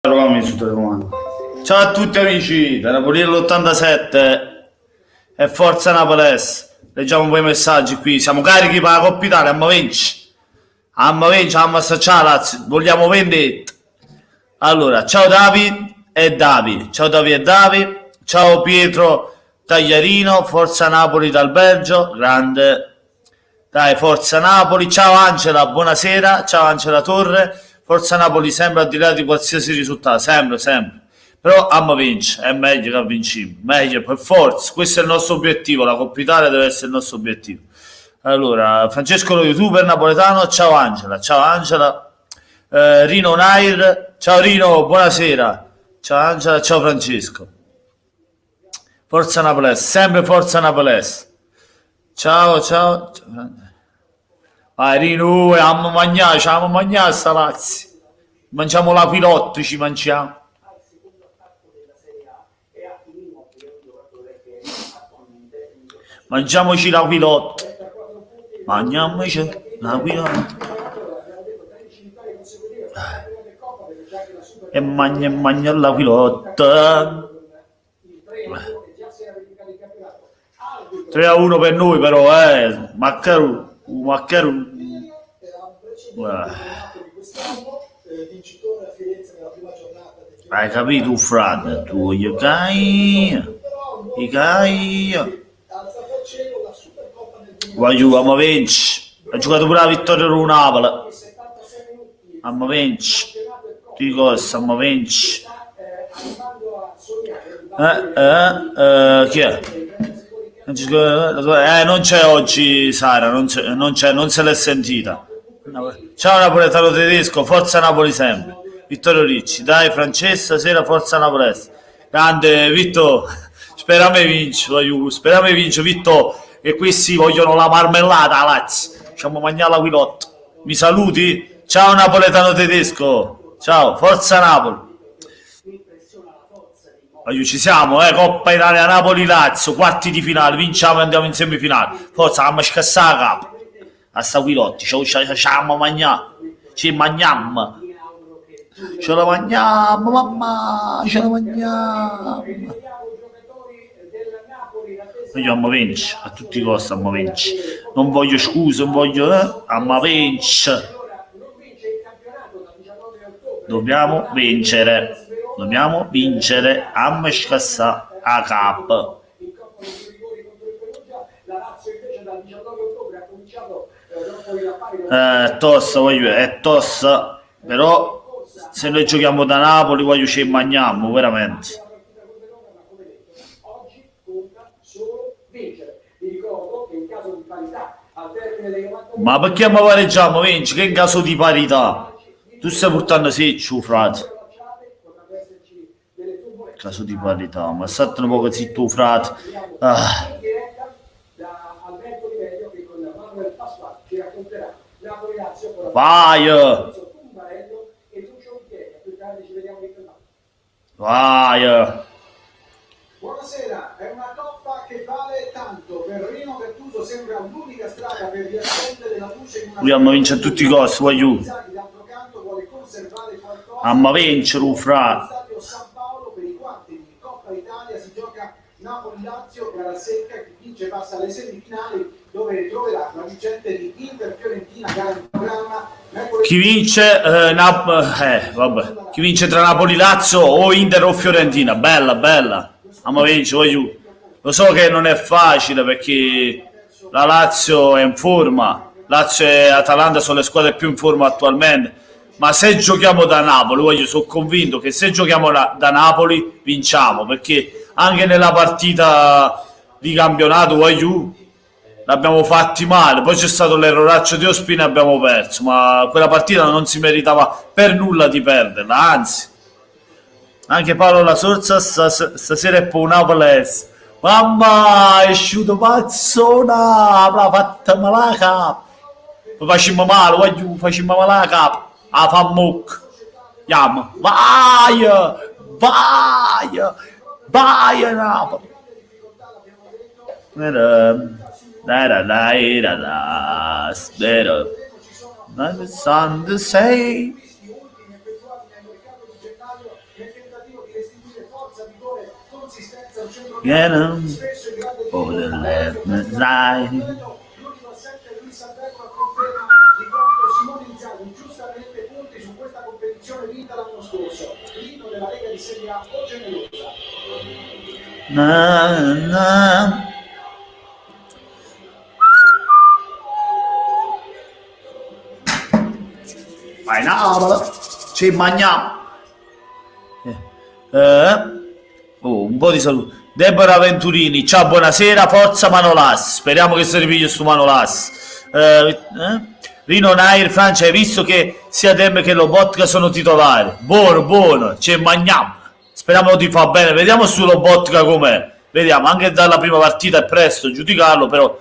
Eravamo su telecomando. Ciao a tutti amici da Napoli dell'87 e Forza Napolese. Leggiamo un po' i messaggi qui. Siamo carichi per la Coppa Italia. Amma vinci, amma assaggiare Lazio. Vogliamo vendetta. Allora, ciao David e David. Ciao David e David. Ciao Pietro Tagliarino. Forza Napoli dal Belgio. Grande. Dai, Forza Napoli. Ciao Angela, buonasera. Ciao Angela Torre. Forza Napoli sempre al di là di qualsiasi risultato, sempre. Però amma vince, è meglio che vinciamo, meglio per forza, questo è il nostro obiettivo, la Coppa Italia deve essere il nostro obiettivo. Allora, Francesco lo youtuber napoletano, ciao Angela, Rino Nair, ciao Rino, buonasera, ciao Angela, ciao Francesco. Forza Napolese, sempre Forza Napolese. Ciao. Vai Rino, amo mangiare sta Lazio. Mangiamo la pilotto, ci mangiamo. Mangiamoci la pilotto. Mangiamoci la pilotto. E magna la pilotto. 3-1 per noi però, Maccaru. Hai capito, Frad? Tu gli cai. Vogliamo vincere. Ha giocato pure la vittoria con Napoli. Amma vincere. Di cosa? Amma vincere. Chi è? Non c'è oggi Sara, non se l'è sentita. Ciao napoletano tedesco, Forza Napoli sempre. Vittorio Ricci, dai Francesca, stasera Forza Napolese. Grande Vitto, speriamo vince Vitto, e questi vogliono la marmellata, Lazio. Facciamo mangiare la pilotta. Mi saluti? Ciao napoletano tedesco. Ciao, Forza Napoli. Ci siamo, Coppa Italia Napoli-Lazio, quarti di finale, vinciamo e andiamo in semifinale. Forza, abbiamo scassato la capa. A sta Guilotti, ce la mangiamo. Ce la mangiamo, mamma, ce la mangiamo. Vogliamo vincere, a tutti i costi abbiamo vincere. Non voglio scuse, non voglio, abbiamo vincere. Dobbiamo vincere, amma scassare a cap. È tosta, però se noi giochiamo da Napoli voglio ci mangiamo, veramente. Ma perché mi pareggiamo, vinci? Che in caso di parità? Tu stai portando seccio, frate. Caso di parità, ma state un po' zitto, frate. Vai! Buonasera, è una coppa che vale tanto. Per Rino Gattuso sembra l'unica strada per riaccendere la luce in una. Vogliamo vincere a tutti i costi, voglio. Amma vincere, frate. San Paolo per i quarti di Coppa Italia si gioca Napoli-Lazio, gara secca, chi vince passa alle semifinali dove ritroverà la vincente di Inter-Fiorentina, gara in programma. Chi vince, chi vince tra Napoli-Lazio o Inter o Fiorentina, bella. Amma vincere, voglio. Lo so che non è facile perché la Lazio è in forma, Lazio e Atalanta sono le squadre più in forma attualmente. Ma se giochiamo da Napoli, sono convinto che se giochiamo da Napoli vinciamo, perché anche nella partita di campionato l'abbiamo fatti male, poi c'è stato l'erroraccio di Ospina e abbiamo perso, ma quella partita non si meritava per nulla di perderla, anzi. Anche Paolo La Sorsa stasera è per Napolese. Mamma, è uscito pazzona, l'ha fatta male la capa. Facciamo male, facciamo male la capa. A fa muc. Andiamo. Vai Napoli. nel tentativo di restituire forza, vigore, consistenza al centro Viene spesso il grande over the tiro left side. l'unico assente Luis Alberto a conferma di quanto Simone Inzaghi giustamente punti su questa competizione vinta l'anno scorso, l'inno della Lega di Serie A o generosa. Na, na. Vai Napoli, ci mangiamo. Un po' di saluto. Deborah Venturini, ciao, buonasera, forza Manolas. Speriamo che si ripigli su Manolas. Rino Nair, Francia, hai visto che sia Dem che Lobotka sono titolari? Buono, buono, ci mangiamo. Speriamo ti fa bene. Vediamo su Lobotka com'è. Vediamo, anche dalla prima partita è presto giudicarlo, però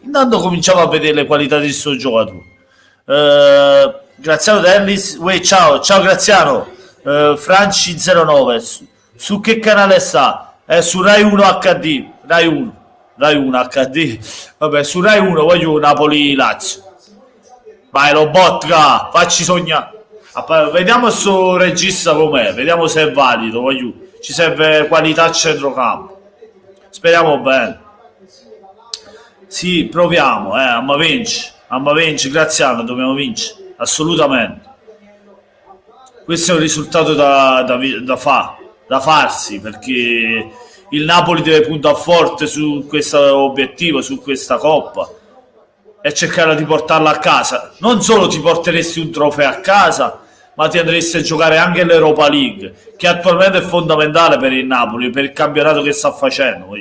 intanto cominciamo a vedere le qualità di questo giocatore. Graziano Dennis, ciao Graziano. Franci 09, su che canale sta? Su Rai 1 HD, Rai 1 HD, vabbè, su Rai 1 voglio Napoli-Lazio. Vai Lobotka, facci sognare. Vediamo sto regista com'è, vediamo se è valido, voglio. Ci serve qualità a centrocampo. Speriamo bene. Sì, proviamo, amma vinci, Graziano, dobbiamo vincere, assolutamente. Questo è un risultato da farsi, perché il Napoli deve puntare forte su questo obiettivo, su questa coppa, e cercare di portarla a casa. Non solo ti porteresti un trofeo a casa, ma ti andresti a giocare anche l'Europa League, che attualmente è fondamentale per il Napoli, per il campionato che sta facendo.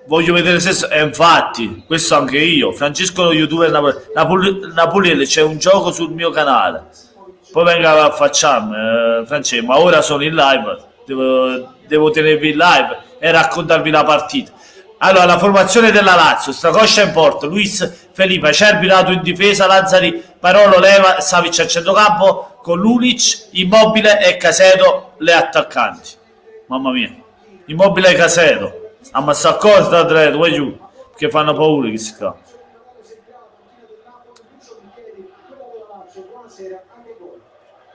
Voglio vedere se... infatti, questo anche io. Francesco lo youtuber Napoli, c'è un gioco sul mio canale. Poi venga a facciarmi, Francesco, ma ora sono in live. Devo tenervi in live e raccontarvi la partita. Allora, la formazione della Lazio: Stracoscia in porto, Luis Felipe, Acerbi lato in difesa, Lazzari, Parolo, Leva, Savic a centrocampo, con Lulic, Immobile e Casedo le attaccanti. Mamma mia, Immobile e Casedo. Ammazza accorta da tre, che fanno paura che si fa.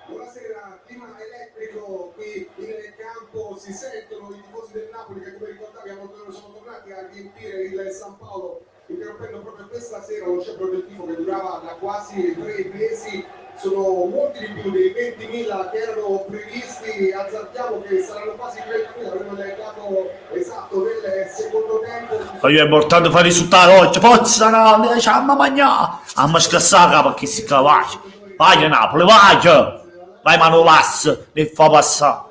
Buonasera, clima elettrico qui nel campo, si sentono i tifosi del Napoli che, come ricordavi, a Montero sono tornati a riempire il San Paolo, interrompendo proprio questa sera lo sciopero del tifo che durava da quasi 3 mesi. Sono molti di più dei 20.000 che erano previsti, azzardiamo che saranno quasi 30.000, avremo il dato esatto del secondo tempo. Io è importante fare risultato oggi, pozza no, diciamo mangiare, amma scassare perché si capace. Vai Napoli, vai Manolas, ne fa passare.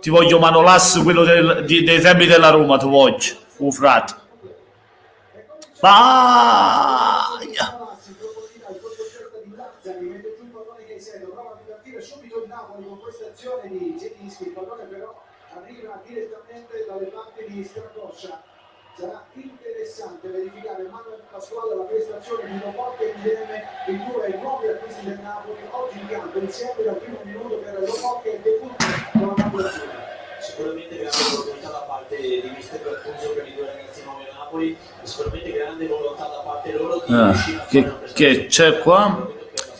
Ti voglio Manolas, quello dei tempi della Roma, ti voglio, frate. Vai! Subito il Napoli con questa azione di Zielinski, il pallone però arriva direttamente dalle parti di Stracoscia. Sarà interessante verificare Manuel Pasquale la prestazione di Lobotka e di due nuovi acquisti del Napoli oggi in campo insieme dal primo minuto per Lobotka e debutta con la Napoli. Sicuramente grande volontà da parte di mister Gattuso per i due ragazzi nuovi del Napoli, sicuramente grande volontà da parte loro di riuscire a fare una prestazione. Che c'è qua?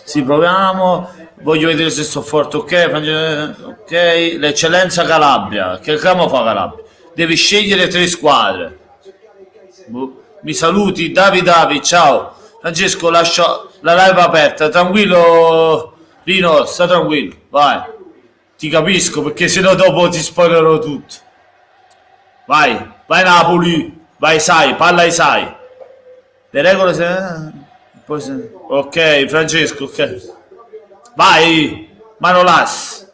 Sì, proviamo. Voglio vedere se sto forte, ok, l'eccellenza Calabria, che camo fa Calabria? Devi scegliere 3 squadre. Mi saluti, Davi, ciao. Francesco, lascio la live aperta, tranquillo Rino, sta tranquillo, vai. Ti capisco, perché sennò dopo ti spoilerò tutto. Vai Napoli, vai Sai, palla ai Sai. Le regole ok, Francesco, ok. Vai, Manolas.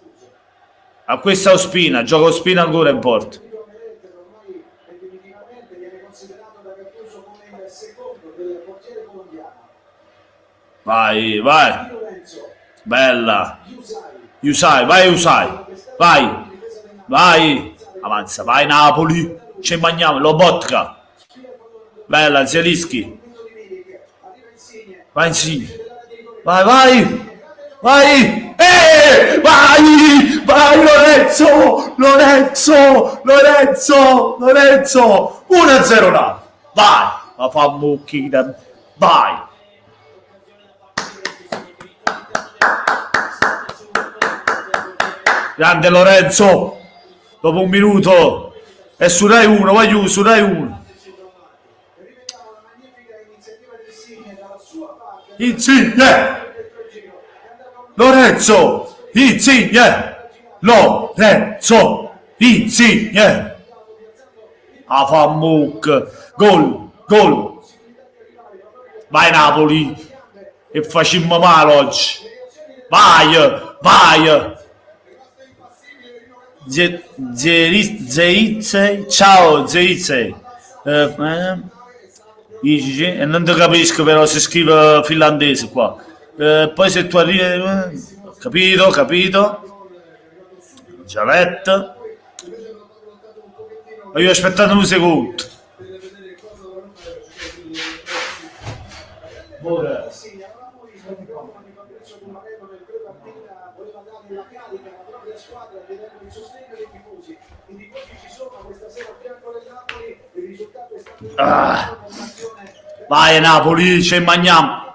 A questa Ospina, gioca Ospina ancora in porta. Ormai definitivamente viene considerato da Gattuso come il secondo del portiere colombiano. Vai. Bella. Usai, vai. Avanza, vai Napoli. Ci mangiamo, Lobotka. Bella, Zielinski. Vai Insigne. Vai. Vai Lorenzo 1-0 là. Vai, ma fa mucchina. Vai. Grande Lorenzo, dopo un minuto, è su Rai 1, vai giù, su Rai 1. Rivediamo la magnifica iniziativa di Insigne dalla sua parte. Insigne, Lorenzo, Insigne, Lorenzo, Insigne. Ah, fa muc, gol, gol. Vai Napoli, e facciamo male oggi. Vai, vai. Zeize, ciao Zeize. E non ti capisco però si scrive finlandese qua. Poi se tu arrivi, capito. Già letto. E io ho aspettato un secondo. Insigne avevamo visto il microfono di Fabrizio Cumarello nel pre-partita, voleva dare la carica alla propria squadra chiedendo il sostegno dei tifosi. I tifosi ci sono questa sera a fianco del Napoli, il risultato è stato un'azione Vai Napoli, ci mangiamo.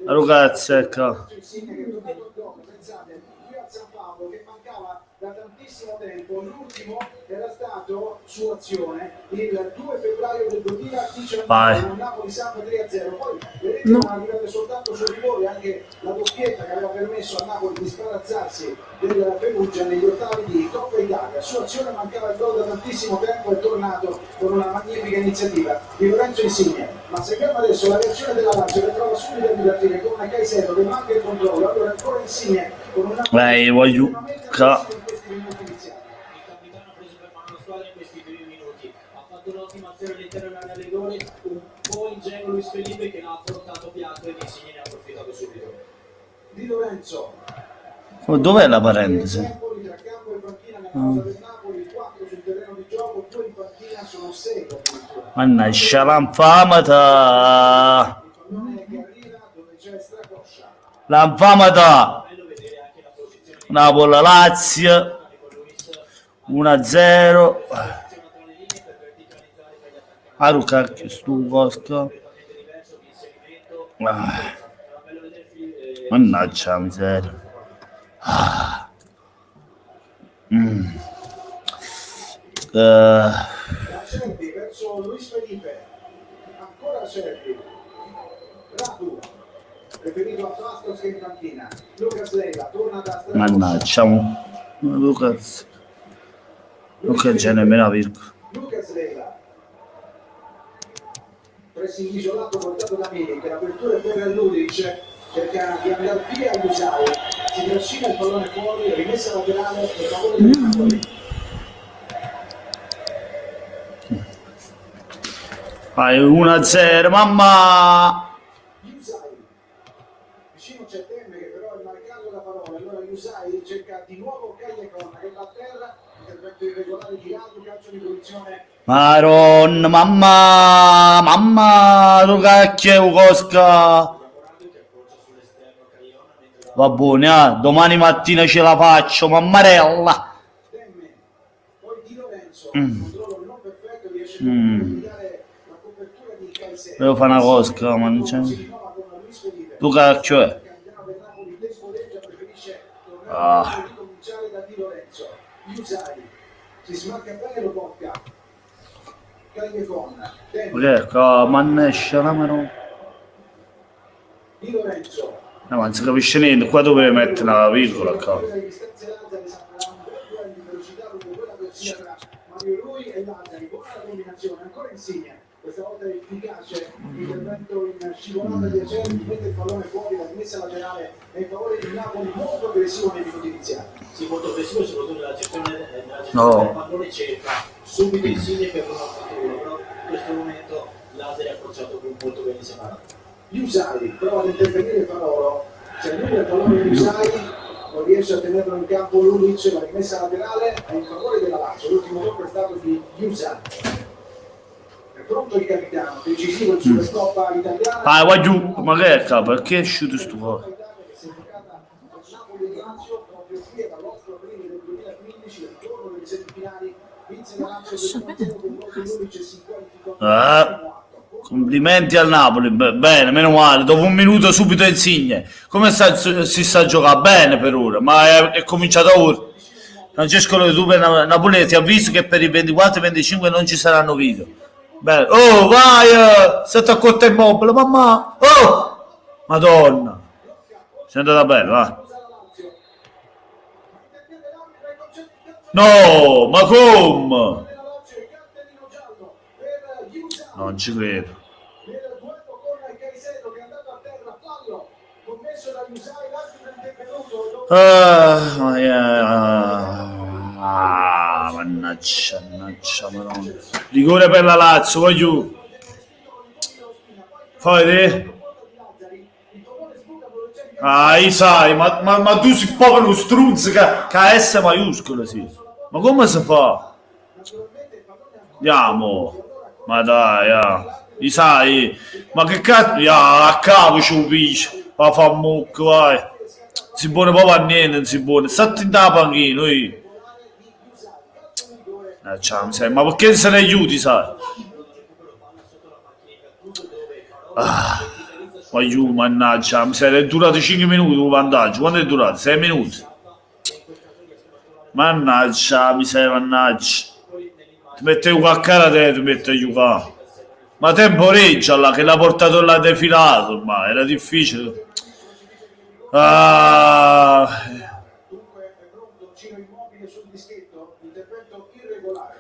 Ragazzi, ecco. Insigne che è tornato al gol, pensate, qui a San Paolo che mancava da tantissimo tempo, l'ultimo era stato su azione il 2 febbraio del 2019 Vai. con Napoli-Samp 3-0, poi vedete sono arrivate soltanto sul rigore anche la doppietta che aveva permesso a Napoli di sbarazzarsi del Perugia negli ottavi di Coppa Italia. Su azione mancava il gol da tantissimo tempo, è tornato con una magnifica iniziativa di Lorenzo Insigne. Ma seguiamo adesso la reazione della Lazio che trova subito a divertire con una Caicedo che manca il controllo, allora ancora Insigne con una Voglio. in questi minuti iniziali. Il capitano ha preso per mano la squadra in questi primi minuti, ha fatto un'ottima azione all'interno dell'area di rigore, un po' ingenuo Luis Felipe che l'ha affrontato piatto e Insigne ne ha approfittato subito. Di Lorenzo. Dov'è la parentesi? Napoli, tra campo e panchina nella rosa del Napoli, 4 sul terreno di gioco, 2 in panchina, sono 6 addirittura. Mannaggia l'infamata. Il pallone che arriva dove c'è Stracoscia. L'infamata. Bello vedere anche la posizione di Napoli-Lazio. con Luis, 1-0. aziona tra le linee per verticalizzare per gli attaccanti. Ah, cacchio, stu Cosca. Completamente diverso di inserimento. Ah, Era bello vedere mannaggia la miseria. Ah. Da Cervi verso Luis Felipe. Ancora Cervi. Radu. Preferito a Fastos che in panchina. Lucas Leiva torna da Stracoscia. Mannaggia, Lucas. Non c'è nemmeno la virgola. Lucas Leiva. Pressing isolato portato da Milik, l'apertura è per Ludic, cerca di andare via Usai, si trascina il pallone fuori, rimessa laterale e favore del Napoli. Vai 1-0, mamma. Usai. Vicino c'è Temme che però è marcato da parola, allora Usai cerca di nuovo Cagliacon che va a terra, intervento irregolare di Radu, calcio di punizione. Maron, mamma, tu cacchio, Cosca. Va bene, domani mattina ce la faccio, mammarella. Temme, poi Di Lorenzo, controllo non perfetto, riesce a evitare la copertura di Caicedo. Devo fare una Cosca, ma non c'è. Si rinnova con Luis Felipe. Tu cacchio è. Il capitano del Napoli despoleggia, preferisce tornare a ricominciare da Di Lorenzo. Usai si smarca bene, lo tocca. Cagliacon, Temme, Ecco, mannaggia la mano. Di Lorenzo. No, ma non si capisce niente, qua dovevi mettere una virgola, cavolo. Le distanze Lazzari saranno un bel duello di velocità lungo quella che sia tra Mario Rui e Lazzari. Buona la combinazione, ancora Insigne. Questa volta è efficace l'intervento in scivolata di Acerbi, mette il pallone fuori, la rimessa laterale è in favore di Napoli, molto aggressivo nei minuti iniziali. Sì, molto aggressivo soprattutto nella gestione No. del pallone, cerca subito Insigne per uno futuro, però in questo momento Lazzari ha approcciato molto bene separato. Usai prova ad intervenire Parolo, c'è lui il pallone di Usai, non riesce a tenerlo in campo Lulic, la rimessa laterale è in favore della Lazio, l'ultimo tocco è stato di Usai. È pronto il capitano, decisivo il Supercoppa italiana. Ah, vai giù, ma che è, capo? Perché è uscito sto fuori? Che si è giocata con Napoli e Lazio proprio qui dall'8 aprile del 2015, il giorno delle semifinali, vinse la Lazio per 1-0 con gol di Lulic e si qualificò. Complimenti al Napoli, bene, meno male, dopo un minuto subito Insigne. Come si sta giocando? Bene per ora, ma è cominciato ora. Francesco Loi, tu per Napoli ti avviso che per il 24-25 non ci saranno video. Bene. Oh, vai! Stai a corta immobile, mamma! Oh! Madonna! Sei andata bene, va. No, ma come? Non ci credo. Nel duello con Caicedo che è andato a terra, fallo commesso da Yusai, l'arbitro è intervenuto. Mannaggia, madonna. Rigore per la Lazio, voglio. Fai te? Sai, ma tu sei proprio uno strunz che ha S maiuscolo, sì. Ma come si fa? Andiamo. Ma dai, sai. Ma che cazzo? A capo ci upisce. Va fa mucco, vai. Si buone proprio a niente, non si buone. State in da panchina, noi. Ma perché se ne aiuti, sai? Ma giù, mannaggia, mi è durato 5 minuti il vantaggio. Quanto è durato? 6 minuti. Mannaggia, mannaggia. Ti mettevo a cara te, ti metto a giocare. Ma temporeggia là, che l'ha portato là defilato, ma era difficile.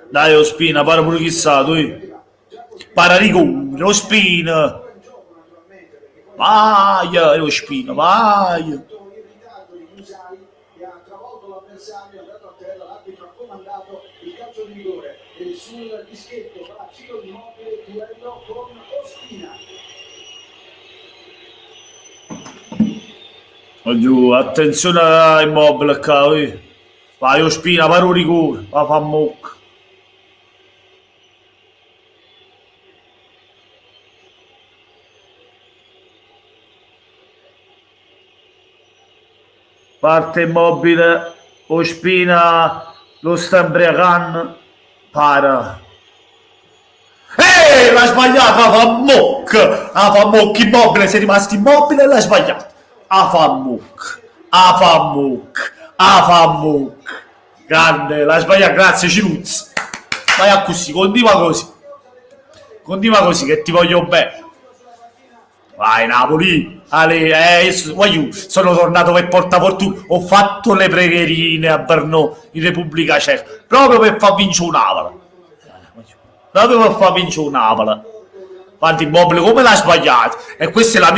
Dai, Ospina, para pure chissà, tu. Para rigore, Ospina. Vai, Ospina, vai. Sul dischetto va Ciro Immobile, duello con Ospina. Oddio, attenzione a Immobile qua, vai Ospina, paro rigore, va fa mucca. Parte Immobile, Ospina, lo sta imbriacando. Para. L'ha sbagliata, fa muc, Immobile, sei rimasto immobile e l'ha sbagliata. Fa muc. Grande, l'ha sbagliata, grazie Ciruzzi. Vai a così, continua così che ti voglio bene. Vai Napoli, sono tornato per portafortuna, ho fatto le pregherine a Brno in Repubblica Ceca, proprio per far vincere un'Avala. Guarda Immobile come l'ha sbagliato, e questa è la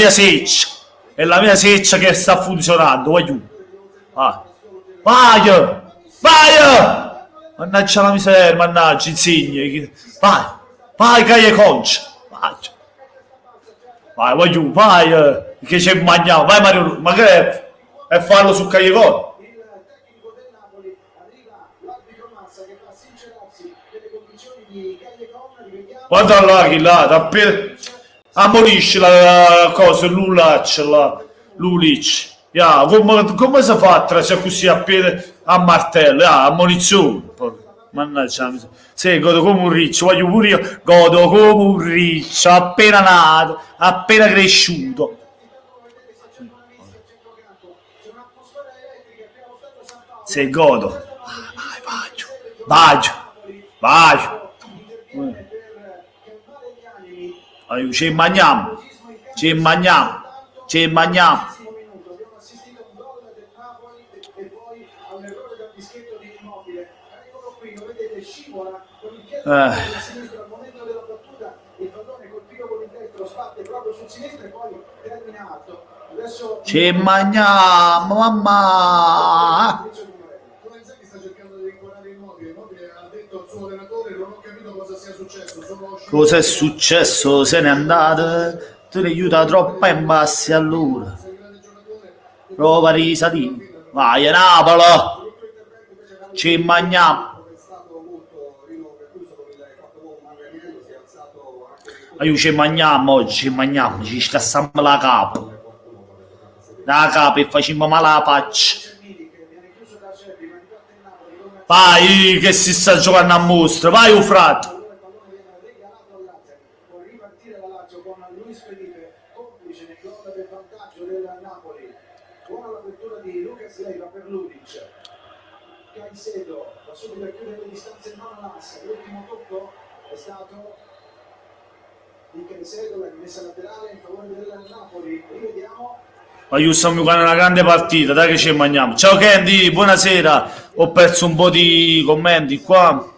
mia seccia, che sta funzionando, vai, mannaggia la miseria, mannaggia, insigne, vai, Caie Concia, vai, che c'è mangiato, vai Mario, ma che è farlo su Caie Concia? Il tecnico del Napoli arriva l'arbitro Massa che fa sincerarsi delle condizioni di Callecon, rivediamo. Guarda là, chi là, ammonisce la cosa, l'Ulic. Come si fa a se così a piede a martello? Ammonizione. Mannaggia, sì, godo come un riccio, voglio pure io, godo come un riccio, appena nato, appena cresciuto. Se godo. Vai. Ci mangiamo. Sinistra al momento della battuta, il pallone colpito con il destro sbatte proprio sul sinistro e poi termina alto. Adesso ci mangiamo, mamma. Lorenzetti sta cercando di rincuorare Immobile ha detto al suo allenatore non ho capito cosa sia successo. Cosa è successo? Se n'è andato, tu ne aiuta troppo in bassi allora. Prova risalì. Vai Napoli. Ci mangiamo. Ci mangiamo oggi, ci scassiamo la capa. E facciamo male la faccia. Vai, che si sta giocando a mostra, vai frate. può ripartire la Lazio con Luis Felipe complice nel gol del vantaggio del Napoli. Buona l'apertura di Lucas Leiva per Ludic. Caicedo va subito a chiudere le distanze in Manolas, l'ultimo tocco è stato di Caicedo, la rimessa laterale in favore del Napoli, rivediamo. Ma io stiamo giocando una grande partita, dai che ci mangiamo. Ciao Candy, buonasera. Ho perso un po' di commenti qua.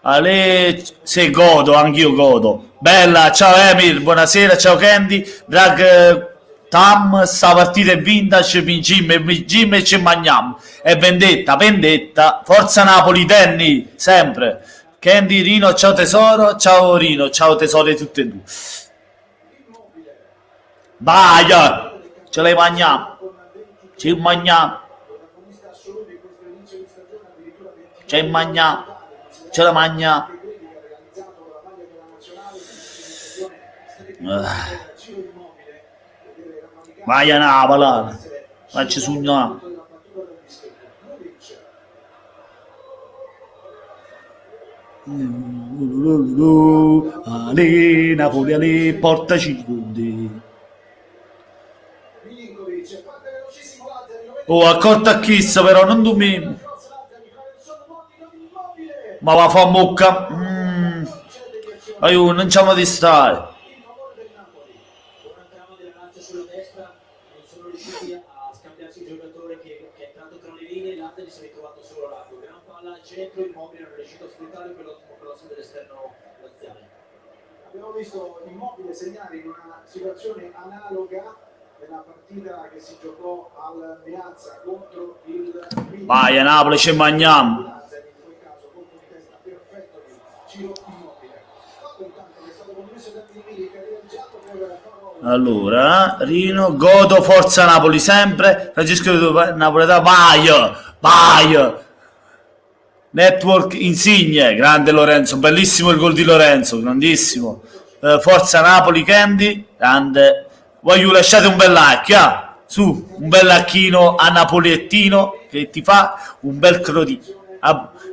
Ale, se godo, anch'io godo. Bella, ciao Emil, buonasera, ciao Candy. Drag Tam, sta partita è vinta, ci vinciamo e ci mangiamo. È vendetta. Forza Napoli, Danny, sempre. Candy, Rino, ciao tesoro, ciao Rino, ciao tesoro di tutte e due. Vai, ce le mangiamo. Ci mangiamo. Ci mangiamo. Ce la mangiamo. Vai a Napoli. Facci sognare. Ale, Napoli, ale, portaci tutti. Oh, accorto a Kiss però, non dormire. Ma va a fa mucca. Aiuto, non c'è di stare. Buona trama della Lazio sulla destra, non sono riusciti a scambiarsi il giocatore che è entrato tra le linee, l'Atleti si è ritrovato solo largo. Gran palla al centro, Immobile non è riuscito a sfruttare quell'ottimo cross dell'esterno laziale. Abbiamo visto Immobile segnare in una situazione analoga nella partita che si giocò al Meazza contro il Milan. Vai a Napoli, ci mangiamo. In quel caso colpo di testa perfetto di Ciro Immobile. Fatto intanto che è stato commesso da Milik, che ha realizzato per Parolo. Allora, Rino, godo, forza Napoli sempre. Francesco Napoletano, vai. Network Insigne, grande Lorenzo, bellissimo il gol di Lorenzo, grandissimo. Forza Napoli, Candy, grande. Voglio lasciate un bel like, su, un bel lacchino a Napolettino che ti fa un bel crodino.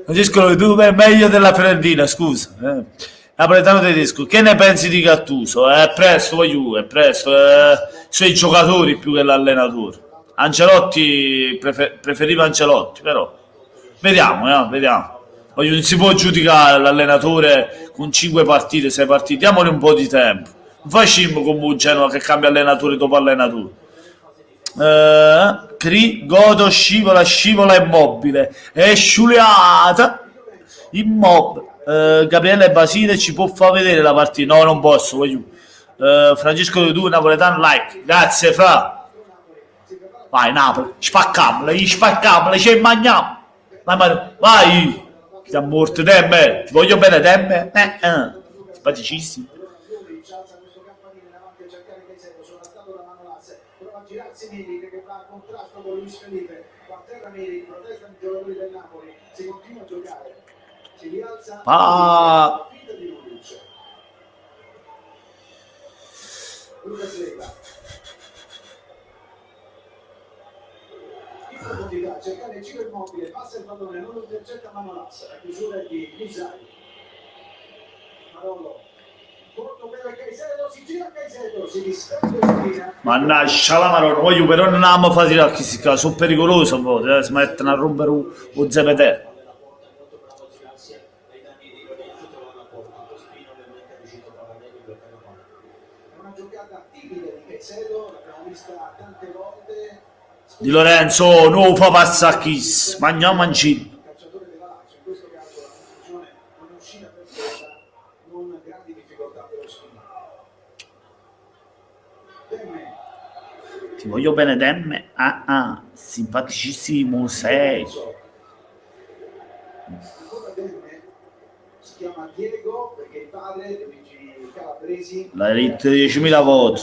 Francesco, tu è meglio della Fiorentina, scusa. Napoletano tedesco, che ne pensi di Gattuso? È presto, è presto. Sono i giocatori più che l'allenatore. Ancelotti, preferiva Ancelotti, però. Vediamo. Non si può giudicare l'allenatore con 5 partite, 6 partite. Diamogli un po' di tempo. Non facciamo come un Genoa che cambia allenatore dopo allenatore. Godo, scivola Immobile. È sciuliata. Immobile. Gabriele Basile ci può far vedere la partita? No, non posso. Francesco De Tu, napoletano, like. Grazie, Fra. Vai, Napoli. Spaccamole, ci mangiamo. Vai. Ti ha morto, Demme. Ti voglio bene, Demme. Simpaticissimo. Prova a girarsi Milik che va a contrasto con Luis Felipe, qua a terra Milik, protestano i giocatori del Napoli, si continua a giocare, si rialza la fila di Lulic. Lucas Leiva in profondità, cercare il Ciro Immobile, passa il pallone, non lo intercetta Manolas, la chiusura è di Misai. Marollo corto per Caicedo, si gira Caicedo, si distende Spina. Mannaggia la maronna, voglio però non amo fare tirare a chi si ca, sono pericoloso a volte, si mettono a rompere un zepetè. È una giocata timida di Caicedo, l'abbiamo vista tante volte. Di Lorenzo, non fa passare a Kiss, mangiamo Il calciatore della Lazio, in questo caso la conclusione non è uscita perfetta, non grandi difficoltà per lo Spina. Demme. Ti voglio bene, Demme. Simpaticissimo sei. Ancora Demme, si chiama Diego perché il padre di origini calabresi. L'hai detto 10.000 voti.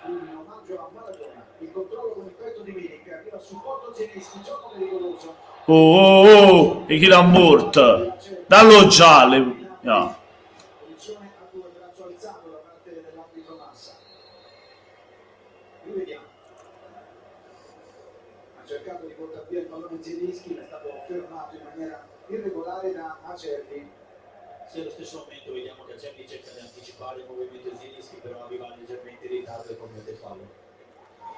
In omaggio a Maradona, il controllo con il petto di Milik, arriva sul porto Zelinski, gioco pericoloso. E chi l'ha morto? Dallo giallo. No. Posizione a 2, braccio alzato da parte dell'arbitro Massa. Rivediamo. Ha cercato di portare via il pallone Zelinski, ma è stato fermato in maniera irregolare da Acerbi. Se allo stesso momento vediamo che Acerbi cerca di anticipare il movimento di Zelinski, però arriva leggermente in ritardo e commette fallo.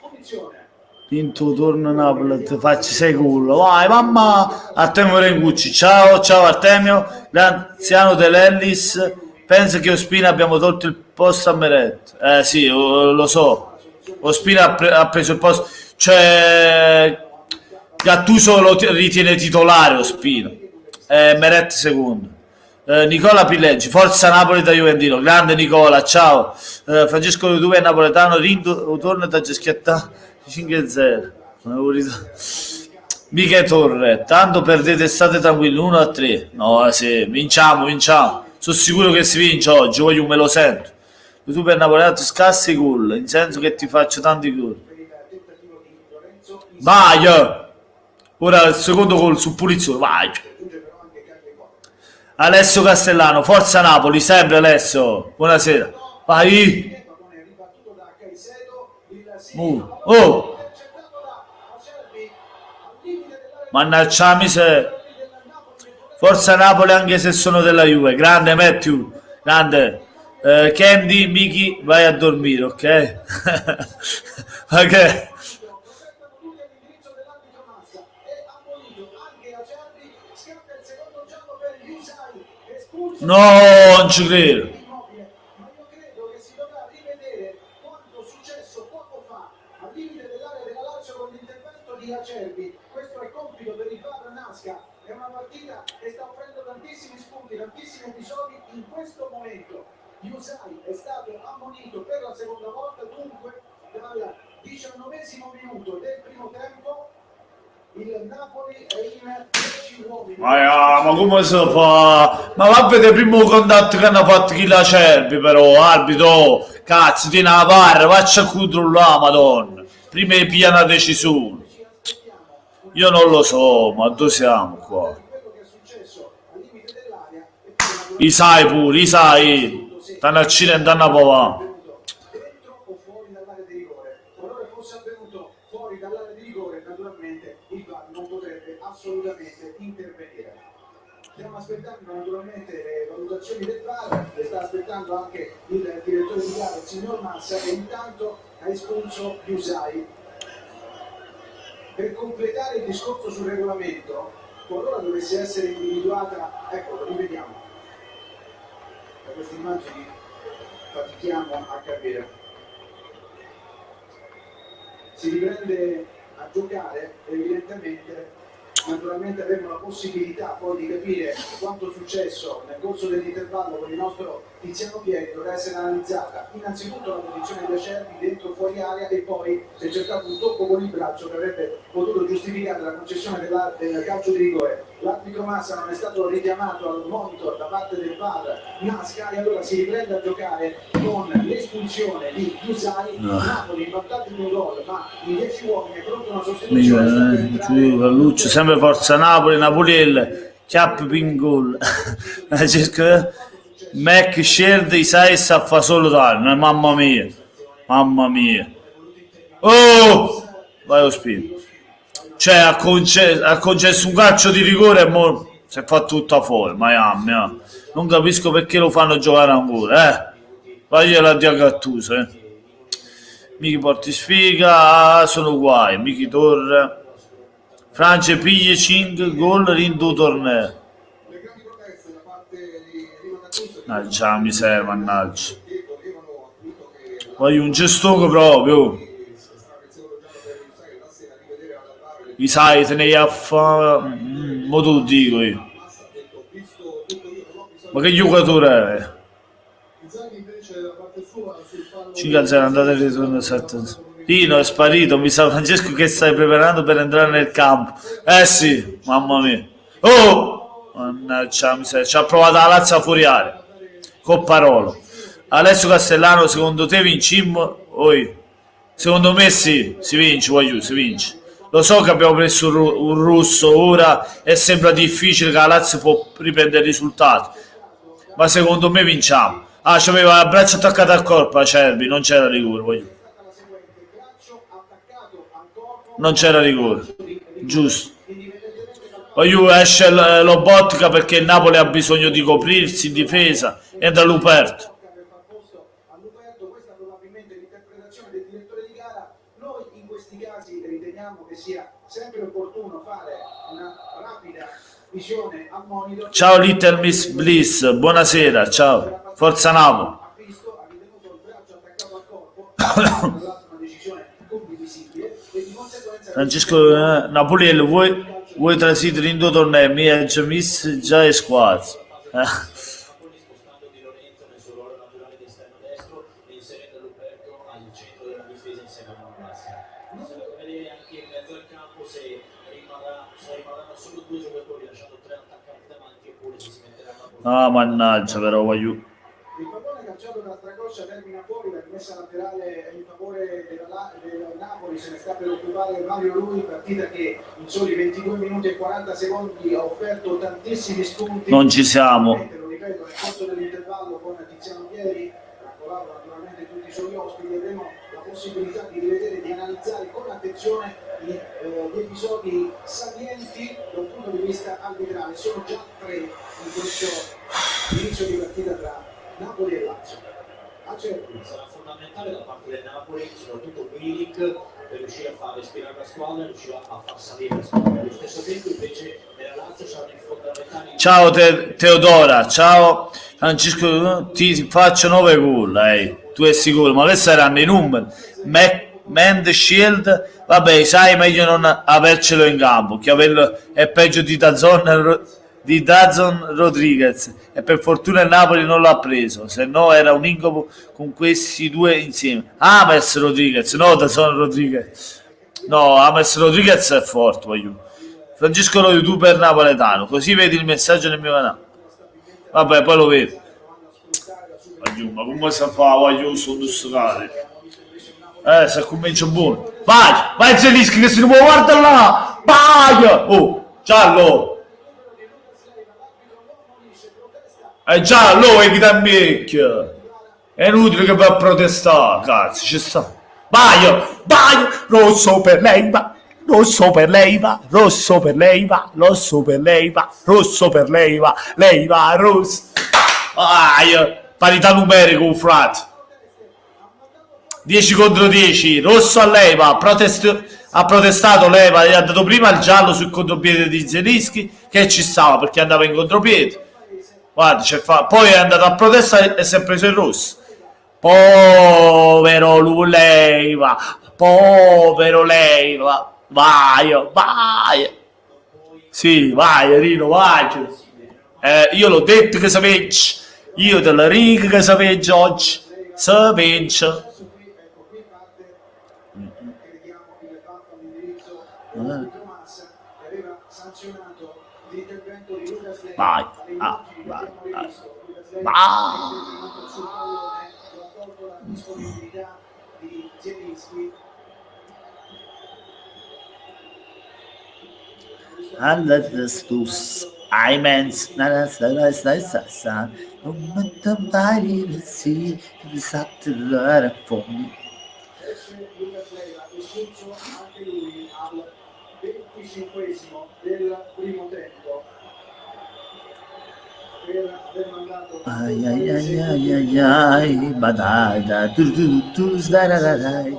Punizione Vinto torno a Napoli, ti faccio 6 gol. Vai, mamma! Artemio Rengucci, ciao, ciao Artemio. L'anziano dell'Ellis pensa che Ospina abbiamo tolto il posto a Meret. Sì, lo so. Ospina ha preso il posto. Cioè, Gattuso ritiene titolare Ospina. Meret secondo. Nicola Pilleggi, forza Napoli da Juventino, grande Nicola, ciao. Francesco Duve napoletano, Rindo torna da Geschiattà 5-0. Miche Torre, tanto perdete, state tranquilli, 1-3. No, sì, vinciamo. Sono sicuro che si vince oggi, voglio me lo sento. Tu per napoletano scassi gol, in senso che ti faccio tanti gol. Vai! Ora il secondo gol su punizione, vai! Alessio Castellano, forza Napoli, sempre Alessio, buonasera, vai! Oh! Mannaggia miseria! Forza Napoli anche se sono della Juve, grande Matthew, grande! Candy, Miki, vai a dormire, ok? Ok? No, non ci credo. Ma io credo che si dovrà rivedere quanto successo poco fa al limite dell'area della Lazio con l'intervento di Acerbi. Questo è compito per il VAR Nasca. È una partita che sta offrendo tantissimi spunti, tantissimi episodi. In questo momento Yusai è stato ammonito per la seconda volta, dunque dal 19° minuto del primo tempo il Napoli è in 10 uomini. Ma come si fa? Ma va a vedere il primo contatto che hanno fatto chi la Cerbi, però, arbitro, cazzo, tieni la barra, faccia controllare, madonna. Prima di pigliare una decisione. Io non lo so, ma dove siamo qua? Quello che è successo al limite dell'area e I sai pure, i sai. Stanno accidentando a papà. dentro o fuori dall'area di rigore. Qualora fosse avvenuto fuori dall'area di rigore, naturalmente il VAR non potrebbe assolutamente intervenire. Stiamo aspettando naturalmente le valutazioni del VAR, le sta aspettando anche il direttore di gara, il signor Massa, che intanto ha espulso Yusai. Per completare il discorso sul regolamento, qualora dovesse essere individuata, ecco, lo rivediamo. Da queste immagini fatichiamo a capire. Si riprende a giocare, evidentemente, naturalmente avremo la possibilità poi di capire quanto è successo nel corso dell'intervallo con il nostro Tiziano Pieri. Dovrà essere analizzata innanzitutto la posizione di Acerbi dentro fuori area e poi se c'è stato un tocco con il braccio che avrebbe potuto giustificare la concessione del calcio di rigore. L'arbitro Massa non è stato richiamato al monitor da parte del VAR Nasca e allora si riprende a giocare con l'espulsione di Yusai. Napoli in vantaggio di un gol, ma in 10 uomini è pronto una sostituzione. Lucio, sempre forza Napoli, Napoliel, Chiapp Pingol. Cerca Mac Shared, i sai sta a fa solo danno, mamma mia. Mamma mia. Oh! Vai Ospino. Cioè ha concesso un calcio di rigore e mo si è fatto tutta fuori, Miami. Non capisco perché lo fanno giocare ancora, Vagliela a Gattuso, Michi porti sfiga, sono guai, Michi Torre. Francia piglia 5 gol rindo torneo. Le grandi proteste da parte di Rino Gattuso Mannaggia miseria, mannaggia. volevano appunto che Voglio un gestoco proprio. I sai, te ne a fa. Mo tu dico io. Ma che giocatore è? Inzaghi invece da parte sua sul fallo 5-0 andate e ritorno 7. Rino è sparito, mi sa Francesco che stai preparando per entrare nel campo. Sì, mamma mia. Oh! Mannaggia miseria, ci ha provato la Lazio a furiare. Con parole. Alessio Castellano, secondo te vincimmo? Secondo me sì, si vince, voglio, si vince. Lo so che abbiamo preso un russo ora e sembra difficile che la Lazio può riprendere il risultato, ma secondo me vinciamo. C'aveva il braccio attaccato al corpo, Acerbi, non c'era rigore, voglio. Non c'era rigore, giusto. Voglio esce Lobotka perché il Napoli ha bisogno di coprirsi in difesa, entra Luperto. Questa probabilmente è l'interpretazione del direttore di gara. Noi in questi casi sia sempre opportuno fare una rapida visione al monitor. Ciao Little Miss Bliss, buonasera, ciao. Forza Napoli. Ha visto, ha ritenuto il braccio attaccato al corpo, tra l'altro una decisione condivisibile e di conseguenza Francesco Napoliello, vuoi trasito in due tornei, mia miss già è squadra. Napoli spostando Di Lorenzo nel suo ruolo naturale di esterno destro e inserendo Roberto al centro della difesa insieme a Mambassi. Bisogna vedere anche in mezzo al campo se rimarranno solo due giocatori lasciando tre attaccanti davanti oppure se si metteranno a posto. Ah, mannaggia, però voglio. il pallone calciato da Stracoscia termina fuori, la rimessa laterale in favore del Napoli, se ne sta per occupare Mario Lui, partita che in soli 22 minuti e 40 secondi ha offerto tantissimi spunti. Non ci siamo. Lo ripeto, nel corso dell'intervallo con Tiziano Pieri, collaborano naturalmente tutti i suoi ospiti, avremo la possibilità di rivedere, di analizzare con attenzione gli episodi salienti dal punto di vista arbitrale. Sono già 3 in questo inizio di partita tra Napoli e Lazio. Sarà fondamentale da parte del Napoli, soprattutto Milik, per riuscire a far respirare la squadra e riuscire a far salire la squadra. Allo stesso tempo invece nella Lazio saranno i fondamentali. Ciao Teodora, ciao Francesco, ti faccio 9 gol, tu è sicuro, ma questi saranno i numeri. Mend Shield, vabbè, sai, meglio non avercelo in campo, che averlo è peggio di Dazon Rodriguez, e per fortuna il Napoli non l'ha preso, se no era un incubo con questi due insieme. James Rodriguez, no Dazon Rodriguez, no, James Rodriguez è forte, voglio. Francesco lo youtuber napoletano, così vedi il messaggio nel mio canale. Vabbè, poi lo vedo. Voglio, ma come si fa? Voglio su scale. Se comincio buono. Vai Zelischi che si può guardare là. Vai! Oh, giallo. È giallo e chi da becchio. È inutile che va a protestare, cazzo, ci sta. Vai! Rosso per lei, va. Rosso per lei va, rosso per lei va, rosso per lei va, rosso per lei va, rosso. Parità numerico, frate. 10 contro 10, rosso a lei va, ha protestato Leva, gli ha dato prima il giallo sul contropiede di Zelischi, che ci stava perché andava in contropiede. Guarda, poi è andato a protestare e si è preso il rosso. Povero Leiva, povero Leiva. Vai. Sì, vai, Rino, vai. Io l'ho detto che si vince. Io te lo dico che si vince oggi. Si vince. Vai. All'adestus, Aimens, non mai sì, risattellare fuori. Espulso anche lui al 25esimo del primo tempo per aver mandato Ai, badada, tu, sdararai,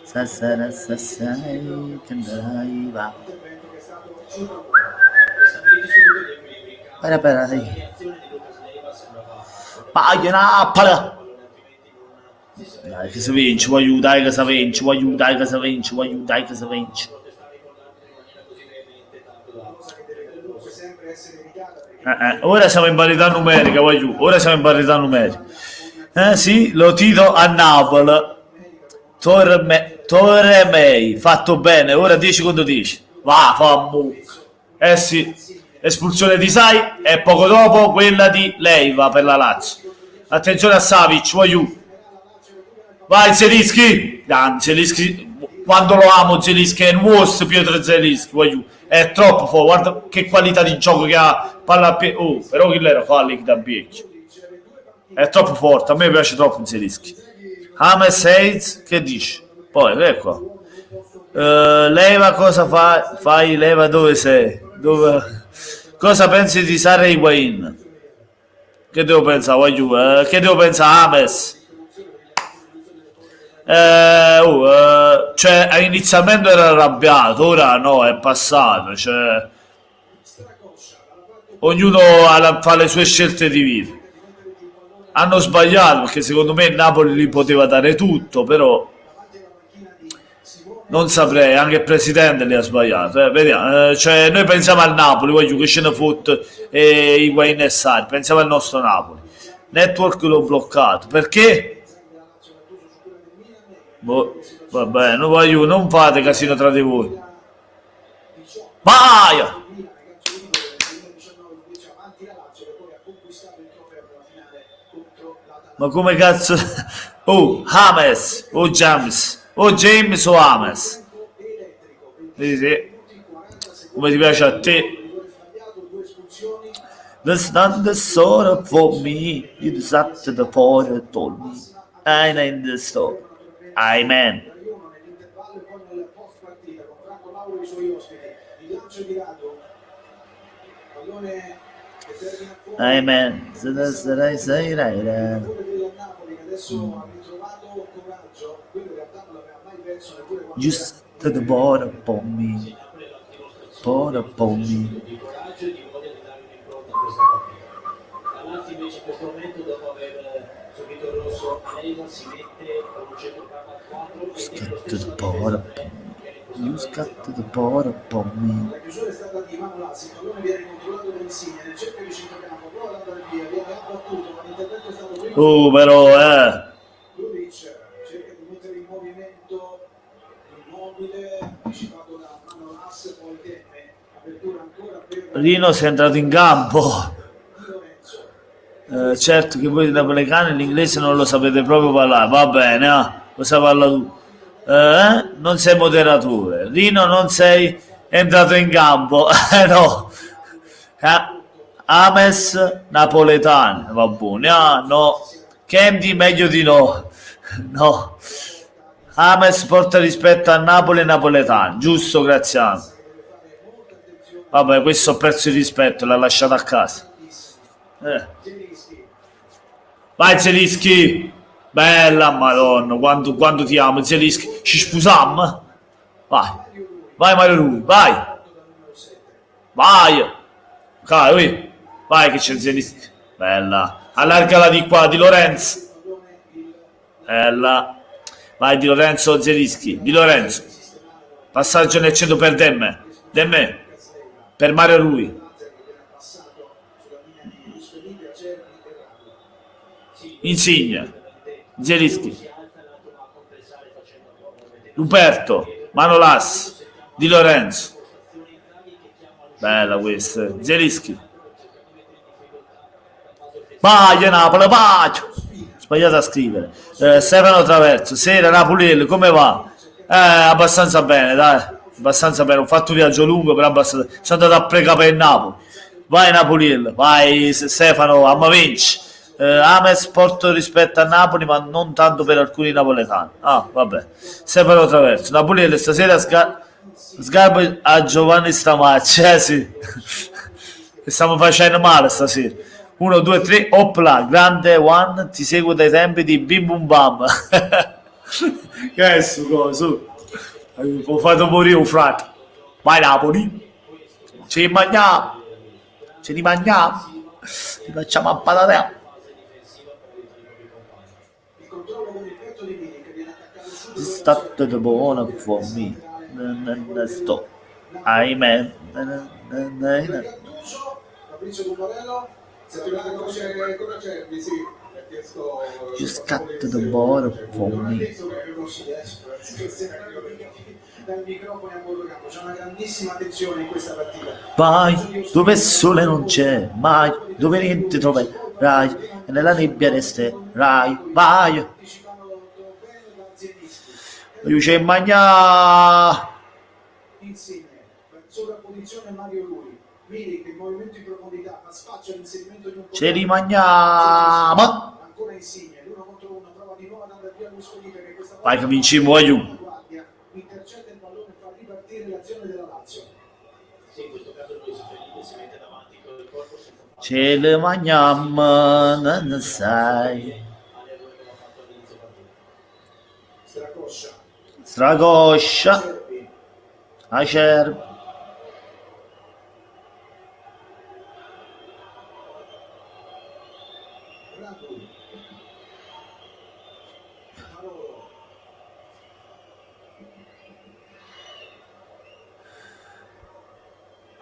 sassai, canderai, va. Parai. Vai, Napoli! Dai che si vince, voglio dai che si vince. Ora siamo in parità numerica, sì, lo tiro a Napoli. Torremei, fatto bene, ora 10 contro 10. Va, fammu. Sì, espulsione di Sai e poco dopo quella di Leiva per la Lazio. Attenzione a Savic, voglio. Vai Zelischi, quando lo amo Zelischi, è il mostro Pietro Zelischi, voglio. È troppo forte, guarda che qualità di gioco che ha, palla a piedi. Oh, però che l'era falli da becchio. È troppo forte, a me piace troppo Zelischi. James Hayes, che dici? Poi, ecco. Leva, cosa fai? Leva, dove sei? Cosa pensi di Sara Higuain? Che devo pensare, voglio? Che devo pensare, James? Cioè, inizialmente era arrabbiato, ora no, è passato. Cioè, ognuno fa le sue scelte di vita. Hanno sbagliato perché secondo me il Napoli gli poteva dare tutto, però non saprei, anche il presidente li ha sbagliato. Vediamo. Cioè, noi pensiamo al Napoli, voglio che ce ne fotte i Higuaín e Sarri, pensiamo al nostro Napoli. Network l'ho bloccato, perché? Boh, vabbè, non fate casino tra di voi. Vai! Ma come cazzo? Oh, James, o James, o James o James. Sì, sì. Come ti piace a te. That's not the sort for me. You decided the poet told me. I'm in the store. Amen. Amen. So that's what I say right there. Just to the border for me. Border for me. di coraggio e di voglia di dare un'impronta a questa partita. La Lazio invece in questo momento, dopo aver subito il rosso a Leiva, si mette con un centrocampo a 4 e tiene lo To stesso the border. You got to the border for me. La chiusura è stata di Manu Lassi, il pallone viene controllato da Insigne, nel cerchio di centrocampo, prova ad andare via, viene abbattuto, ma l'intervento è stato prima. Però, Lulic cerca di mettere in movimento Immobile, anticipato da Manu Lassi, poi teme, apertura ancora per Rino si è entrato in campo. Di Lorenzo. Certo che voi di napoletani l'inglese non lo sapete proprio parlare, va bene, lo sai parlare tu. Non sei moderatore, Rino non sei entrato in campo, no. Ames napoletano, va bene, no. Candy meglio di no, no. Ames porta rispetto a Napoli e napoletano, giusto Graziano. Vabbè, questo ho perso il rispetto, l'ha lasciato a casa. Vai Zelischi, bella madonna, quando ti amo Zelischi, ci spusammo? Vai, vai Mario Rui, vai, vai che c'è Zelischi, bella, allargala di qua, Di Lorenzo, bella, vai Di Lorenzo Zelischi, Di Lorenzo, passaggio nel centro per Demme, per Mario Rui. Insigne, Zelischi, Luperto, Manolas, Di Lorenzo. Bella questa, Zelischi. Vai Napoli, vai! Sbagliato a scrivere. Stefano Traverso, sera Napoli, come va? Abbastanza bene, dai. Abbastanza bene, ho fatto un viaggio lungo, però abbastanza. Sono andato a pregare per Napoli. Vai Napoli, vai Stefano, amma vinci. Ames porto rispetto a Napoli, ma non tanto per alcuni napoletani. Ah, vabbè. Stefano Traverso. Napoli stasera sgarbo a Giovanni Stamacci. Sì. Stiamo facendo male stasera. 1, 2, 3, opla, grande one, ti seguo dai tempi di Bim Bum Bam. Che è su? Ho fatto morire un frate. Vai Napoli. Ci mangiamo. Ci facciamo a patatella. Stato the buono for me. Sto. Amen. Fabrizio Dumbarello, settimana conosce sì, perché sto Just got to the border for me. dal microfono a Borgamo, c'è una grandissima attenzione in questa partita. Vai, dove il sole non c'è, mai, dove niente troverai, e nella nebbia resterai, vai. Io c'è magna. Insigne, sovrapposizione Mario Rui, Milik in movimento in profondità, ma spaccia l'inserimento di un Ce li mangiamo. ancora Insigne, l'uno contro uno, prova di nuovo ad andare via Muscolini che questa Vai che vinciamo, aiuto. intercetta il pallone e fa ripartire l'azione della Lazio. Sì, in questo caso lui si mette davanti con il corpo senza fare Ce li mangiamo, non sai. l'errore che ha fatto all'inizio partita. Stracoscia, Cervi, Acerbi. Radu, Parolo,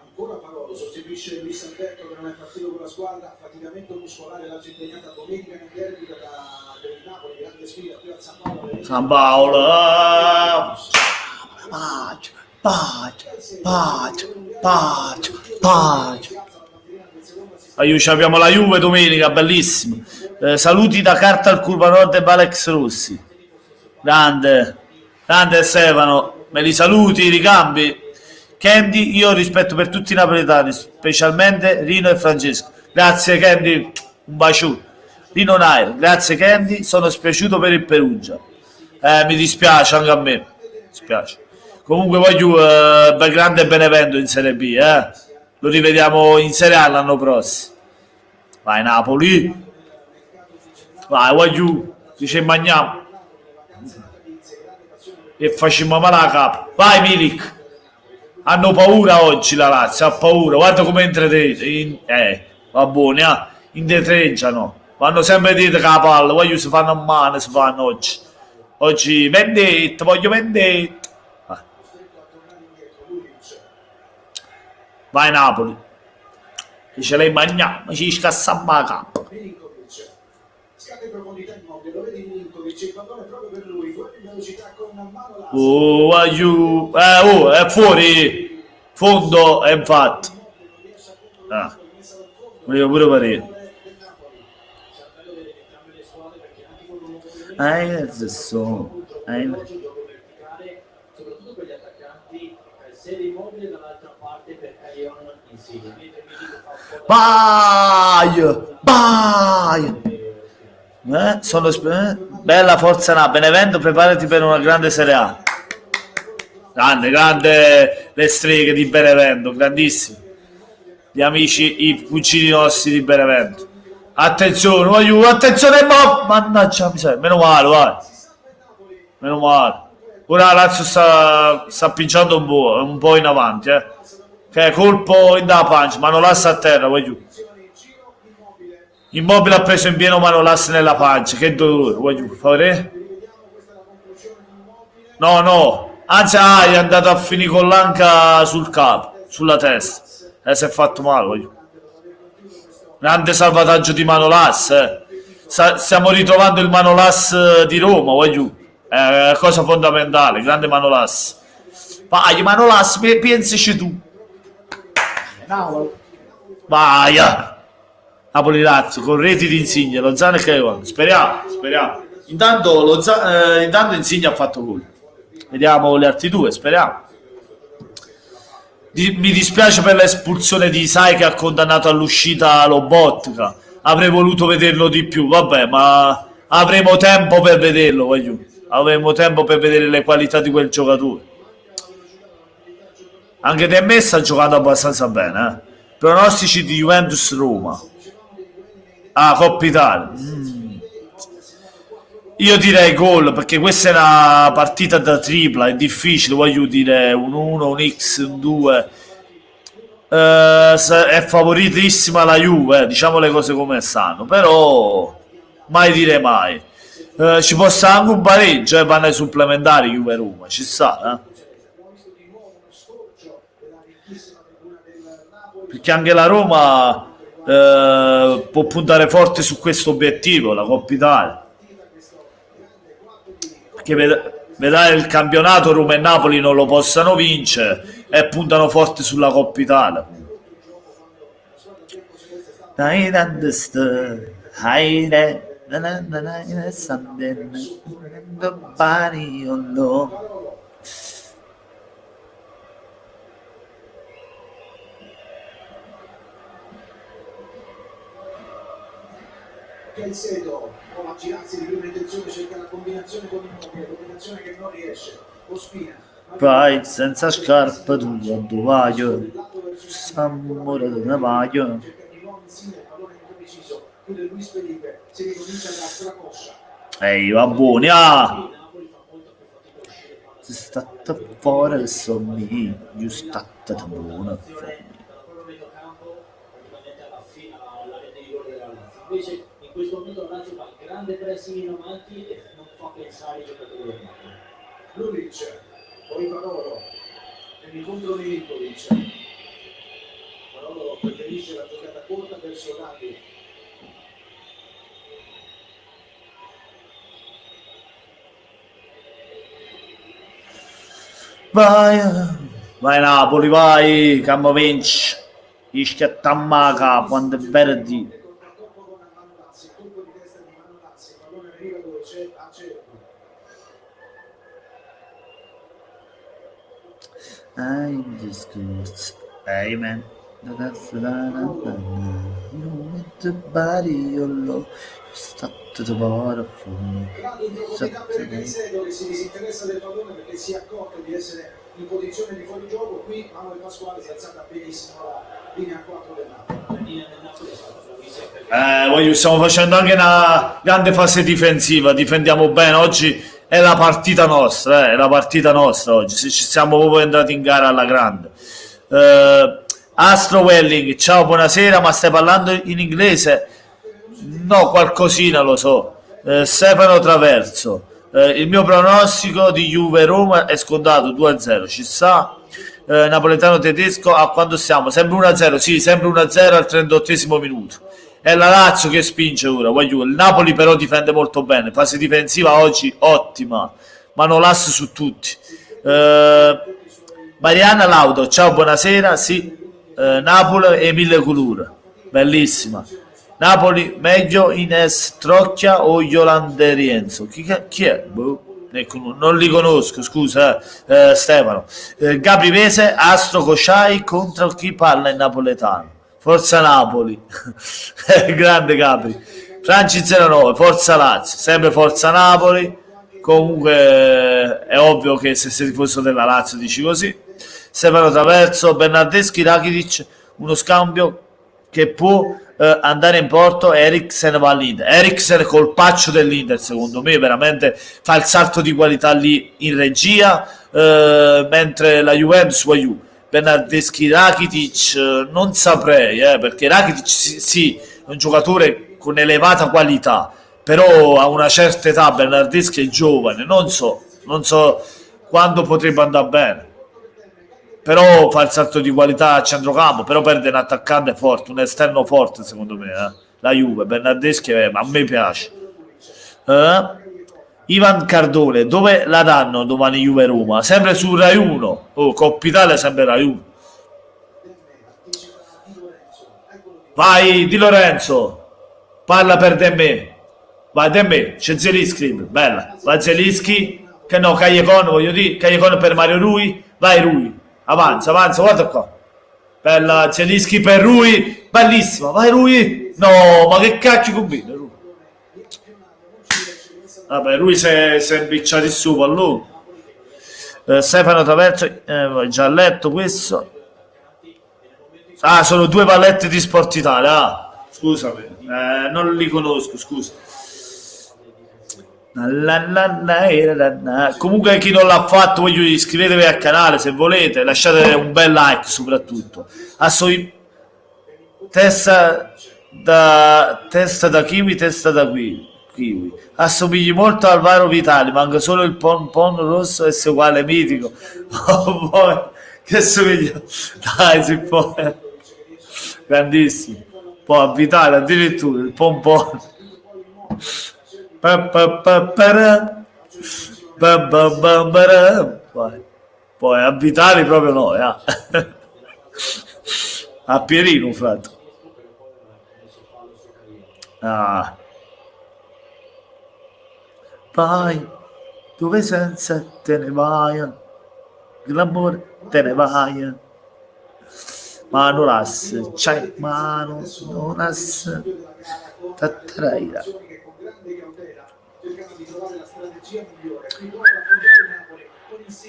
ancora Parolo, sostituisce Luis Alberto che non è partito con la squadra, affaticamento muscolare, Lazio impegnata domenica nel derby del Napoli, grande sfida qui a San Paolo. San Paolo, pace, pace, pace, pace, pace. Aiuto, abbiamo la Juve domenica, bellissimo. Saluti da Carta al Curva Nord e Alex Rossi. Grande, grande Stefano, me li saluti, i ricambi. Candy, io ho rispetto per tutti i napoletani, specialmente Rino e Francesco. Grazie Candy, un bacio. Rino Nair, grazie Candy, sono spiaciuto per il Perugia. Mi dispiace anche a me, mi dispiace. Comunque voglio grande Benevento in Serie B, Lo rivediamo in Serie A l'anno prossimo. Vai Napoli. Vai, voglio, dice mangiamo. E facciamo male la capa. Vai Milik. Hanno paura oggi la Lazio, ha paura. Guarda come va buono, indetreggiano. Vanno sempre dietro con la palla, voglio si fanno a mano, si fanno oggi. Oggi vendetta, voglio vendetta. Vai Napoli. Che ce l'hai mangiato, ci scassiamo la cappa. Milinkovic, scatto in profondità Immobile, lo vedi Milinkovic, il pallone proprio per lui, fuori in velocità con una mano Lazio. Oh, aiuto. È fuori. Fondo, è infatti. Volevo pure parere. Adesso. Soprattutto per gli attaccanti, sia di Immobile dall'altra parte per Caion Insigne, mentre Milik fa un po' Vai. Bella forza Benevento, preparati per una grande Serie A. Grande le streghe di Benevento, grandissimi. Gli amici, i cugini nostri di Benevento. Attenzione, attenzione, mannaggia miseria, meno male, vai. Meno male. Ora Lazio sta pigiando un po' in avanti, Che colpo in da pancia, Manolas a terra, voglio. Immobile ha preso in pieno Manolas nella pancia, che dolore, voglio fare? No, anzi è andato a finire con l'anca sul capo, sulla testa. Si è fatto male, voglio. Grande salvataggio di Manolas, Stiamo ritrovando il Manolas di Roma, voglio. Cosa fondamentale, grande Manolas. Vai Manolas, pensaci tu. Vai. Napoli Lazio con reti di Insigne, Lozano e Caion. Speriamo. Intanto Insigne ha fatto gol. Vediamo le altre due, speriamo. Mi dispiace per l'espulsione di Sai che ha condannato all'uscita Lobotka. Avrei voluto vederlo di più, vabbè, ma avremo tempo per vederlo, voglio. Avremo tempo per vedere le qualità di quel giocatore. Anche De Me sta giocando abbastanza bene, Pronostici di Juventus Roma. Coppa Italia. Io direi gol, perché questa è una partita da tripla, è difficile, voglio dire un 1, un X, un 2. È favoritissima la Juve, diciamo le cose come stanno, però mai dire mai. Ci può stare anche un pareggio, vanno ai supplementari Juve Roma, ci sta, Perché anche la Roma può puntare forte su questo obiettivo, la Coppa Italia. Perché vedrai il campionato Roma e Napoli non lo possano vincere e puntano forte sulla Coppa Italia. Caicedo prova a girarsi di prima intenzione, cerca la combinazione con Immobile, combinazione che non riesce. Ospina. Vai senza scarpa tu quando vaio, s'amore di una vaio. Ehi, va buoni, Stata fuori sommi, giustata buona. dal proprio mediocampo praticamente alla rete di gol della Lazio. Invece in questo momento la Lazio fa grande pressing in avanti e non fa pensare ai giocatori del Napoli. Lulic, poi Parolo, nell'incontro di Nikolic. Parolo preferisce la giocata corta verso Raghi. Vai, vai Napoli, vai, cammo vinci. Ischiattammaca, quando è verdi. E contrattocco con Manolazzi, colpo di testa di Manolazzi, pallone arriva dolce a Cerco. I'm just good. Amen. That's the you with the body your love. Stato da buona fuori. Grado in profondità per Caicedo che si disinteressa del pallone perché si accorge di essere in posizione di fuorigioco. Qui Manuel Pasquale si è alzata benissimo alla linea 4 del Napoli. La linea del Napoli è stata bravissima perché Stiamo facendo anche una grande fase difensiva, difendiamo bene, oggi è la partita nostra, è la partita nostra oggi, ci siamo proprio entrati in gara alla grande. Astro Welling, ciao, buonasera, ma stai parlando in inglese? No, qualcosina lo so. Stefano Traverso, il mio pronostico di Juve Roma è scontato 2-0, ci sta. Napoletano tedesco, a quando siamo? Sempre 1-0, sì, sempre 1-0 al 38esimo minuto. È la Lazio che spinge ora, il Napoli però difende molto bene, fase difensiva oggi ottima, Manolas su tutti. Mariana Laudo, ciao, buonasera, sì, Napoli Emile Culura, bellissima. Napoli meglio Ines Trocchia o Yolande Rienzo? Chi è? Boh. Non li conosco, scusa, Stefano. Gabri Vese, Astro Cociai contro chi parla in napoletano? Forza Napoli. Grande Gabri. Franci 09, Forza Lazio, sempre Forza Napoli. Comunque è ovvio che se sei tifoso della Lazio dici così. Stefano Traverso, Bernardeschi, Rakitic, uno scambio che può andare in porto. Eriksen va all'Inter. Eriksen colpaccio dell'Inter, secondo me veramente fa il salto di qualità lì in regia, mentre la Juventus Bernardeschi, Rakitic non saprei, perché Rakitic sì, è un giocatore con elevata qualità, però a una certa età Bernardeschi è giovane, non so quando potrebbe andare bene, però fa il salto di qualità a centrocampo, però perde un attaccante forte, un esterno forte secondo me, la Juve. Bernardeschi a me piace. Ivan Cardone, dove la danno domani Juve Roma? Sempre su Rai 1. Coppa Italia sempre Rai 1. Vai Di Lorenzo, parla per De me. Vai De me, c'è Zelischi, bella. Va Zelischi, che no, Callecon voglio dire, Callecon per Mario Rui. Vai Rui, avanza, guarda qua. Bella Zelischi per Rui, bellissima, vai Rui. No, ma che cacchio combina Rui? Vabbè, lui si è impicciato il suo pallone. Stefano Traverso, già letto questo. Ah, sono due pallette di Sport Italia. Scusami, non li conosco, scusa. Comunque chi non l'ha fatto, voglio iscrivetevi al canale se volete, lasciate un bel like soprattutto. Testa da kiwi, testa da kiwi. Assomigli molto a Alvaro Vitali, manca solo il pon rosso e se uguale mitico. Oh, poi, che somiglia, dai, si può, grandissimo. Poi a Vitali addirittura il pompon. Poi a Vitali proprio no, a Pierino frate. Vai, dove senza te ne vai, l'amore te ne vai. Manolas, c'hai mano, Manolas, tattaraira.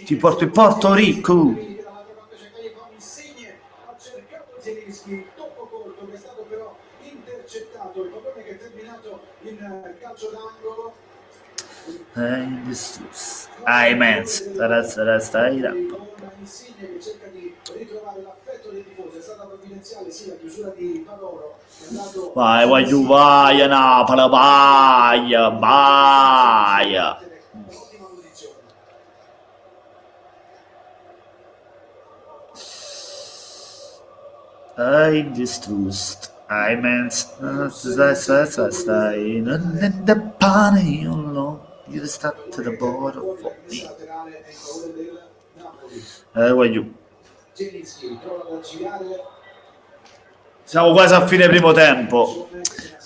Ti porto in Porto Rico. Tocco corto che è stato però intercettato, il pallone che è terminato in calcio d'angolo. Immense. Stai là. Con Insigne che cerca di ritrovare l'affetto dei tifosi. È stata provvidenziale sì la chiusura di Parolo, che è andato Vai, vai, Napoli, vai. un'ottima posizione. I'm distrust. Immense. Stai nel pane, io no. Io stato da boro. Rimessa laterale è in favore del Napoli. Voglio. Zelinski prova ad girare. Siamo quasi a fine primo tempo.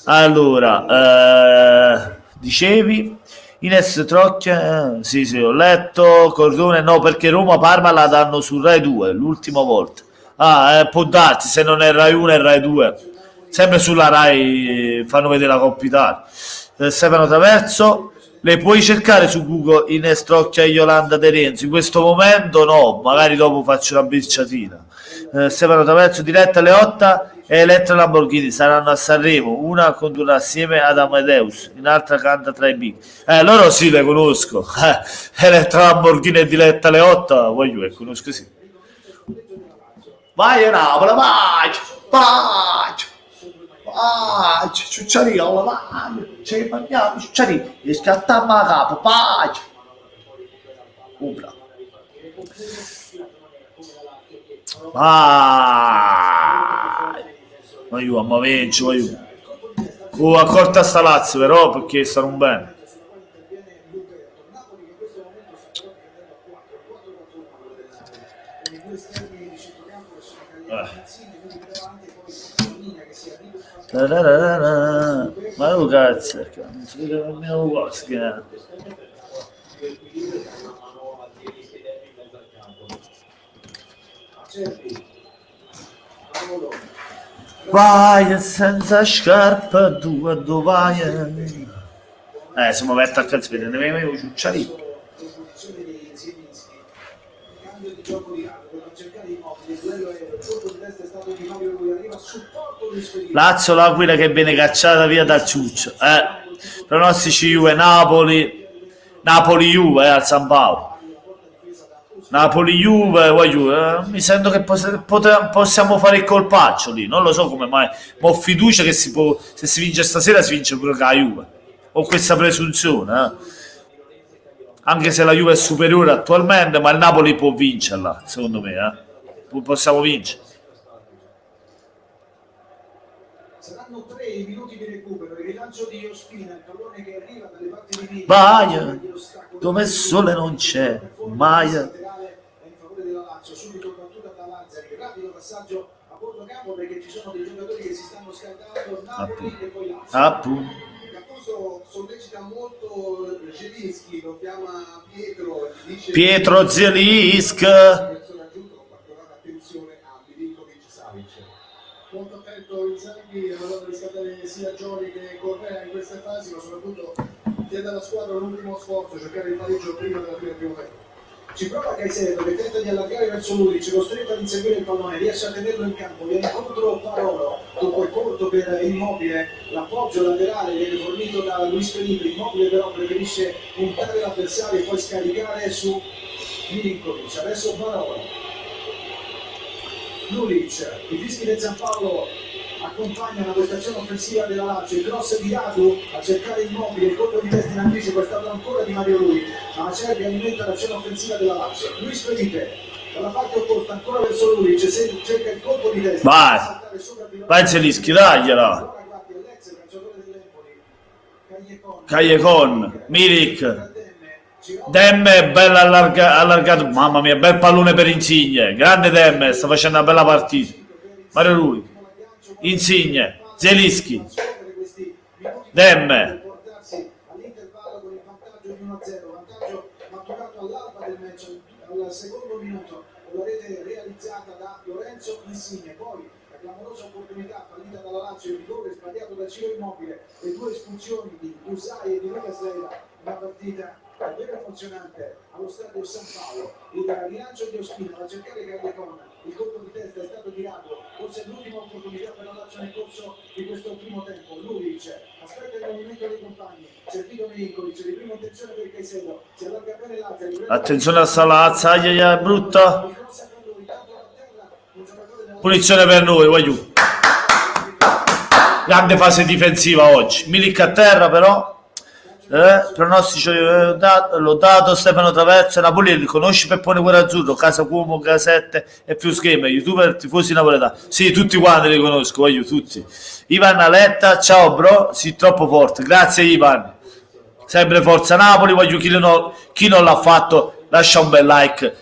Allora, dicevi Ines Trocchia, sì, ho letto, Cordone no, perché Roma-Parma la danno su Rai 2 l'ultima volta. Può darsi, se non è Rai 1 è Rai 2. Sempre sulla Rai fanno vedere la Coppa Italia. Stefano Traverso, le puoi cercare su Google Ines Trocchia e Yolanda De Renzo? In questo momento no, magari dopo faccio una birciatina. Stefano Traverso, diretta alle 8 e Elettra Lamborghini saranno a Sanremo, una condurrà assieme ad Amadeus, un'altra canta tra i big. Loro sì, le conosco. Elettra Lamborghini è diretta alle 8, voglio le conosco sì. Vai Napoli, vai, ciucciarino, vai, ci mangiamo, ciucciarino, e scattiamo a capo, vai. Bravo. Vai, ma vinci, vai. Accorta sta Lazio però perché stanno bene. Ma lo cazzo, non si vede nemmeno cosa che è. Vai senza scarpa, dove vai? Siamo aperti al cazzo, ne avevo ciucciarino. Posizione di Zielinski, cambio di gioco di Rado per cercare i mobili, il duello aereo, il colpo di testa è stato di Mario Rui, arriva a supporto di Spedito. Lazio l'Aquila che viene cacciata via dal ciuccio. Pronostici Juve, Napoli Juve al San Paolo. Napoli Juve, mi sento che possiamo fare il colpaccio lì, non lo so come mai, ma ho fiducia che se si vince stasera si vince pure con la Juve. Ho questa presunzione, anche se la Juve è superiore attualmente, ma il Napoli può vincerla, secondo me, possiamo vincere. Saranno 3 i minuti di recupero, il rilancio di Ospina, il pallone che arriva dalle parti di Milan. Vai, dove il sole non c'è, mai. È in favore della Lazio, subito battuta da Lazzari, rapido passaggio a bordo campo perché ci sono dei giocatori che si stanno scaldando, Napoli e poi Lazio. Appunto. Gattuso sollecita molto Zelinski, lo chiama Pietro, dice Pietro Zielinski. raggiunto con particolare attenzione a Milinkovic-Savic. Molto attento Inzaghi, ha provato a riscattare sia Giori che Correa in queste fasi, ma soprattutto chiede alla squadra un ultimo sforzo, cercare il pareggio prima della fine del primo tempo. Ci prova Caicedo che tenta di allargare verso Lulic, costretto ad inseguire il pallone, riesce a tenerlo in campo, viene contro Parolo, dopo il corto per Immobile, l'appoggio laterale viene fornito da Luis Felipe, Immobile però preferisce puntare l'avversario e poi scaricare su Milinkovic, adesso Parolo. Lulic, i fischi del San Paolo accompagnano questa azione offensiva della Lazio, il cross di Radu a cercare Immobile, il colpo di testa in anticipo è stato ancora di Mario Rui, ma Acerbi alimenta l'azione offensiva della Lazio. Luis Felipe dalla parte opposta ancora verso Lulic, cerca il colpo di testa. Vai Zelinski, dagliela. Callecon, Milik, Demme bella allargato, mamma mia, bel pallone per Insigne, grande Demme, sta facendo una bella partita. Mario Rui, Insigne, Zelinski, Demme. All'intervallo con il vantaggio di 1-0, vantaggio maturato all'alba del match, al secondo minuto, con la rete realizzata da Lorenzo Insigne. Poi la clamorosa opportunità fallita dalla Lazio, il rigore sbagliato da Ciro Immobile, le due espulsioni di Usai e di Lucas Leiva, una partita davvero emozionante allo stadio San Paolo. Il rilancio di Ospina va a cercare Callecon, il colpo di testa è stato tirato, forse è l'ultima opportunità per la Lazio nel corso di questo primo tempo. Lulic aspetta il movimento movimento dei compagni, servito Milinkovic, di prima attenzione per Caicedo, si allarga bene l'altra, Attenzione a Salazza, è brutta. Punizione per noi, voglio. Grande fase difensiva oggi. Milik a terra però. Pronostico l'ho dato. Stefano Traversa, Napoli li conosci Peppone Azzurro, Casa Cuomo, Casette e più schema, youtuber tifosi napoletani. Sì, tutti quanti li conosco, voglio tutti. Ivan Aletta, ciao bro, sei troppo forte. Grazie Ivan. Sempre Forza Napoli, voglio chi non l'ha fatto lascia un bel like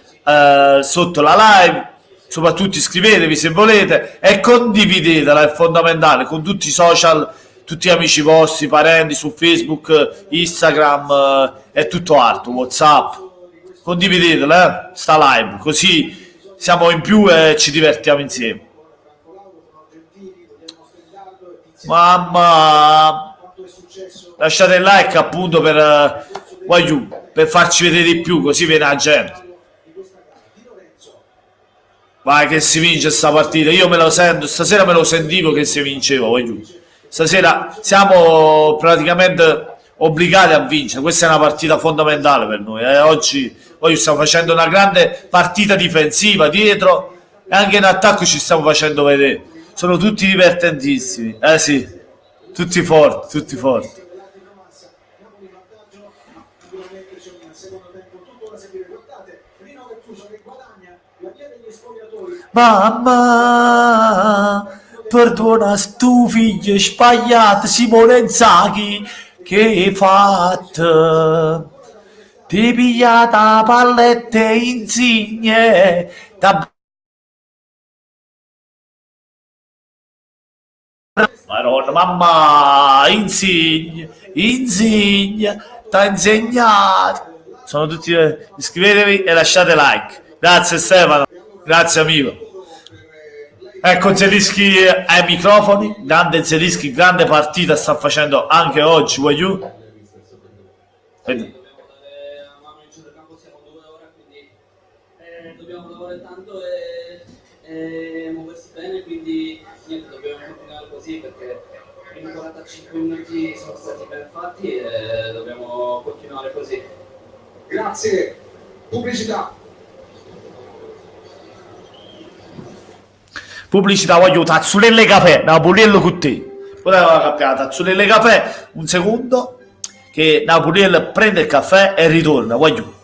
sotto la live. Soprattutto iscrivetevi se volete e condividetela, è fondamentale, con tutti i social, tutti gli amici vostri, parenti, su Facebook, Instagram e tutto altro, WhatsApp. Condividetela, sta live, così siamo in più e ci divertiamo insieme. Mamma, lasciate il like appunto per farci vedere di più, così viene la gente. Vai che si vince sta partita, io me lo sento, stasera me lo sentivo che si vinceva, stasera siamo praticamente obbligati a vincere, questa è una partita fondamentale per noi, oggi stiamo facendo una grande partita difensiva dietro e anche in attacco ci stiamo facendo vedere, sono tutti divertentissimi, sì, tutti forti. Mamma, perdona stu figlio sbagliato Simone Inzaghi, che hai fatto? Ti pigliata pallette insigne Maronna, mamma, Insigne, t'ha insegnato. Sono tutti iscrivetevi e lasciate like. Grazie Stefano, grazie amico. Ecco Zelischi ai microfoni, grande Zelischi, grande partita sta facendo anche oggi, voglio. Dobbiamo lavorare tanto e muoversi bene, quindi niente, dobbiamo continuare così perché i primi 45 minuti sono stati ben fatti e dobbiamo continuare così. Grazie, pubblicità. Pubblicità, voglio tazzulelle caffè, Napoliello con te. Poteva capire tazzulelle caffè, un secondo, che Napoliello prende il caffè e ritorna, voglio.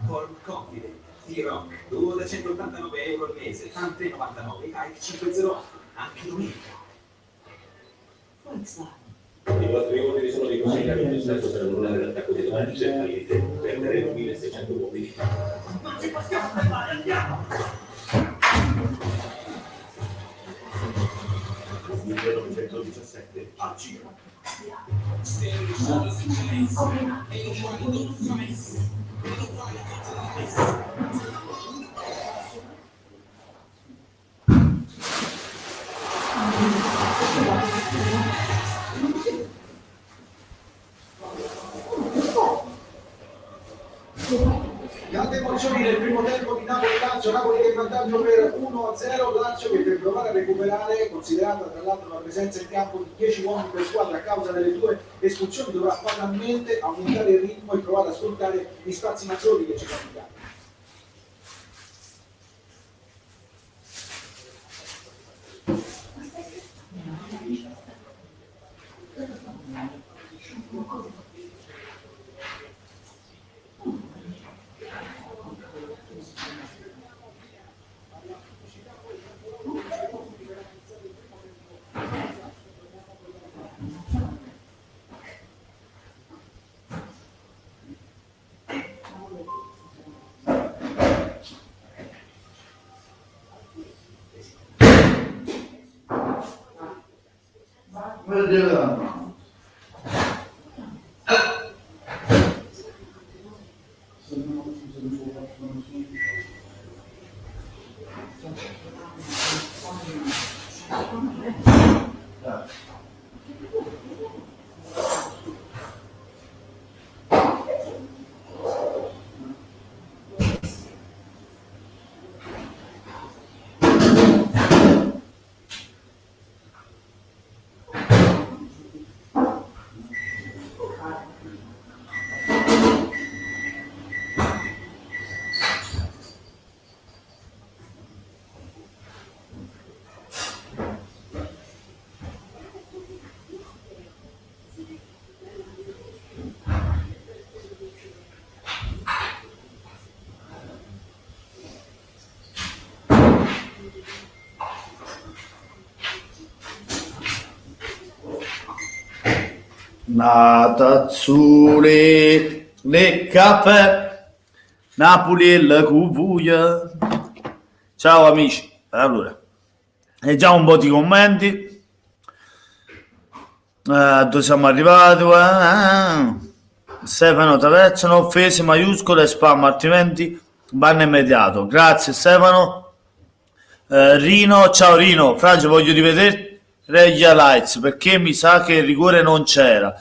Col Confident T-Rock 289 euro al mese, tante 99, Ike 508 anche domenica. I vostri uomini sono dei consiglieri di stesso per annullare l'attacco di domani, cercare di perdere 1600 uomini. Non ci possiamo fermare, andiamo! 1917 a Ciro. Grande emozioni nel primo tempo di Napoli-Lazio, Napoli che è in vantaggio per 1-0, Lazio che per provare a recuperare, considerata tra l'altro la presenza in campo di 10 uomini per squadra a causa delle due espulsioni, dovrà fatalmente aumentare il ritmo e provare a sfruttare gli spazi maggiori che ci sono in campo. Natazzure, le caffè, Napoli e la Cuvuia. Ciao amici, allora, leggiamo un po' di commenti. Dove siamo arrivati? Stefano Tavezzano, offese maiuscole e spam, altrimenti banno immediato. Grazie Stefano. Rino, ciao Rino, Frangio, voglio rivedere gli highlights perché mi sa che il rigore non c'era.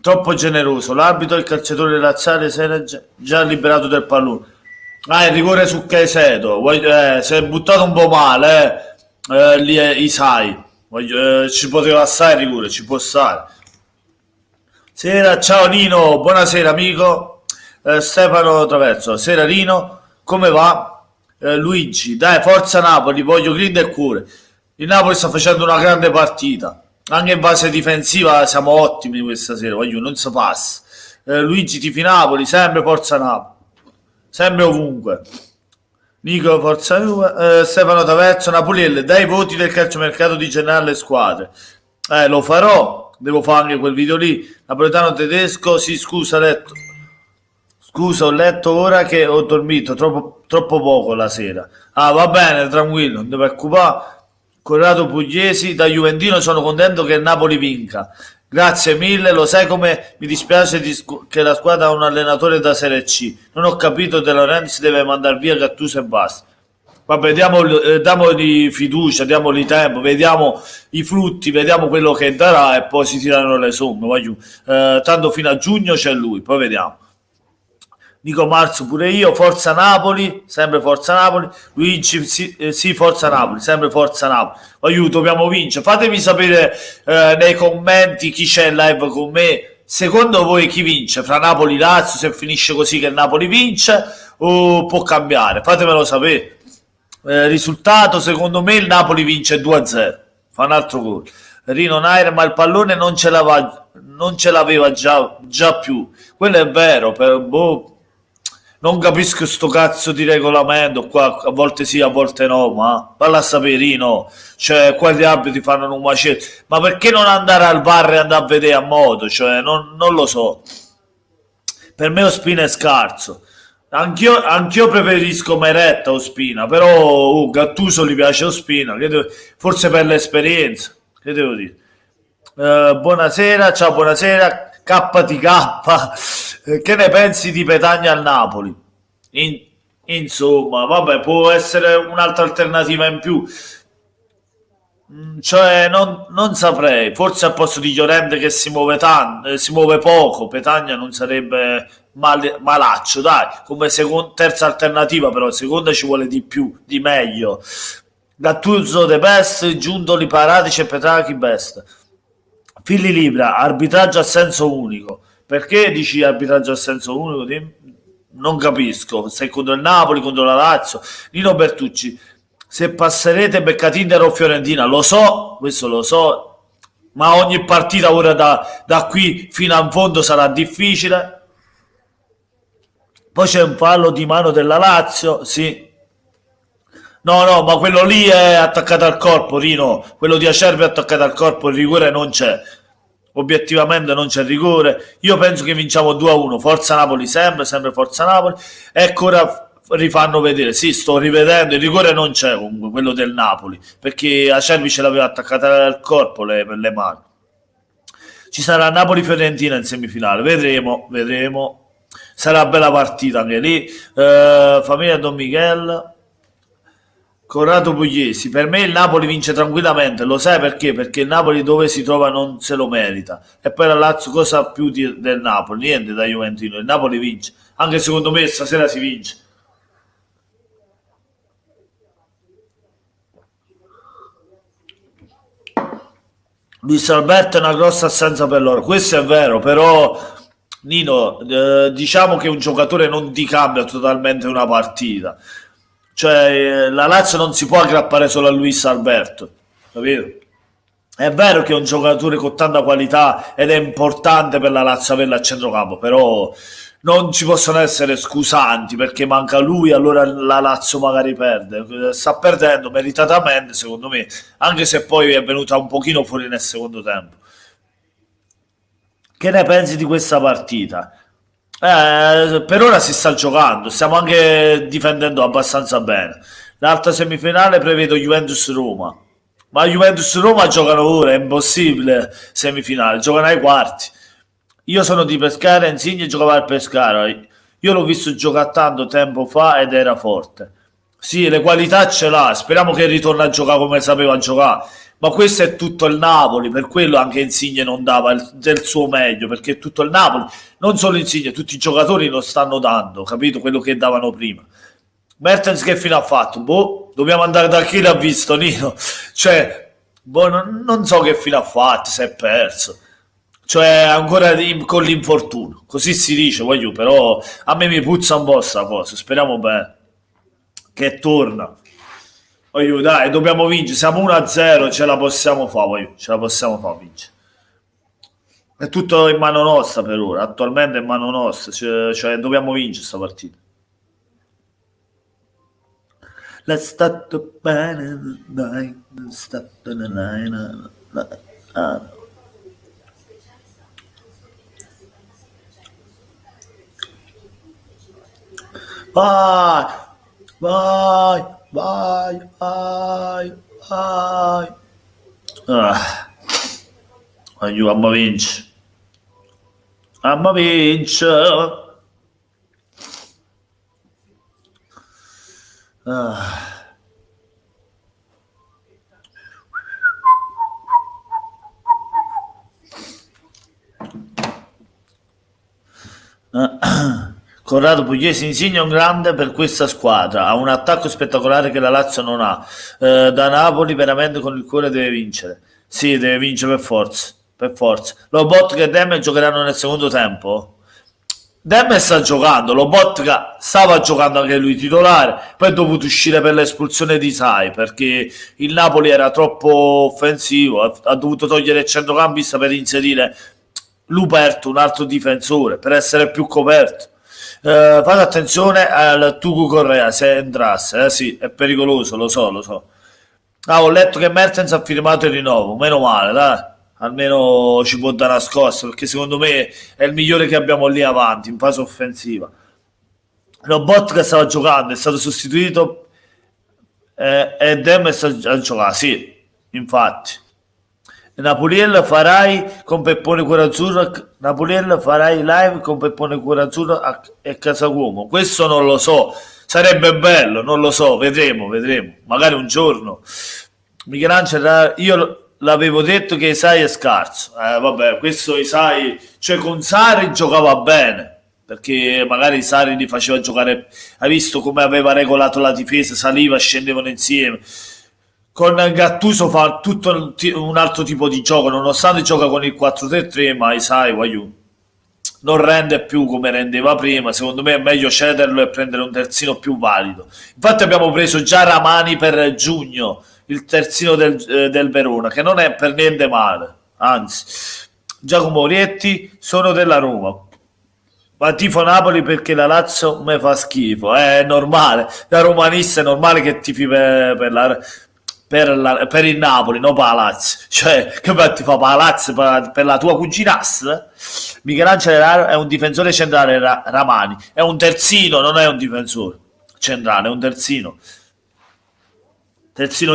Troppo generoso. L'arbitro e il calciatore laziale si era già liberato del pallone. Ah, il rigore su Caicedo. Si è buttato un po' male, lì Isai. Ci poteva stare il rigore, ci può stare. Sera, ciao Nino, buonasera amico. Stefano Traverso, sera Rino, come va? Luigi, dai, forza Napoli, voglio grinta e cuore. Il Napoli sta facendo una grande partita. Anche in fase difensiva siamo ottimi questa sera, voglio, non si passa. Luigi tifi Napoli, sempre forza Napoli. Sempre ovunque. Nico Forza Juve, Stefano Taverzo, Napoliello, dai i voti del calciomercato di gennaio alle squadre. Lo farò, devo fare anche quel video lì. Napoletano tedesco, sì scusa, letto. Scusa, ho letto ora che ho dormito troppo poco la sera. Ah, va bene, tranquillo, non ti preoccupare. Corrado Pugliesi, da Juventino sono contento che il Napoli vinca. Grazie mille, lo sai come mi dispiace che la squadra ha un allenatore da Serie C. Non ho capito, De Laurentiis deve mandare via Gattuso e basta. Vabbè, diamogli fiducia, diamogli tempo, vediamo i frutti, vediamo quello che darà e poi si tirano le somme. Tanto fino a giugno c'è lui, poi vediamo. Nico Marzo pure io, forza Napoli, sempre forza Napoli. Luigi, sì, forza Napoli, sempre forza Napoli. Dobbiamo vincere. Fatemi sapere nei commenti chi c'è in live con me. Secondo voi chi vince? Fra Napoli e Lazio, se finisce così che il Napoli vince o può cambiare? Fatemelo sapere. Risultato, secondo me il Napoli vince 2-0. Fa un altro gol. Rino Nair, ma il pallone non ce l'aveva già più. Quello è vero, non capisco sto cazzo di regolamento qua, a volte sì, a volte no, ma valla a sapere, Rino, cioè qua gli arbitri fanno un macello, ma perché non andare al bar e andare a vedere a modo, cioè non lo so, per me Ospina è scarso, anch'io preferisco Meretta o Ospina, però Gattuso gli piace Ospina, forse per l'esperienza, che devo dire. Buonasera, ciao, buonasera, KTK, che ne pensi di Petagna al Napoli? Insomma, vabbè, può essere un'altra alternativa in più. Cioè, non saprei, forse al posto di Llorente che si muove tanto, si muove poco, Petagna non sarebbe malaccio, dai, come terza alternativa, però seconda ci vuole di più, di meglio. Gattuso the best, Giuntoli Paratici e Petrachi best. Fili Libra, arbitraggio a senso unico. Perché dici arbitraggio a senso unico? Non capisco. Sei contro il Napoli, contro la Lazio. Nino Bertucci, se passerete beccate Inter o Fiorentina, lo so, questo lo so, ma ogni partita ora da qui fino in fondo sarà difficile. Poi c'è un fallo di mano della Lazio, sì. No, ma quello lì è attaccato al corpo, Rino. Quello di Acerbi è attaccato al corpo, il rigore non c'è. Obiettivamente non c'è rigore. Io penso che vinciamo 2-1. Forza Napoli sempre Forza Napoli. Ecco, ora rifanno vedere. Sì, sto rivedendo, il rigore non c'è comunque, quello del Napoli, perché Acerbi ce l'aveva attaccata al corpo per le mani. Ci sarà Napoli-Fiorentina in semifinale. Vedremo. Sarà bella partita anche lì. Famiglia Don Michele. Corrado Pugliesi, per me il Napoli vince tranquillamente, lo sai perché? Perché il Napoli dove si trova non se lo merita, e poi la Lazio cosa più del Napoli? Niente da Juventino, il Napoli vince, anche secondo me stasera si vince. Luis Alberto è una grossa assenza per loro, questo è vero, però Nino, diciamo che un giocatore non ti cambia totalmente una partita. Cioè, la Lazio non si può aggrappare solo a Luis Alberto, capito? È vero che è un giocatore con tanta qualità ed è importante per la Lazio averla a centrocampo, però non ci possono essere scusanti perché manca lui, allora la Lazio magari perde. Sta perdendo meritatamente, secondo me, anche se poi è venuta un pochino fuori nel secondo tempo. Che ne pensi di questa partita? Per ora si sta giocando, stiamo anche difendendo abbastanza bene. L'altra semifinale prevedo Juventus-Roma, ma Juventus-Roma giocano ora, è impossibile semifinale, giocano ai quarti. Io sono di Pescara, Insigne giocava al Pescara, io l'ho visto giocare tanto tempo fa ed era forte. Sì, le qualità ce l'ha, speriamo che ritorni a giocare come sapeva giocare. Ma questo è tutto il Napoli, per quello anche Insigne non dava del suo meglio, perché è tutto il Napoli, non solo Insigne, tutti i giocatori non stanno dando, capito? Quello che davano prima. Mertens che fine ha fatto? Boh, dobbiamo andare da chi l'ha visto, Nino. Cioè, boh, non so che fine ha fatto, si è perso. Cioè, ancora con l'infortunio. Così si dice, voglio, però a me mi puzza un po' sta cosa. Speriamo bene che torna. Voglio, dai, dobbiamo vincere. Siamo 1-0, ce la possiamo fare, voglio, ce la possiamo fare vincere. È tutto in mano nostra per ora, attualmente è in mano nostra, cioè dobbiamo vincere sta partita. Let's start the band, dai, let's start the line. Vai, vai, vai, vai, vai. Voglio, amma vince. Amma vince. Corrado Pugliese, Insigne è un grande per questa squadra, ha un attacco spettacolare che la Lazio non ha. Da Napoli veramente con il cuore deve vincere. Sì, deve vincere per forza, per forza. Lobotka e Demme giocheranno nel secondo tempo. Demme sta giocando, Lobotka stava giocando anche lui titolare, poi è dovuto uscire per l'espulsione di Sai perché il Napoli era troppo offensivo, ha dovuto togliere il centrocampista per inserire Luperto, un altro difensore, per essere più coperto. Fate attenzione al Tucu Correa se entrasse, sì, è pericoloso, lo so, lo so. Ho letto che Mertens ha firmato il rinnovo, meno male, dai. Almeno ci può dare una scossa, perché secondo me è il migliore che abbiamo lì avanti, in fase offensiva. Lobotka stava giocando, è stato sostituito e Dem sta a giocare, sì, infatti. Napoliel farai con Peppone Cuorazzurro, Napoliel farai live con Peppone Cuorazzurro e Casacuomo. Questo non lo so, sarebbe bello, non lo so, vedremo, vedremo, magari un giorno. Michelangelo, io l'avevo detto che Isai è scarso. Vabbè, questo Isai, cioè con Sari giocava bene, perché magari Sari li faceva giocare, hai visto come aveva regolato la difesa, saliva, scendevano insieme. Con Gattuso fa tutto un altro tipo di gioco, nonostante gioca con il 4-3-3, ma Isai, non rende più come rendeva prima. Secondo me è meglio cederlo e prendere un terzino più valido. Infatti abbiamo preso già Ramani per giugno, il terzino del Verona, che non è per niente male, anzi. Giacomo Orietti, sono della Roma, ma tifo Napoli perché la Lazio mi fa schifo, è normale, da romanista è normale che tifi per il Napoli, non per la Lazio, cioè che ti fa per la Lazio, per la tua cuginassa. Michelangelo è un difensore centrale, Ramani è un terzino, non è un difensore centrale, è un terzino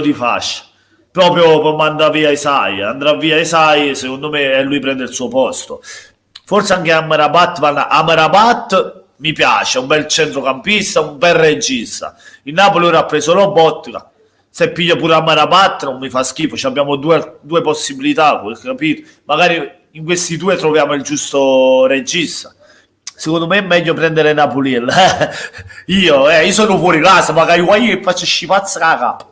di fascia, proprio per mandare via Isai, andrà via Isai, secondo me, e lui prende il suo posto. Forse anche Amrabat mi piace, è un bel centrocampista, un bel regista. Il Napoli ora ha preso Lobotka, se piglio pure Amrabat non mi fa schifo, abbiamo due possibilità, capito? Magari in questi due troviamo il giusto regista. Secondo me è meglio prendere Napoli. Io sono fuori casa, magari io faccio scipazza la capa.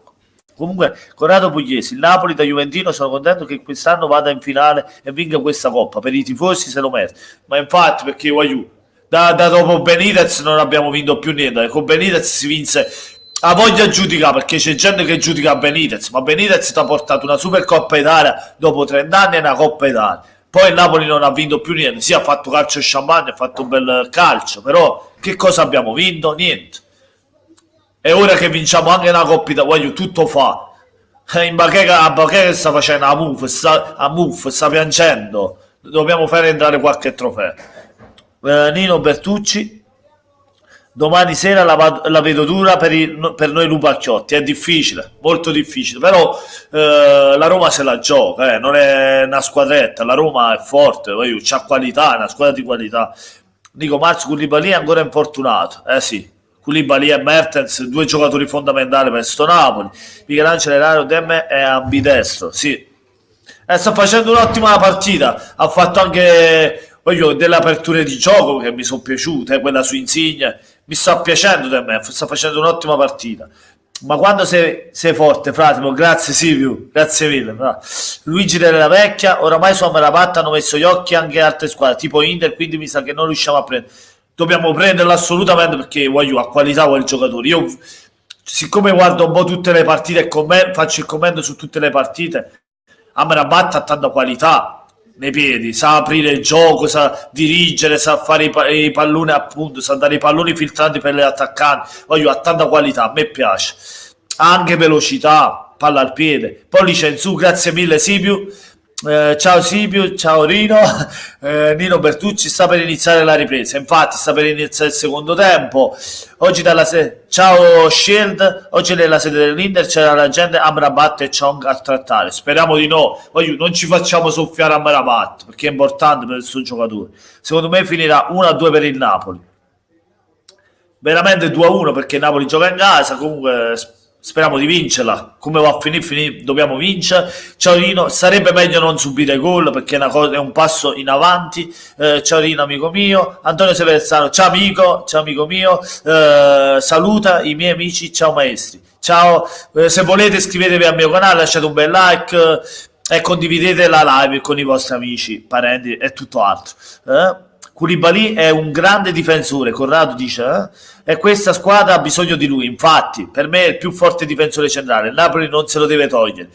Comunque, Corrado Pugliesi, il Napoli da Juventino, sono contento che quest'anno vada in finale e vinca questa coppa. Per i tifosi se lo merita. Ma infatti, perché da dopo Benitez non abbiamo vinto più niente. Con Benitez si vinse a voglia giudica, perché c'è gente che giudica Benitez, ma Benitez ti ha portato una Supercoppa Italia dopo 30 anni e una Coppa Italia. Poi il Napoli non ha vinto più niente. Sì, ha fatto calcio e champagne, ha fatto un bel calcio, però che cosa abbiamo vinto? Niente. E ora che vinciamo anche una Coppa Italia, tutto fa. In Bacheca sta facendo a Muf, sta piangendo. dobbiamo fare entrare qualche trofeo. Nino Bertucci, domani sera la vedo dura per noi Lupacchiotti, è difficile, molto difficile, però la Roma se la gioca, non è una squadretta, la Roma è forte, c'ha qualità, è una squadra di qualità. Dico, Marzo Koulibaly è ancora infortunato, sì, Koulibaly e Mertens, due giocatori fondamentali per sto Napoli. Michelangelo Erario Demme è ambidestro, sì. Sta facendo un'ottima partita, ha fatto anche delle aperture di gioco che mi sono piaciute, quella su Insigne, mi sta piacendo Demme, sta facendo un'ottima partita. Ma quando sei forte, fratello, grazie Silvio, grazie mille. Luigi della Vecchia, oramai su Amrabat hanno messo gli occhi anche altre squadre, tipo Inter, quindi mi sa che non riusciamo a prendere. Dobbiamo prenderlo assolutamente perché ha qualità quel giocatore. Io, siccome guardo un po' tutte le partite e faccio il commento su tutte le partite, Amrabat ha tanta qualità nei piedi, sa aprire il gioco, sa dirigere, sa fare i palloni, appunto, sa dare i palloni filtranti per gli attaccanti. Ha tanta qualità, a me piace. Ha anche velocità, palla al piede. Pollice in su, grazie mille Sipiu. Ciao Sipiu, ciao Rino. Nino Bertucci, sta per iniziare la ripresa, infatti sta per iniziare il secondo tempo. Oggi ciao Shield, oggi nella sede dell'Inter c'era la gente Amrabat e Chong a trattare, speriamo di no. Non ci facciamo soffiare Amrabat perché è importante per il suo giocatore. Secondo me finirà 1-2 per il Napoli, veramente 2-1 perché il Napoli gioca in casa. Comunque speriamo di vincerla. Come va a finire, dobbiamo vincere. Ciao Rino, sarebbe meglio non subire gol perché è un passo in avanti. Ciao Rino, amico mio. Antonio Seversano, ciao amico mio. Saluta i miei amici, ciao maestri. Ciao, se volete iscrivetevi al mio canale, lasciate un bel like e condividete la live con i vostri amici, parenti e tutto altro. Koulibaly è un grande difensore, Corrado dice, e questa squadra ha bisogno di lui. Infatti, per me è il più forte difensore centrale. Il Napoli non se lo deve togliere.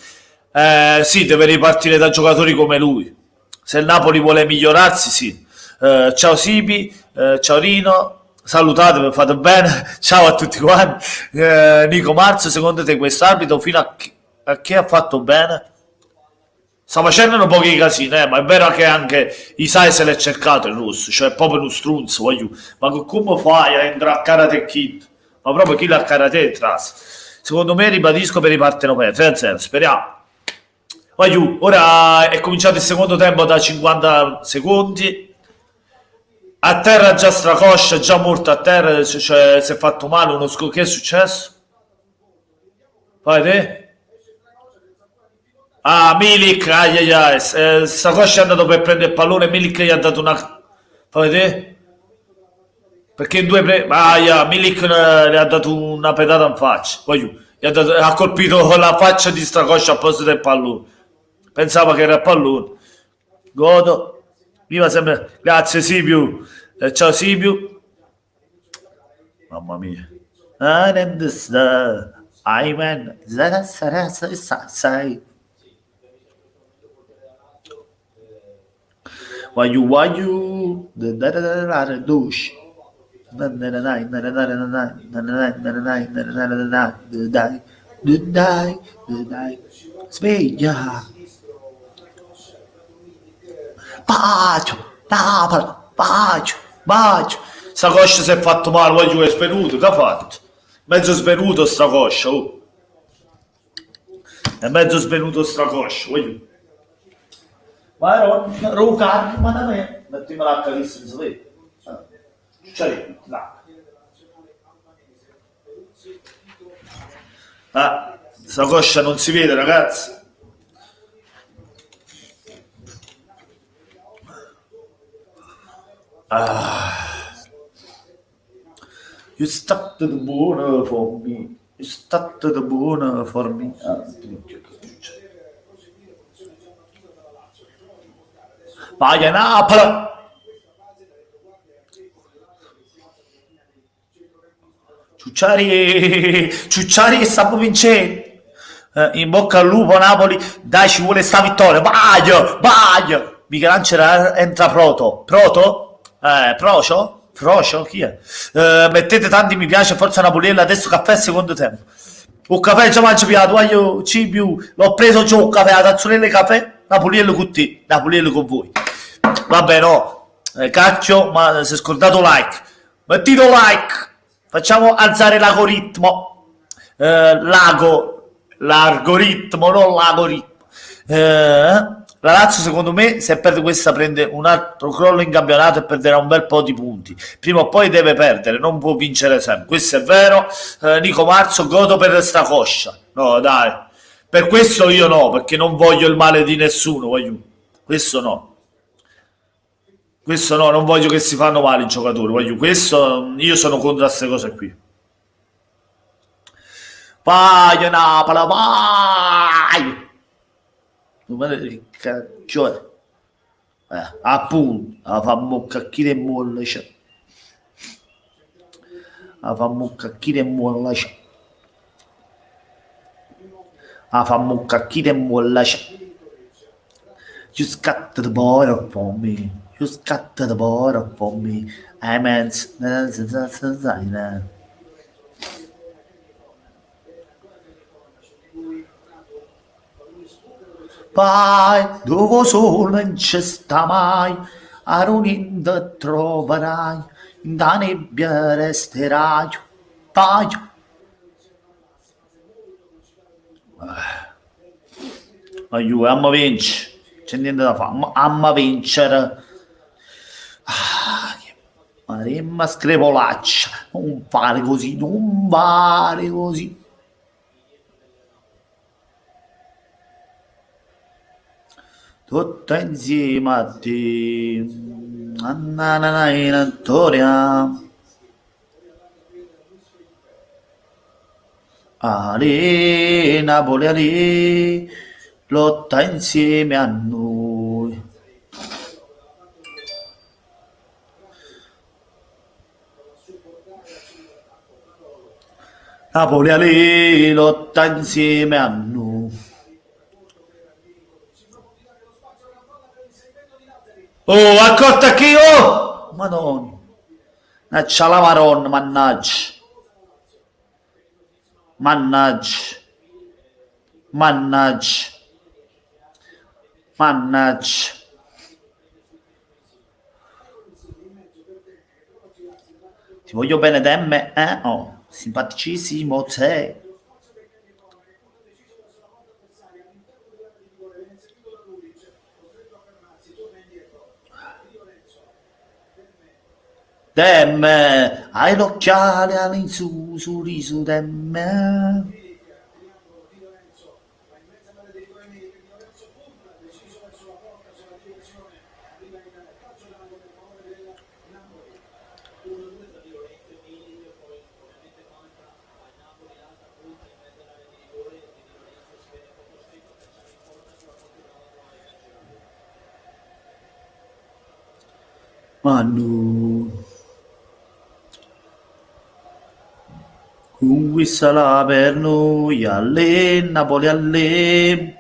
Sì, deve ripartire da giocatori come lui. Se il Napoli vuole migliorarsi, sì. Ciao Sipi, ciao Rino, salutate, fate bene. Ciao a tutti quanti. Nico Marzo, secondo te quest'arbitro fino a che ha fatto bene? Sta facendo un po' di casini, ma è vero che anche Isai se l'è cercato il russo, cioè è proprio uno strunzo, ma come fai a entrare a Karate Kid? Ma proprio chi l'ha Karate tras. Secondo me, ribadisco, per i partenopei 3-0, speriamo. Ora è cominciato il secondo tempo da 50 secondi. A terra già Stracoscia, già morto a terra, cioè si è fatto male che è successo? Vai te? Milik, Stracoscia è andato per prendere il pallone, Milik gli ha dato una... Fai vedere? Perché in due Milik le ha dato una pedata in faccia. Ha colpito la faccia di Stracoscia a posto del pallone. Pensava che era il pallone. Godo. Viva sempre. Grazie Sipiu. Ciao Sipiu. Mamma mia. Why you douche. Sveglia. Bacio. Stracoscia si è fatto male, è svenuto, che ha fatto? Mezzo svenuto Stracoscia, È mezzo svenuto Stracoscia, Ma ero carne, ma da me. Mettimi la carissima, si vede. C'è là. Stracoscia non si vede, ragazzi. You stuck to the bone for me. You stuck to the bone for me. Vai a Napoli! Ciucciari che stiamo vincendo. In bocca al lupo Napoli, dai, ci vuole sta vittoria. Baglio. Michelangelo entra Proto. Procio? Chi è? Mettete tanti mi piace, forza Napoliella, adesso caffè secondo tempo. Un caffè già mangio piato, cibo, l'ho preso giù un caffè, la tazzolella caffè, Napoliello con te, Napoliello con voi. Vabbè, no, cacchio, ma si è scordato like. Mettito like, facciamo alzare l'algoritmo. L'algoritmo, non l'algoritmo. La Lazio, secondo me, se perde questa, prende un altro crollo in campionato e perderà un bel po' di punti. Prima o poi deve perdere, non può vincere sempre. Questo è vero. Nico Marzo, godo per sta coscia. No, dai. Per questo io no, perché non voglio il male di nessuno. Questo no. Questo no, non voglio che si fanno male i giocatori. Questo, io sono contro queste cose qui. Vai, Napoli, vai! Che cacchio è? Appunto, la fammo cacchire e molla c'è. La fammo cacchire e molla c'è. La fammo cacchire e molla c'è. You got the border for me. You got the border for me. I meant vai, dove solo non ci sta mai, a non troverai, da nebbia resterai, vai. Aiuto, amma vince, c'è niente da fare, amma vincere. Maremma screpolaccia, non fare così, non fare così. Tutto insieme a te, Anna in Antonia. Ale, Napoli, Ale, lotta insieme a noi. Napoli, Ale, lotta insieme a noi. Oh, accorta che oh! Madonna. C'ha la Maronna, mannaggia. Mannaggia. Mannaggia. Mannaggia. Ti voglio bene te me, eh? Oh, simpaticissimo te. Demme, hai l'occhiale all'insù, sorriso demme. Manu. Conquista per noi, alle Napoli, alle.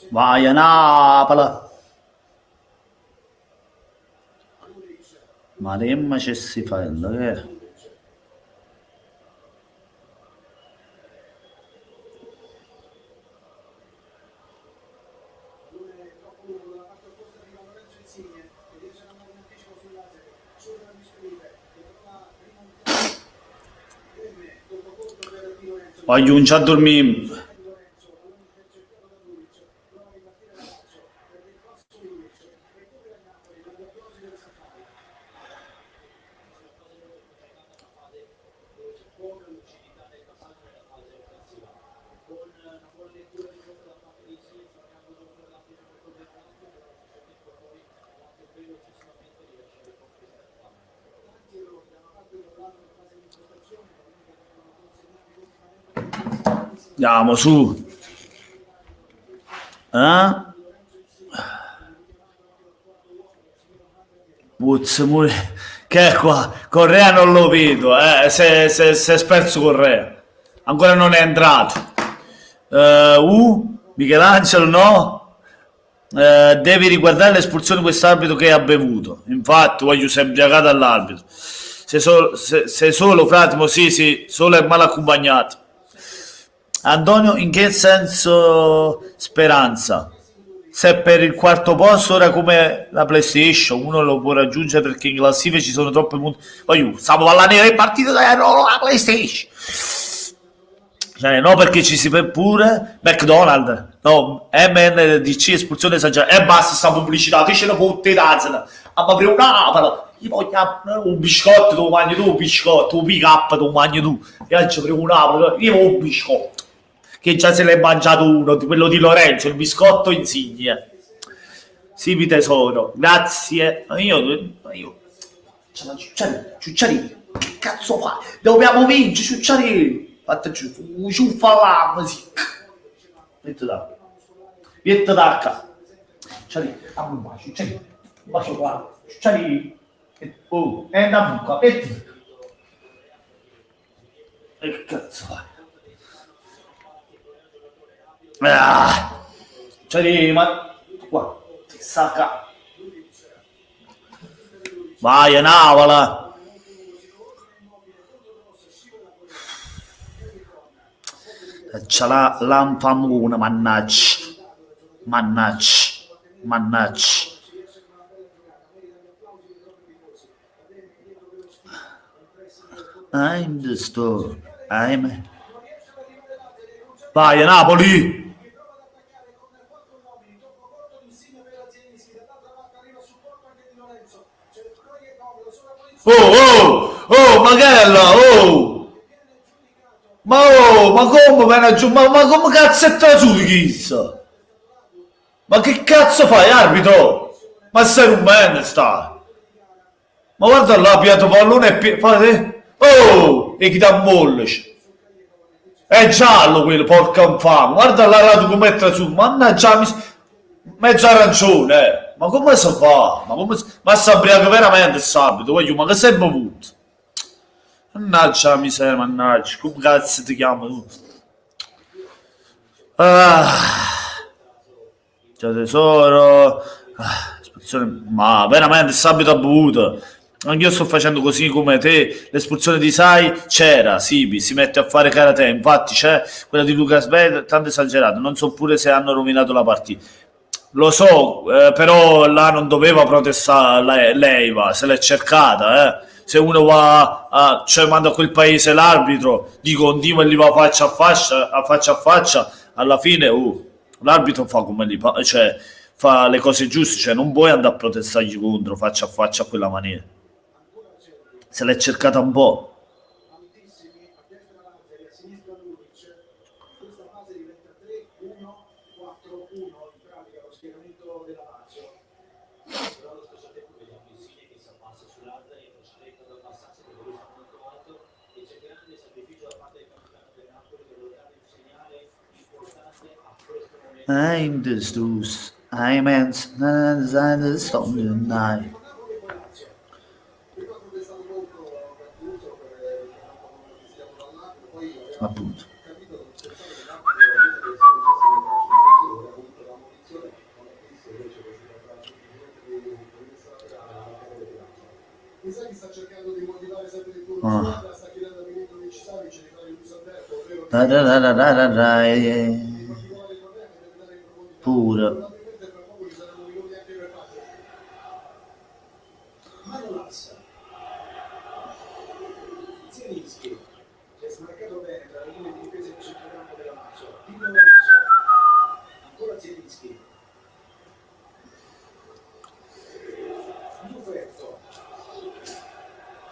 Vai a Napoli. Maremma c'è si fa che voglio un a dormire. Andiamo su. Puzza, che è qua? Correa non lo vedo, si è sperso Correa. Ancora non è entrato. Michelangelo no. Devi riguardare l'espulsione di quest'arbitro che ha bevuto. Infatti, voglio si è embriagato all'arbitro. Sei solo Fratimo, sì, solo e mal accompagnato. Antonio, in che senso speranza? Se per il quarto posto ora come la PlayStation uno lo può raggiungere perché in classifica ci sono troppe punti. Poi stiamo parlando del partito la PlayStation. Cioè, no, perché ci si vede pure McDonald's, no, MNDC, espulsione esagerata. E basta sta pubblicità, che ce ne fotte tazzana. Ma aprire un'apola, gli voglio un biscotto, tu mangi tu, un biscotto, un pick up, tu mangi tu. E ci aprivo un'apola, io ho un biscotto. Che già se l'è mangiato uno, quello di Lorenzo, il biscotto insigne. Sì, mi tesoro, grazie. Io. Ciucciarino, che cazzo fai? Dobbiamo vincere, Ciucciarino. Fate giusto, un ciuffa musica. Vietta d'acca. Ciucciarino, dammi un bacio, Ciucciarino. Un bacio qua, Ciucciarino. Oh, è una buca, metti. E che cazzo fai? Ciucciarino, ma qua, ti sacca. Vai, Navala. C'ha la lampamuna, mannaggia. I'm the store. Vai, Napoli. Oh, Magella, ma come ma come cazzo è trasu di chissà? Ma che cazzo fai, arbitro? Ma sei un man, sta? Ma guarda là, piatto pallone e fate. E chi dà mollice? È giallo quello, porca infame. Guarda là, Radu come è trasu. Mannaggia, mezzo arancione, Ma come si fa? Ma si ubriaca veramente il sabato, voglio, ma che sei bevuto? Mannaggia la miseria, mannaggia, come cazzo ti chiamo tu? Cioè tesoro, espulsione, ma veramente il sabato ha bevuto. Anch'io sto facendo così come te. L'espulsione di Sai c'era, Sibi si mette a fare karate, infatti c'è quella di Lucas Veda, tanto esagerato, non so pure se hanno rovinato la partita. Lo so, però là non doveva protestare lei va, se l'è cercata, Se uno va cioè manda a quel paese l'arbitro, di continua e gli va faccia a faccia, alla fine l'arbitro fa come cioè fa le cose giuste, cioè non puoi andare a protestargli contro faccia a quella maniera. Se l'è cercata un po'. I'm the Zeus, I'm and the song night. Appunto. Inzaghi sta cercando di motivare sempre di più la squadra, sta chiedendo al minuto necessario di fare il Lusanberto, ovvero pure. Manolas, Zielinski, si è smarcato bene tra le linee di difesa di centrocampo della Lazio. Di Lorenzo, ancora Zielinski. Luferto,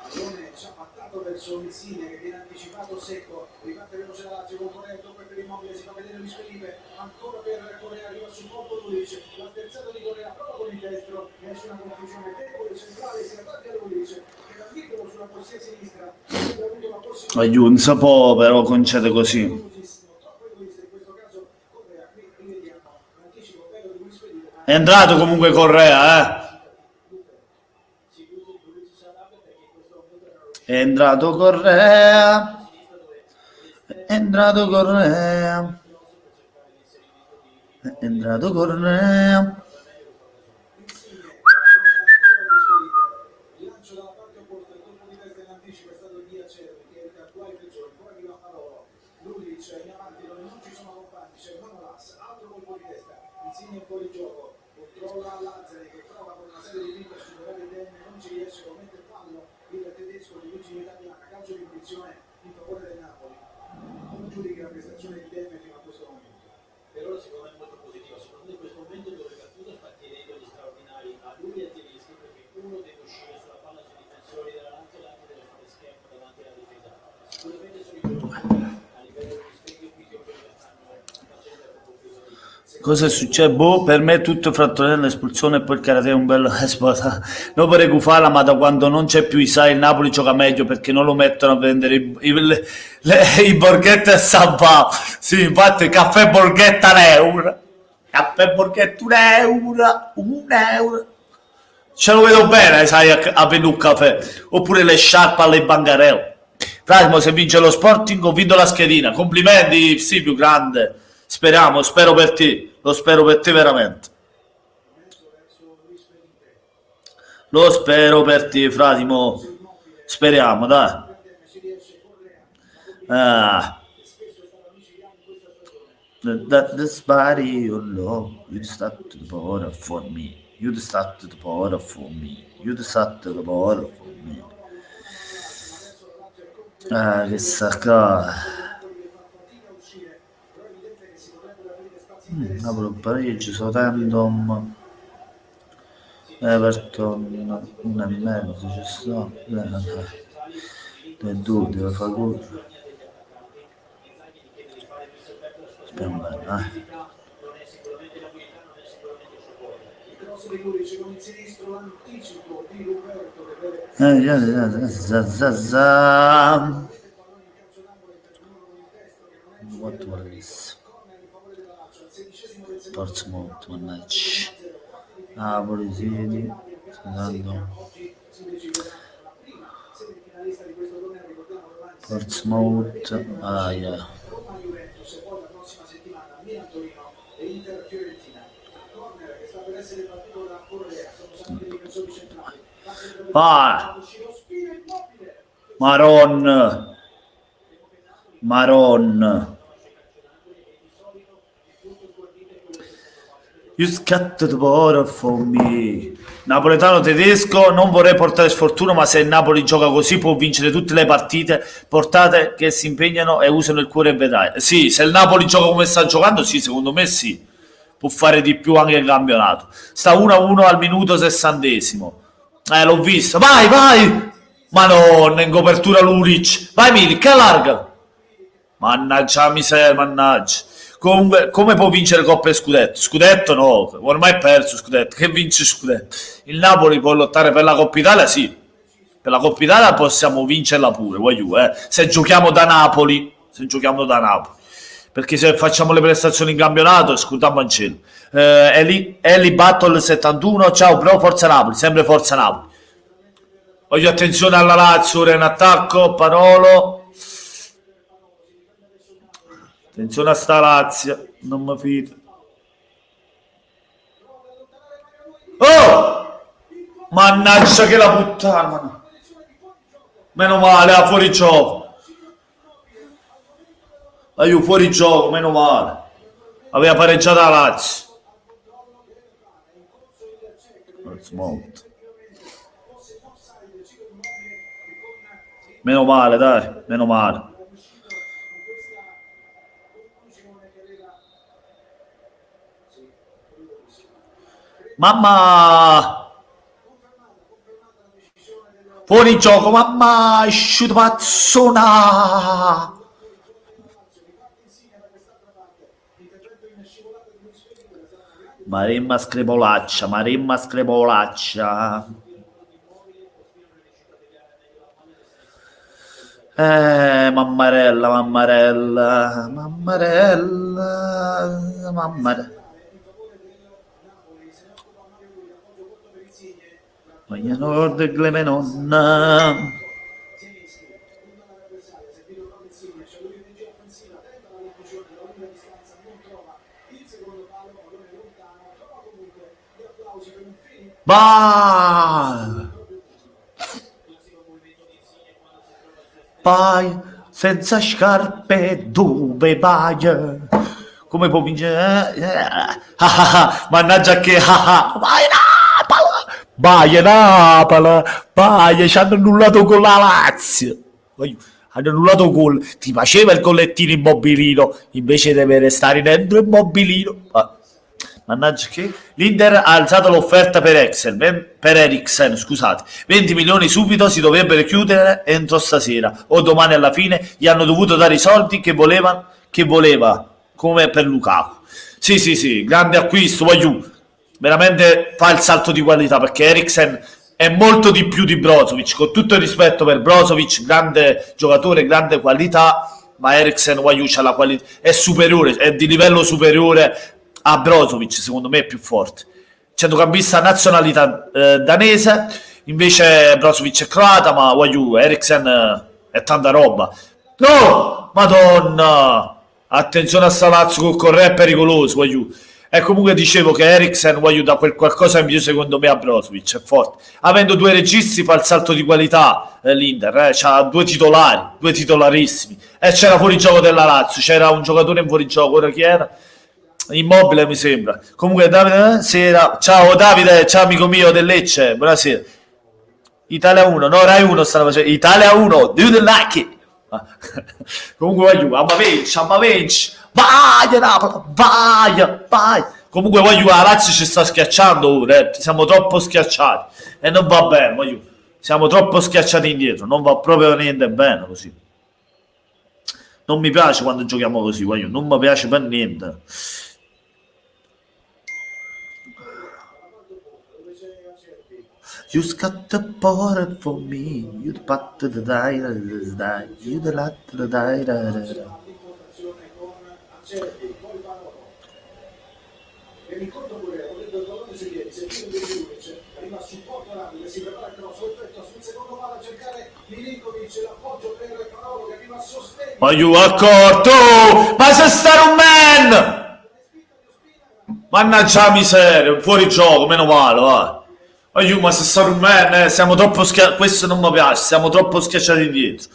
pallone ciabattato verso Messina che viene anticipato secco, riparte veloce la Lazio con Correa, per Immobile, si fa vedere Luis Felipe, ancora per Correa, arriva sul colpo Luiz, la sterzata di Correa prova con il destro, nessuna confusione, debole centrale, si allarga Luiz, che da piccolo sulla corsia sinistra, ha avuto una possibilità. Aiuto, non si può però concede così. È entrato comunque Correa, È entrato Correa. È entrato Correa. È entrato Correa. Il lancio dalla parte opposta, il colpo di testa in anticipo è stato di Acerbi che è il attuale peggiore, poi arriva Parolo, Lulic in avanti dove non ci sono compagni, c'è Manolas, altro colpo di testa, Insigne in fuori gioco, controlla Lazzari che prova con una serie di finta a superare il Demme, non ci riesce, commette il fallo, il tedesco di Luigi Italiana, calcio di punizione in favore del Napoli. Non giudica la prestazione di Demme fino a questo momento. Per ora secondo me è molto positiva, secondo me in questo momento dove Gattuso sta chiedendo gli straordinari a lui e a Zielinski perché uno deve uscire sulla palla sui difensori della Lazio e l'altro deve fare schermo davanti alla difesa. Sicuramente sono i giocatori a livello di rispetto fisico quelli che stanno facendo la conclusione. Cosa succede? Boh, per me è tutto frattorello, l'espulsione e poi il karate è un bello sposa. Non vorrei gufarla, ma da quando non c'è più Isai il Napoli gioca meglio perché non lo mettono a vendere i borghetti a San Paolo. Sì, infatti caffè borghetta €1. Caffè borghetta €1. Ce lo vedo bene, sai, a bere un caffè. Oppure le sciarpe alle bancarelle. Frasimo, se vince lo Sporting ho vinto la schedina. Complimenti, sì, più grande. Speriamo, spero per te. Lo spero per te veramente. Lo spero per te, Frasimo. Speriamo, dai. Ah. That's body, you know, you start to the border for me. You start to the border for me. You start to the border for me. Ah, che sacca. Napoli pareggio, Southampton, Everton 1,5 ci sta. Del 2 deve fare gol. Speriamo bene, Il cross di Lulic con il sinistro, l'anticipo di Roberto che deve What was this? Portsmouth, mannaggia. Napoli, City, Southampton. Portsmouth, yeah. Roma Juventus e poi la prossima settimana Milan Torino e Inter Fiorentina. Corner che sta per essere partito da Correa, sono stati i difensori centrali. Ah, Maron. You scattered the ball for me. Napoletano tedesco, non vorrei portare sfortuna, ma se il Napoli gioca così può vincere tutte le partite. Portate che si impegnano e usano il cuore e vedrai. Sì, se il Napoli gioca come sta giocando, sì, secondo me sì. Può fare di più anche il campionato. Sta 1-1 al minuto 60°. L'ho visto. Vai, vai! Madonna, in copertura Luric. Vai Milik, allarga. Mannaggia la miseria, mannaggia. Comunque, come può vincere Coppa e Scudetto? Scudetto no, ormai è perso Scudetto. Che vince Scudetto? Il Napoli può lottare per la Coppa Italia, sì. Per la Coppa Italia possiamo vincerla pure, se giochiamo da Napoli. Perché se facciamo le prestazioni in campionato, scutiamo in cielo. Eli Battle 71, ciao bro, forza Napoli, sempre forza Napoli. Voglio attenzione alla Lazio, ora in attacco, Parolo. Attenzione a sta Lazio, non mi fido. Oh! Mannaggia che la puttana. Meno male, fuori gioco. Aiuto, fuori gioco, meno male. Aveva pareggiato la Lazio. Meno male, dai, meno male. Mamma! Fuori gioco, mamma! Shoot pazzona! Maremma screpolaccia. Mammarella. Vogliono del Glemenon. Vai! Vai, senza scarpe, dove vai? Come può vincere? Mannaggia che... vai Napoli! Vai Napoli! Vai, ci hanno annullato con la Lazio! Hanno annullato gol, ti faceva il collettino immobilino, invece deve restare dentro il mobilino. Mannaggia che... L'Inter ha alzato l'offerta per Eriksen, scusate. 20 milioni subito, si dovrebbero chiudere entro stasera o domani alla fine. Gli hanno dovuto dare i soldi che voleva, come per Lukaku. Sì, grande acquisto, veramente fa il salto di qualità, perché Eriksen è molto di più di Brozovic. Con tutto il rispetto per Brozovic, grande giocatore, grande qualità, ma Eriksen c'ha la qualità, è superiore, è di livello superiore a Brozovic, secondo me è più forte. Centrocampista nazionalità danese, invece Brozovic è croata, ma Eriksen è tanta roba. No! Madonna! Attenzione a Salazzo col corretto, è pericoloso, E comunque dicevo che Eriksen da quel qualcosa in più secondo me a Brozovic, è forte. Avendo due registi fa il salto di qualità l'Inter, c'ha due titolarissimi. E c'era fuorigioco della Lazio, c'era un giocatore in fuorigioco, ora chi era? Immobile mi sembra. Comunque Davide, sera. Ciao Davide, ciao amico mio del Lecce, buonasera. Italia 1, no, Rai 1 stanno facendo. Italia 1, do you like it? Comunque amma vinci. Vai Napoli, vai. Comunque la Lazio ci sta schiacciando ora, siamo troppo schiacciati e non va bene, siamo troppo schiacciati indietro, non va proprio niente bene così. Non mi piace quando giochiamo così, non mi piace per niente. You got the border for me, you pat the die, you the lat the die. E ricordo pure, ho detto il pallone si viene, si chiude Milinkovic, arriva a supporto rapido, si prepara il cross, sul secondo palo a cercare Milinkovic, l'appoggio per Paolo che arriva a sostegno. Accorto! Ma se sta un man! Mannaggia miseria, fuori gioco, meno male, va. Ma se sta un man, siamo troppo schiacciati, questo non mi piace, siamo troppo schiacciati indietro.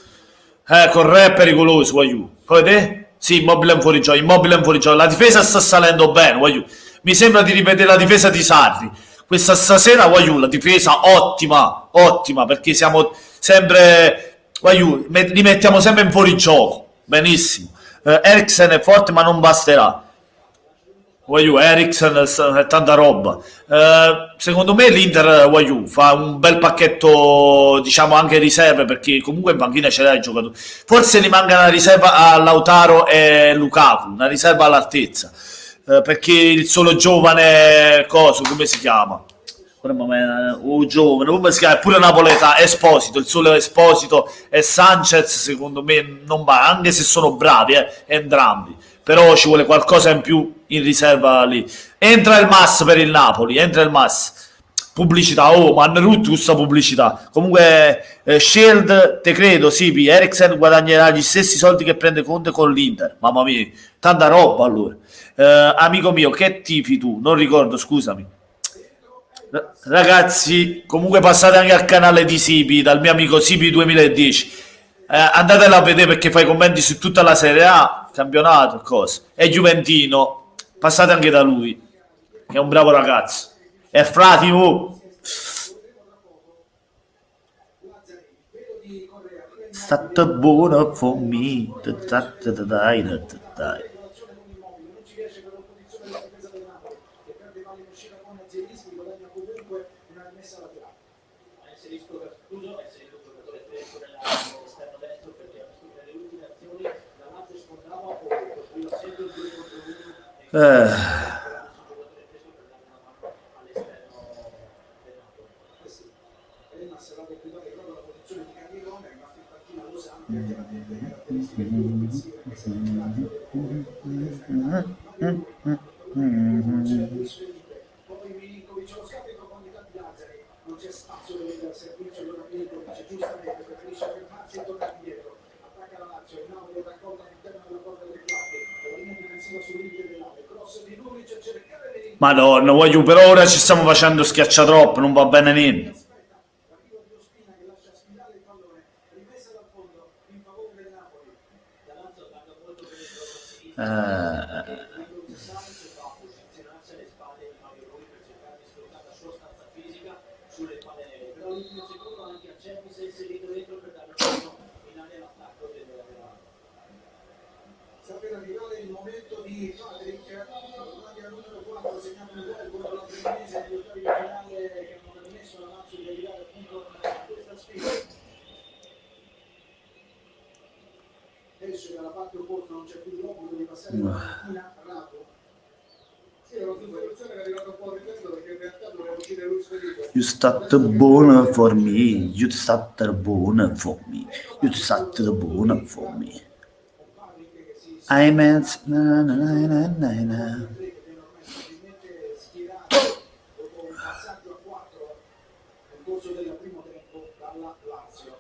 Con re è pericoloso, Poi te? Sì, Immobile in fuori gioco, la difesa sta salendo bene, Mi sembra di ripetere la difesa di Sarri. Questa stasera, la difesa ottima, perché siamo sempre, li mettiamo sempre in fuorigioco. Benissimo. Eriksen è forte, ma non basterà. Eriksen è tanta roba. Secondo me l'Inter fa un bel pacchetto, diciamo anche riserve, perché comunque in panchina ce l'ha i giocatori. Forse gli manca una riserva a Lautaro e Lukaku, una riserva all'altezza, perché il solo giovane come si chiama? Giovane, come si chiama? Pure Napoleta, Esposito, il solo Esposito e Sanchez secondo me non va, anche se sono bravi entrambi, però ci vuole qualcosa in più in riserva lì. Entra il Mas per il Napoli, pubblicità, ma hanno rotto questa pubblicità. Comunque Shield, te credo, sì, Eriksen guadagnerà gli stessi soldi che prende Conte con l'Inter, mamma mia, tanta roba allora. Amico mio, che tifi tu? Non ricordo, scusami. Ragazzi, comunque passate anche al canale di Sipi, dal mio amico Sipi 2010. Andatela a vedere perché fa i commenti su tutta la Serie A, campionato e cose. È Juventino, passate anche da lui, che è un bravo ragazzo. È Fratimo. Stato buono for me. Dai. Poi Milinkovic lo scambio con profondità di Lazzari, non c'è spazio del servizio allora Milinkovic giustamente preferisce fermarsi e tornare indietro, attacca la Lazio, il Napoli raccolta all'interno della porta delle Clappe, la linea difensiva sull'Inter dell'Ave, cross Madonna, voglio, però ora ci stiamo facendo schiaccia troppo, non va bene niente. L'arrivo di Ospina che lascia sfidare il pallone, rimessa dal fondo in favore del Napoli. Dall'altro paga molto per il gioco a sinistra. Eh, Savic va a posizionarsi alle spalle di Mario Rui per cercare di sfruttare la sua stanza fisica sulle palle aeree. Però all'ultimo secondo anche a Cervi si è inserito dentro per dare un tono finale all'attacco della Sta per arrivare il momento di Patrick, guardia numero 4, segnato un gol contro la Cremonese negli ottavi di finale che hanno permesso alla Lazio di arrivare appunto a questa sfida. Esce dalla parte opposta, non c'è più l'obbligo di passare la mattina a Rato. Sì, la sostituzione è arrivata un po' in ritardo perché in realtà doveva uscire Luis Felipe. you start the bone for me, you start the bone for me, you start the bone for me. I meant na na na na na na. Che viene ormai facilmente schierato dopo un passaggio a 4 nel corso del primo tempo dalla Lazio.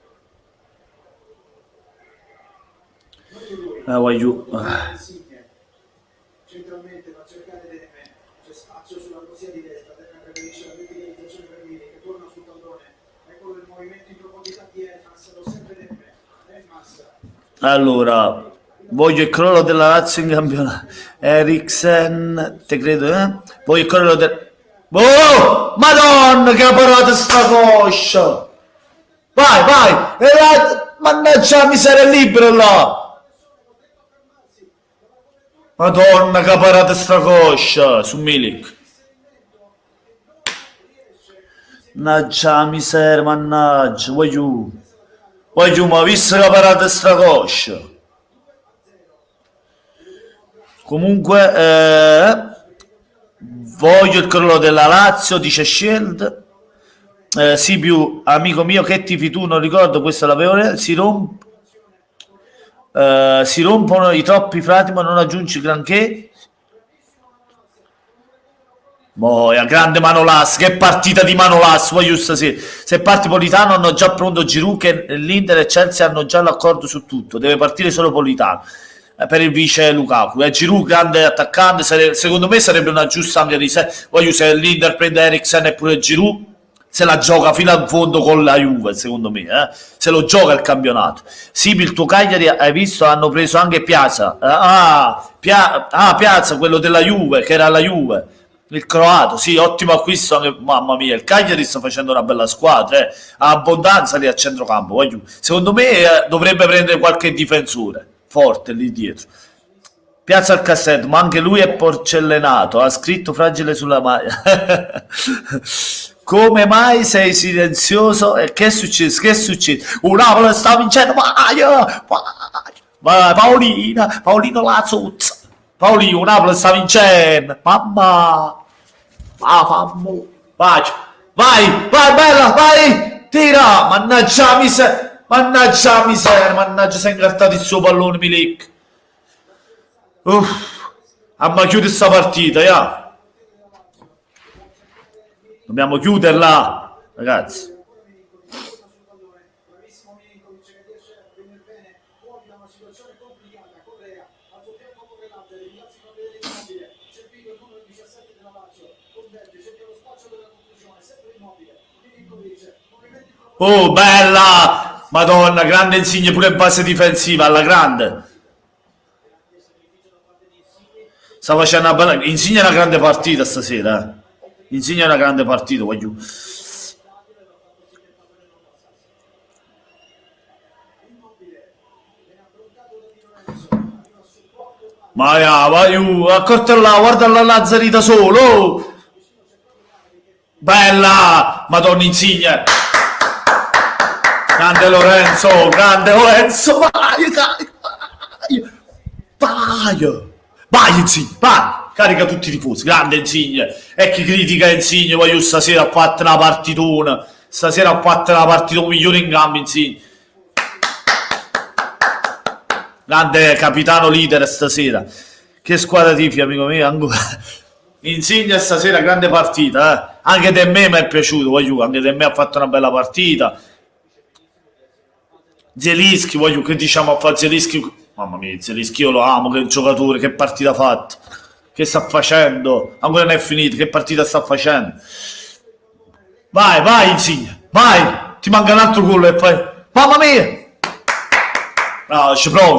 Voglio. Insigne centralmente va a cercare Demme, c'è spazio sulla corsia di destra, Demme preferisce la verticalizzazione per Mini che torna sul pallone, eccolo il movimento in profondità di Elmas, lo serve Demme, Elmas Allora, voglio il crollo della Lazio in campionato. Eriksen, te credo, eh? Voglio il crollo del... Oh! Madonna, che ha parato sta coscia! Vai, vai! Mannaggia la miseria, è libero là! Madonna, che ha parato sta coscia su Milik. Mannaggia la miseria, mannaggia, voglio, ma visto che ha parato sta coscia. Comunque, voglio il crollo della Lazio, dice Shield. Sì, più amico mio, che tifi tu? Non ricordo, questo l'avevo. Si rompono i troppi frati, ma non aggiungi granché. Boia, grande Manolas, che partita di Manolas, voglio stasera. Se parte Politano hanno già pronto Giroud, che l'Inter e Chelsea hanno già l'accordo su tutto, deve partire solo Politano per il vice Lukaku. Giroud, grande attaccante, secondo me sarebbe una giusta ampia di sé. Voglio, se l'Inter prende Eriksen e pure Giroud, se la gioca fino al fondo con la Juve, secondo me, se lo gioca il campionato. Sì, il tuo Cagliari, hai visto, hanno preso anche Piazza. Piazza, quello della Juve, che era la Juve, il croato. Sì, ottimo acquisto anche, mamma mia, il Cagliari sta facendo una bella squadra, ha abbondanza lì a centrocampo. Voglio, secondo me dovrebbe prendere qualche difensore forte lì dietro. Piazza al cassetto, ma anche lui è porcellato, ha scritto fragile sulla maglia. Come mai sei silenzioso? E che è successo? Che è successo? Napoli sta vincendo, vai, Paolino Lazzuzza, Paolino, Napoli sta vincendo, mamma, vai, bella, vai, tira, mannaggia miseria, mannaggia, si è incartato il suo pallone Milik. Ma chiude sta partita, ya. Dobbiamo chiuderla, ragazzi. bravissimo Milinkovic che riesce a venire bene fuori da una situazione complicata. Correa al suo tempo con l'altro, ringrazio per vedere Immobile, servito il numero 17 della Lazio, converge, cerca lo spazio per la conclusione, sempre Immobile, Milinkovic, movimenti Oh, bella! Madonna, grande Insigne pure in fase difensiva, alla grande. Sta facendo una bella... Insigne è una grande partita stasera, Insigne è una grande partita, voglio... vai, accortela, guarda la Lazzarita solo! Bella! Madonna Insigne! Grande Lorenzo, vai Insigne, vai, carica tutti i tifosi, grande Insigne, e chi critica Insigne, voglio stasera ha fatto una partitona, migliore in gamma Insigne, grande capitano leader stasera, che squadra tifi amico mio, ancora. Insigne stasera grande partita, anche da me mi è piaciuto, voglio, anche da me ha fatto una bella partita. Zelinski, voglio, che diciamo a fare Zelinski, mamma mia, Zelinski io lo amo, che giocatore, che partita ha fatto, Che sta facendo? Ancora non è finito, che partita sta facendo? Vai, vai Insigne, vai, ti manca un altro gol e poi... Mamma mia! No, ci provo,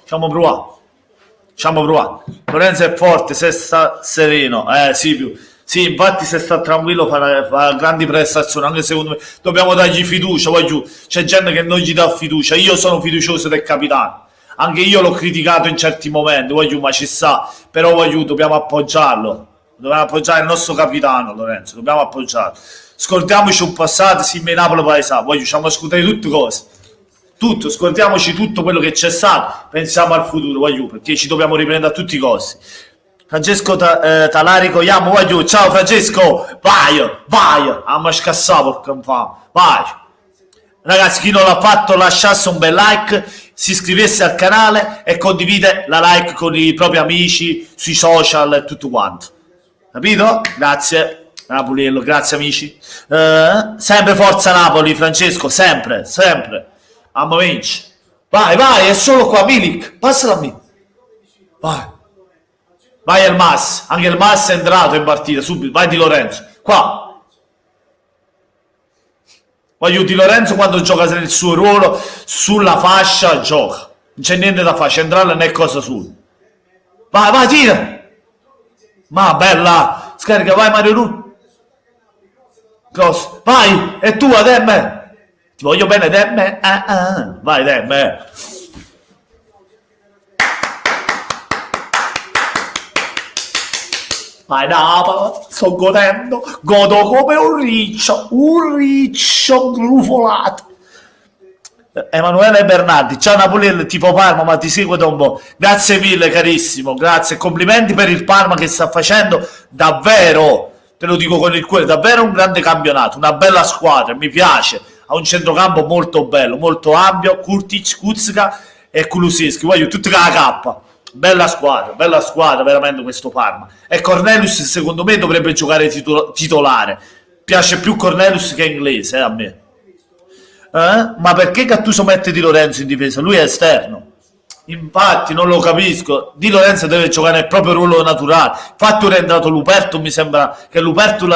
facciamo provare. Lorenzo è forte, se sta sereno, sì, sì, infatti se sta tranquillo fa grandi prestazioni, anche secondo me dobbiamo dargli fiducia, c'è gente che non gli dà fiducia, io sono fiducioso del capitano, anche io l'ho criticato in certi momenti, ma ci sta, però dobbiamo appoggiarlo, dobbiamo appoggiare il nostro capitano Lorenzo, dobbiamo appoggiarlo, scordiamoci un passato, simile Napoli paesano, siamo a scudare tutte cose. Tutto, scordiamoci tutto quello che c'è stato, pensiamo al futuro, perché ci dobbiamo riprendere a tutti i costi. Francesco Talarico, ciao Francesco, vai, a scassare porca infame, vai. Ragazzi, chi non l'ha fatto lasciasse un bel like, si iscrivesse al canale e condivide la like con i propri amici sui social e tutto quanto. Capito? Grazie. Napoliello, grazie amici. Sempre forza Napoli, Francesco, sempre. Amo vince. Vai, è solo qua, Milik, passala a me. Vai Elmas, anche Elmas è entrato in partita, subito, vai Di Lorenzo, qua. Di Lorenzo quando gioca nel suo ruolo, sulla fascia, gioca. Non c'è niente da fare, centrale né cosa sua. Vai, tira. Ma bella, scarica, vai Mario Ru. Cross, vai, è tua, Demme. Ti voglio bene, Demme. Vai, Demme. Vai, sto godendo. Godo come un riccio grufolato. Emanuele Bernardi, ciao Napoliello, tipo Parma, ma ti seguo da un po'. Grazie mille, carissimo, grazie. Complimenti per il Parma che sta facendo davvero, te lo dico con il cuore, davvero un grande campionato, una bella squadra, mi piace. Ha un centrocampo molto bello, molto ampio, Kurtic, Kuzka e Kulusevski, tutti con la K. Bella squadra veramente questo Parma. E Cornelius secondo me dovrebbe giocare titolare. Piace più Cornelius che Inglese, a me. Ma perché Gattuso mette Di Lorenzo in difesa? Lui è esterno. Infatti non lo capisco. Di Lorenzo deve giocare nel proprio ruolo naturale. Infatti ora è entrato Luperto, mi sembra che Luperto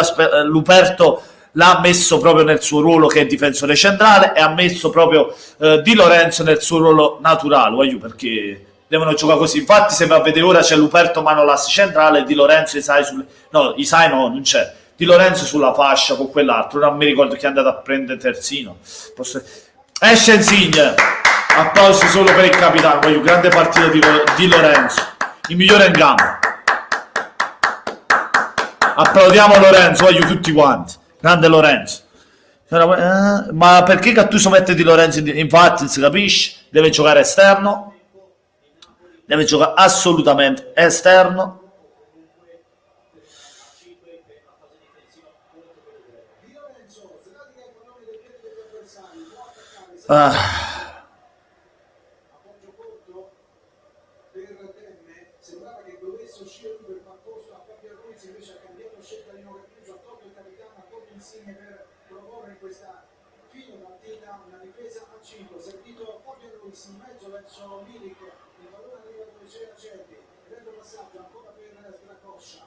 l'ha messo proprio nel suo ruolo che è difensore centrale e ha messo proprio Di Lorenzo nel suo ruolo naturale, perché devono giocare così. Infatti se va a vedere ora c'è Luperto Manolas centrale e Di Lorenzo Isai non c'è. Di Lorenzo sulla fascia con quell'altro, non mi ricordo chi è andato a prendere terzino. Esce Insigne, applausi solo per il capitano, grande partita di Lorenzo, il migliore in campo. Applaudiamo Lorenzo, tutti quanti. Grande Lorenzo. Ma perché Gattuso mette Di Lorenzo? Infatti si capisce, deve giocare esterno, deve giocare assolutamente esterno. Sembrava che dovesse uscire per far posto a Fabio Ruiz, invece ha cambiato scelta di nuovo Gattuso, ha tolto il capitano, ha tolto Insigne per proporre in questa fine partita una difesa a 5, servito Fabio Ruiz in mezzo verso Milik, il pallone arriva dove c'era Cervi, prende passaggio ancora per Stracoscia.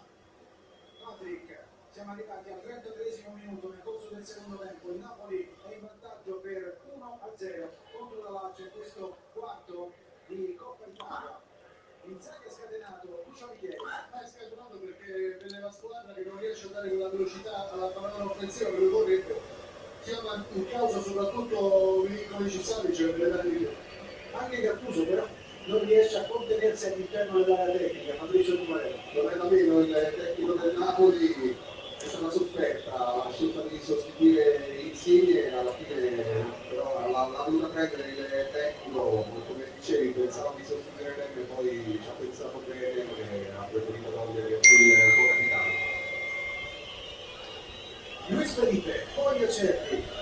Patrick, siamo arrivati al 33esimo minuto nel corso del secondo tempo, il Napoli è in vantaggio per 1-0 contro la Lazio in questo quarto di Coppa Italia. Inzaghi è scatenato, tu ci chiedi. È scatenato perché vede la squadra che non riesce a dare quella velocità alla palla offensiva che lui vorrebbe. Chiama in causa soprattutto Milinkovic Savic nelle dare di più. Anche Gattuso però non riesce a contenersi all'interno dell'area tecnica. Fabrizio Tumarello. Non è da meno il tecnico del Napoli, è stata sofferta la scelta di sostituire Insigne, alla fine però l'ha dovuta prendere il tecnico, come dicevi, pensava di sostituire Demme, poi ci ha pensato bene e ha preferito togliere il suo capitano. Luis Felipe, poi Cervi.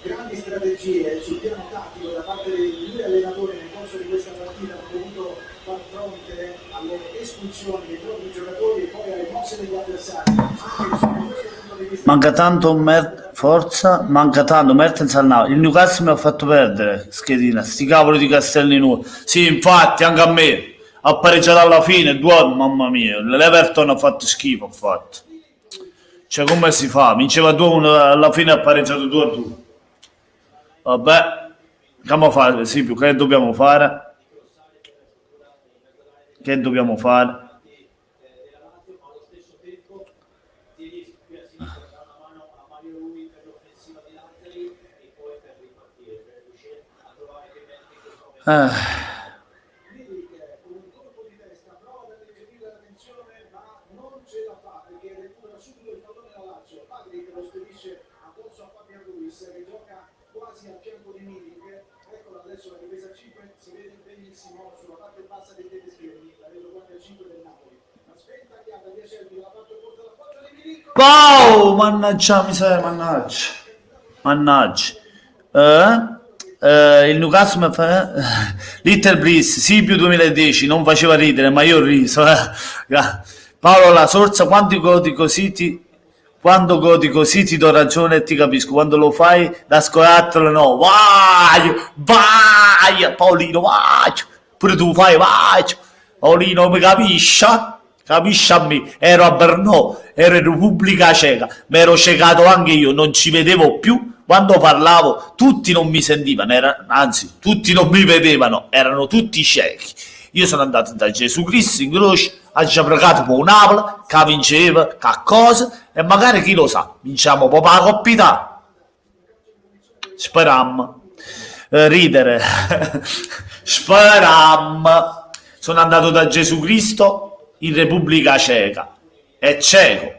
Grandi strategie sul piano tattico da parte dei due allenatori nel corso di questa partita, hanno dovuto far fronte alle espulsioni dei propri giocatori e poi alle mosse degli avversari. Manca tanto Mertens al Napoli. Il Newcastle mi ha fatto perdere schedina, sti cavoli di Castelli nuovi. Sì, infatti, anche a me. ha pareggiato alla fine, mamma mia, l'Everton ha fatto schifo, ha fatto. Cioè, come si fa? Vinceva 2-1, alla fine ha pareggiato 2-2. Vabbè, come fare? Sì, più che dobbiamo fare? Che dobbiamo fare? Milik con un colpo di testa prova ad alleggerire la tensione, ma non ce la fa perché recupera subito il pallone la Lazio. Patrick lo spedisce addosso a Fabian Ruiz che gioca quasi a fianco di Milik. Eccola adesso la difesa 5 si vede benissimo sulla parte bassa dei tedeschi, la vedo 4-5 del Napoli. La sventagliata di Acerbi dalla parte corta della porta di Milik. Wow, mannaggia miseria, mannaggia. Il Newcastle mi fa Little Bliss, sì, più 2010, non faceva ridere, ma io ho riso. Paolo La Sorsa, quando godi così ti do ragione e ti capisco, quando lo fai da scoiattolo no, vai, Paolino, vai, pure tu fai, vai, Paolino, mi capisci? Capisci a me? Ero a Brno, ero in Repubblica Ceca, mi ero ciecato anche io, non ci vedevo più. Quando parlavo tutti non mi sentivano, anzi tutti non mi vedevano, erano tutti ciechi. Io sono andato da Gesù Cristo in croce, ha già pregato per un Napoli, che vinceva, che cosa, e magari chi lo sa, vinciamo proprio la Coppa Italia. Speram. Ridere. Speram. Sono andato da Gesù Cristo in Repubblica Ceca, è cieco,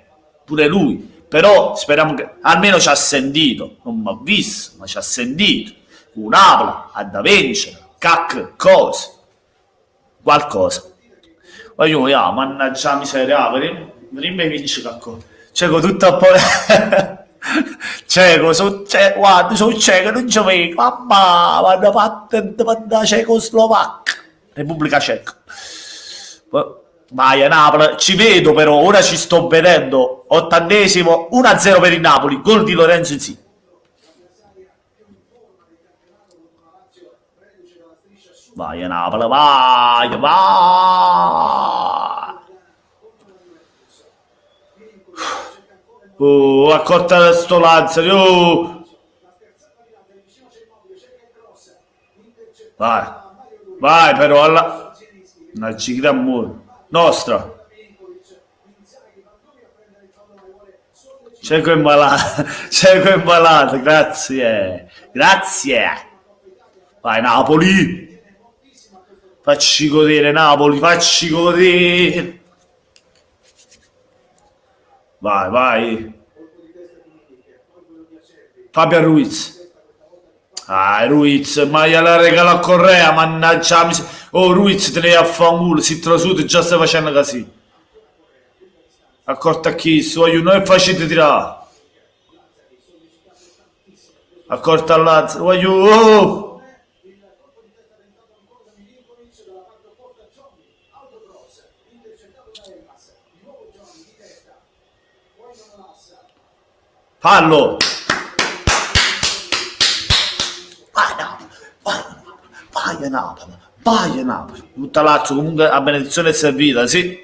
pure lui. Però speriamo che almeno ci ha sentito, non mi ha visto, ma ci ha sentito. Un Napoli ha da vincere, cosa, qualcosa. Voglio, mannaggia miseria, prima vince qualcosa. Cieco tutto a po'. Cieco, guarda, sono cieco, non ci vedo, mamma, vanno fatte da Cecoslovacca, Repubblica Ceca. Vai a Napoli, ci vedo però, ora ci sto vedendo, 80esimo, 1-0 per il Napoli, gol di Lorenzo Insigne. Vai a Napoli, vai. Oh, accorta sto Lazzari, oh. Vai però, una città amore. Nostra. Cieco imbalato, grazie. Vai Napoli. Facci godere Napoli, facci godere. Vai. Fabian Ruiz. Ruiz, ma gliela regala a Correa, mannaggia. Oh, Ruiz te ne ha fanculo, si trasuto già stai facendo così. Accorta a chi? Non è facile tirare. Accorta all'Azzo, oh! Fallo! Vai a Napoli. Tutta Lazio comunque a benedizione è servita, sì,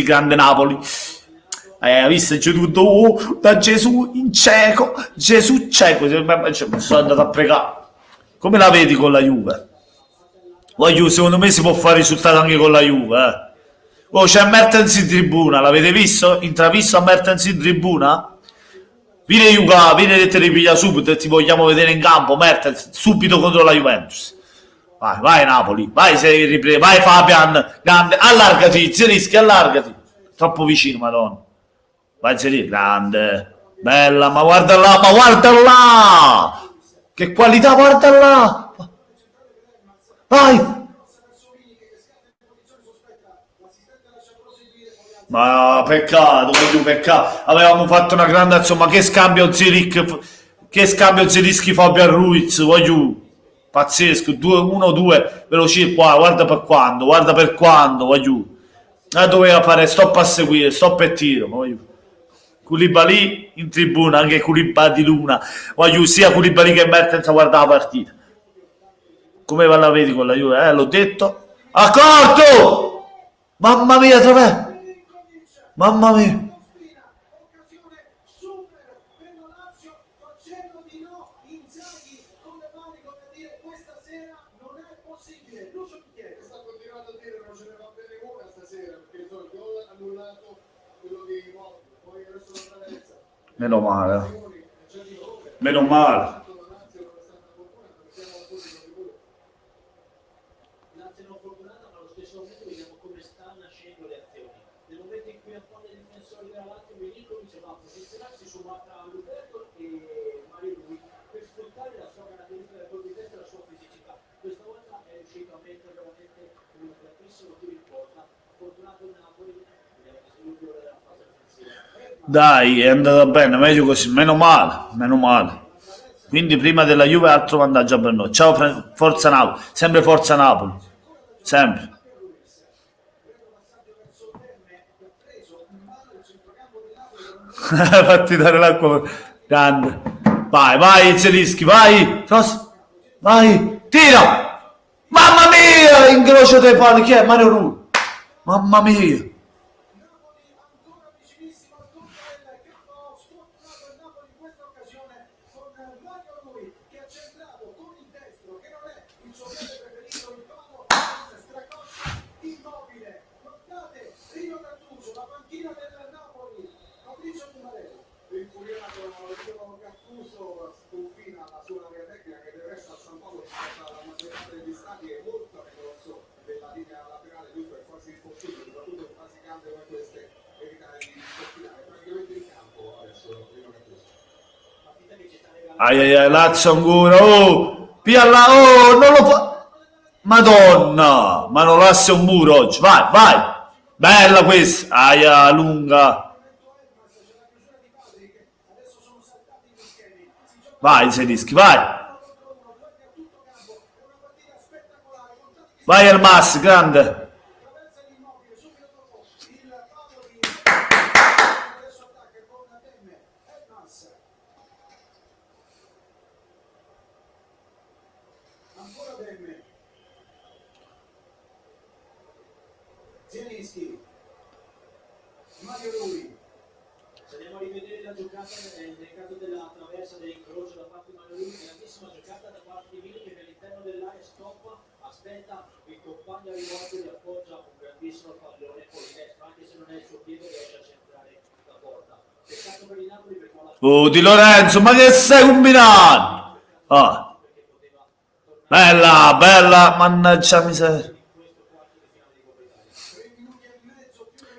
grande Napoli. Hai visto, c'è tutto da Gesù in cieco, Gesù cieco, sono andato a pregare. Come la vedi con la Juve? Secondo me si può fare risultato anche con la Juve. Oh, c'è Mertens in tribuna, l'avete visto? Intravisto a Mertens in tribuna? Vieni Juve, vieni che te ne piglia subito e ti vogliamo vedere in campo, Mertens, subito contro la Juventus. Vai Napoli, vai Fabian, grande, allargati, Zerischi, allargati. Troppo vicino, madonna. Vai Zerischi, grande, bella, ma guarda là. Che qualità, guarda là. Vai. Ma peccato, avevamo fatto una grande azione, ma che scambio Zerischi Fabian Ruiz, pazzesco, 1-2 veloci qua, guarda per quando, doveva fare stop a seguire, stop e tiro, Koulibaly in tribuna, anche Koulibaly di Luna, sia Koulibaly che Mertens guarda la partita. Come la vedi con la Juve? L'ho detto, Accorto! Mamma mia, dov'è? Mamma mia. Occasione super per la Lazio, facendo di no Inzaghi con le mani, come dire questa sera non è possibile. Lucio Pichiere sta continuando a dire non ce ne va bene una stasera perché il gol annullato quello di Immobile, poi adesso la traversa. Meno male. C'è di Roma, Meno male. la Lazio non è stata fortunata, mettiamo la cosa di pure. Lazio non fortunata, ma allo stesso momento vediamo come stanno nascendo le azioni. Nel momento in cui appare i difensori della Lazio, Milinkovic va a posizionarsi su Luberto e Mario Rui per sfruttare la sua caratteristica del colpo di testa e la sua fisicità. Questa volta è riuscito a mettere veramente un grandissimo tiro in porta. Fortunato il Napoli, vediamo che sviluppo della fase offensiva. Dai, è andata bene, meglio così, meno male, meno male. Quindi prima della Juve altro vantaggio per noi. Ciao, Forza Napoli, sempre Forza Napoli, sempre. Fatti dare l'acqua, grande. Vai, vai, Zelischi, vai, vai, tira. Mamma mia, incrocio dei pali, chi è? Mario Rui. Mamma mia. ancora vicinissimo al punto del campo, sfortunato il Napoli in questa occasione con Mario Rui che ha centrato con il destro, che non è il suo piede preferito, il palo Stracoscia Immobile. Guardate, Rio Gattuso, la panchina del Napoli, Fabrizio Di Marello. Infuriato Gattuso sconfina la sua area tecnica che del resto a San Paolo ci porta la maggior parte degli stati e molto a ridosso della linea laterale, dunque è quasi impossibile, soprattutto in fasi calde come queste, evitare di scoppinare praticamente in campo adesso Rio Gattuso. Partita che ci sta regalando. Ai ai ai, Lazio ancora, oh, via là, oh, non lo fa. Madonna, ma non lascia un muro oggi, vai, vai. Bella questa, aia, lunga. Vai, Zelischi, vai. Vai al Mas, grande. Traversa l'Immobile subito dopo il palo di adesso attacca con Demme, Elmas. Ancora Demme. Zielinski. Mario Rui. Se andiamo a rivedere la giocata nel caso della traversa dell'incrocio da parte di Mario Rui, grandissima giocata da parte di Milik che all'interno dell'area stoppa, aspetta il compagno a rimorchio e appoggia un grandissimo pallone con il destro, anche se non è il suo piede riesce a centrare la porta. Peccato per il Napoli perché alla Oh, Di Lorenzo, ma che stai combinando? Ah. Bella, bella, mannaggia miseria.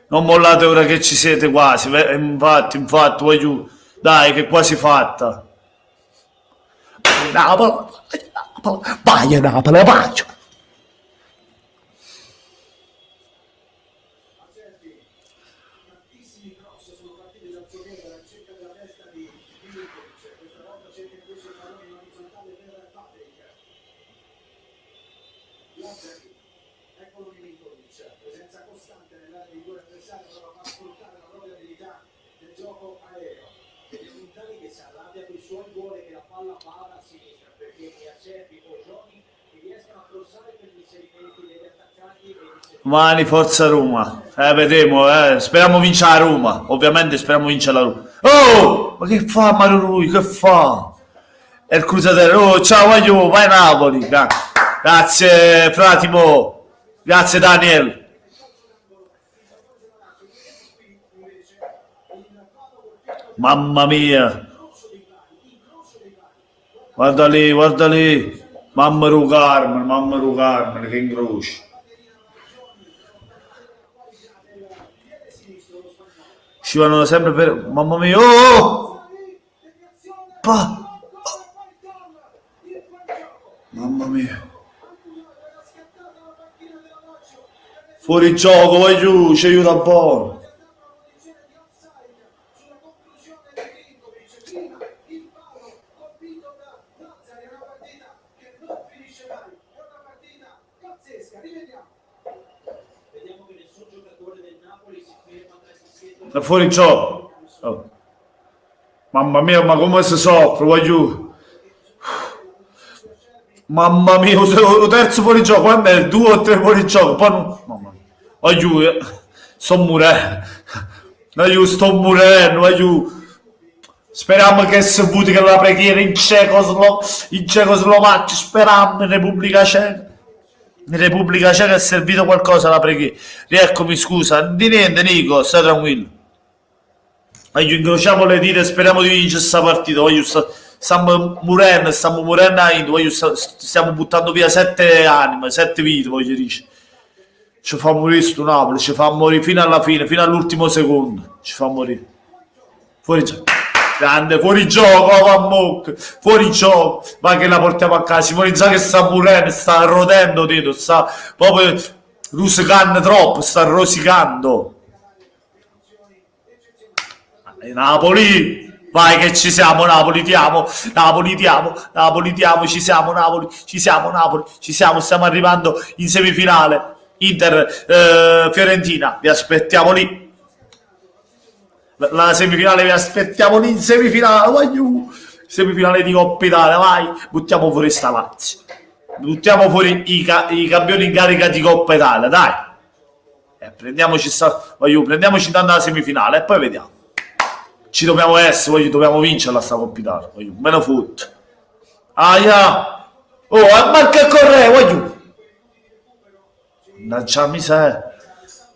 Non mollate ora che ci siete quasi, infatti, voglio... Dai, che è quasi fatta. Napoli, vai Napoli, vai. Tantissimi cross sono partiti dal suo piede alla ricerca della testa di Milinkovic. Questa volta cerca invece il pallone in orizzontale per Patrick. Lazzari, eccolo Milinkovic, presenza costante nell'area di due avversari, prova a sfruttare la propria abilità del gioco aereo. Vediamo Inzaghi che si arrabbia con i suoi, vuole che la palla vada a sinistra perché è Acerbi o Gioni che riescano a crossare per gli inserimenti degli attaccanti e Domani forza Roma. Vedremo, speriamo vince la Roma. Ovviamente speriamo vince la Roma. Oh, ma che fa Mario Rui? Che fa? È il cruzatore. Oh, ciao, voglio, vai Napoli. Grazie, Fratimo. Grazie, Daniel. Mamma mia. Guarda lì, guarda lì. Mamma Carmen, che incrocio. Ci vanno sempre per... Mamma mia, oh! Pa. Mamma mia. Fuori gioco, vai giù, ci aiuta un po'. vediamo che nessun giocatore del Napoli si ferma tra i dietro. Da fuori gioco. Oh. Mamma mia, ma come si soffre, vai giù. Mamma mia, il terzo fuorigioco, quando è 2 o 3 fuorigioco, poi non... Mamma mia. Aiuto, sto morendo. Aiuto, sto morendo, aiuto. Speriamo che si voti che la preghiera in Cecoslovacchia, speriamo in Repubblica Ceca. In Repubblica Ceca è servito qualcosa la preghiera. Rieccomi, scusa, di niente Nico, stai tranquillo. Aiuto, incrociamo le dita e speriamo di vincere questa partita. Stiamo morendo, stiamo buttando via 7 anime, 7 vite, voglio dire. Ci fa morire sto Napoli, ci fa morire fino alla fine, fino all'ultimo secondo. Ci fa morire. Fuori gioco. Grande, fuori gioco, va Moc. Fuori gioco. Ma che la portiamo a casa. Simone sa che sta morendo, sta rodendo, Tito, sta proprio rosicando troppo, sta rosicando. Napoli. Vai che ci siamo, Napoli, ti amo, Napoli, ti amo, Napoli, ti amo, ci siamo, Napoli, ci siamo, Napoli, ci siamo, stiamo arrivando in semifinale, Inter, Fiorentina, vi aspettiamo lì, la semifinale vi aspettiamo lì in semifinale, voglio, semifinale di Coppa Italia, vai, buttiamo fuori sta Lazio, buttiamo fuori i campioni in carica di Coppa Italia, dai, prendiamoci tanto la semifinale e poi vediamo. Ci dobbiamo essere, dobbiamo vincerla sta Coppa Italia, meno foot. Aia! Oh, marca corre, voglio! Mannaggia miseria.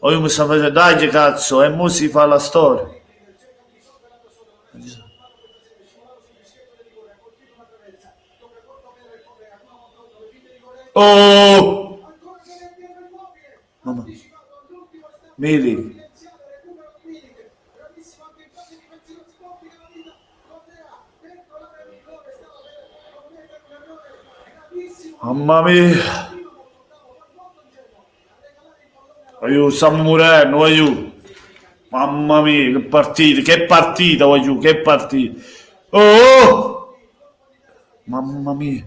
Mi sta facendo, dai cazzo, e mo si fa la storia. Oh! Mamma. Mili. Mamma mia, aiuto, stiamo morendo, aiuto. Mamma mia, che partita, aiuto, che partita. Oh! Mamma mia.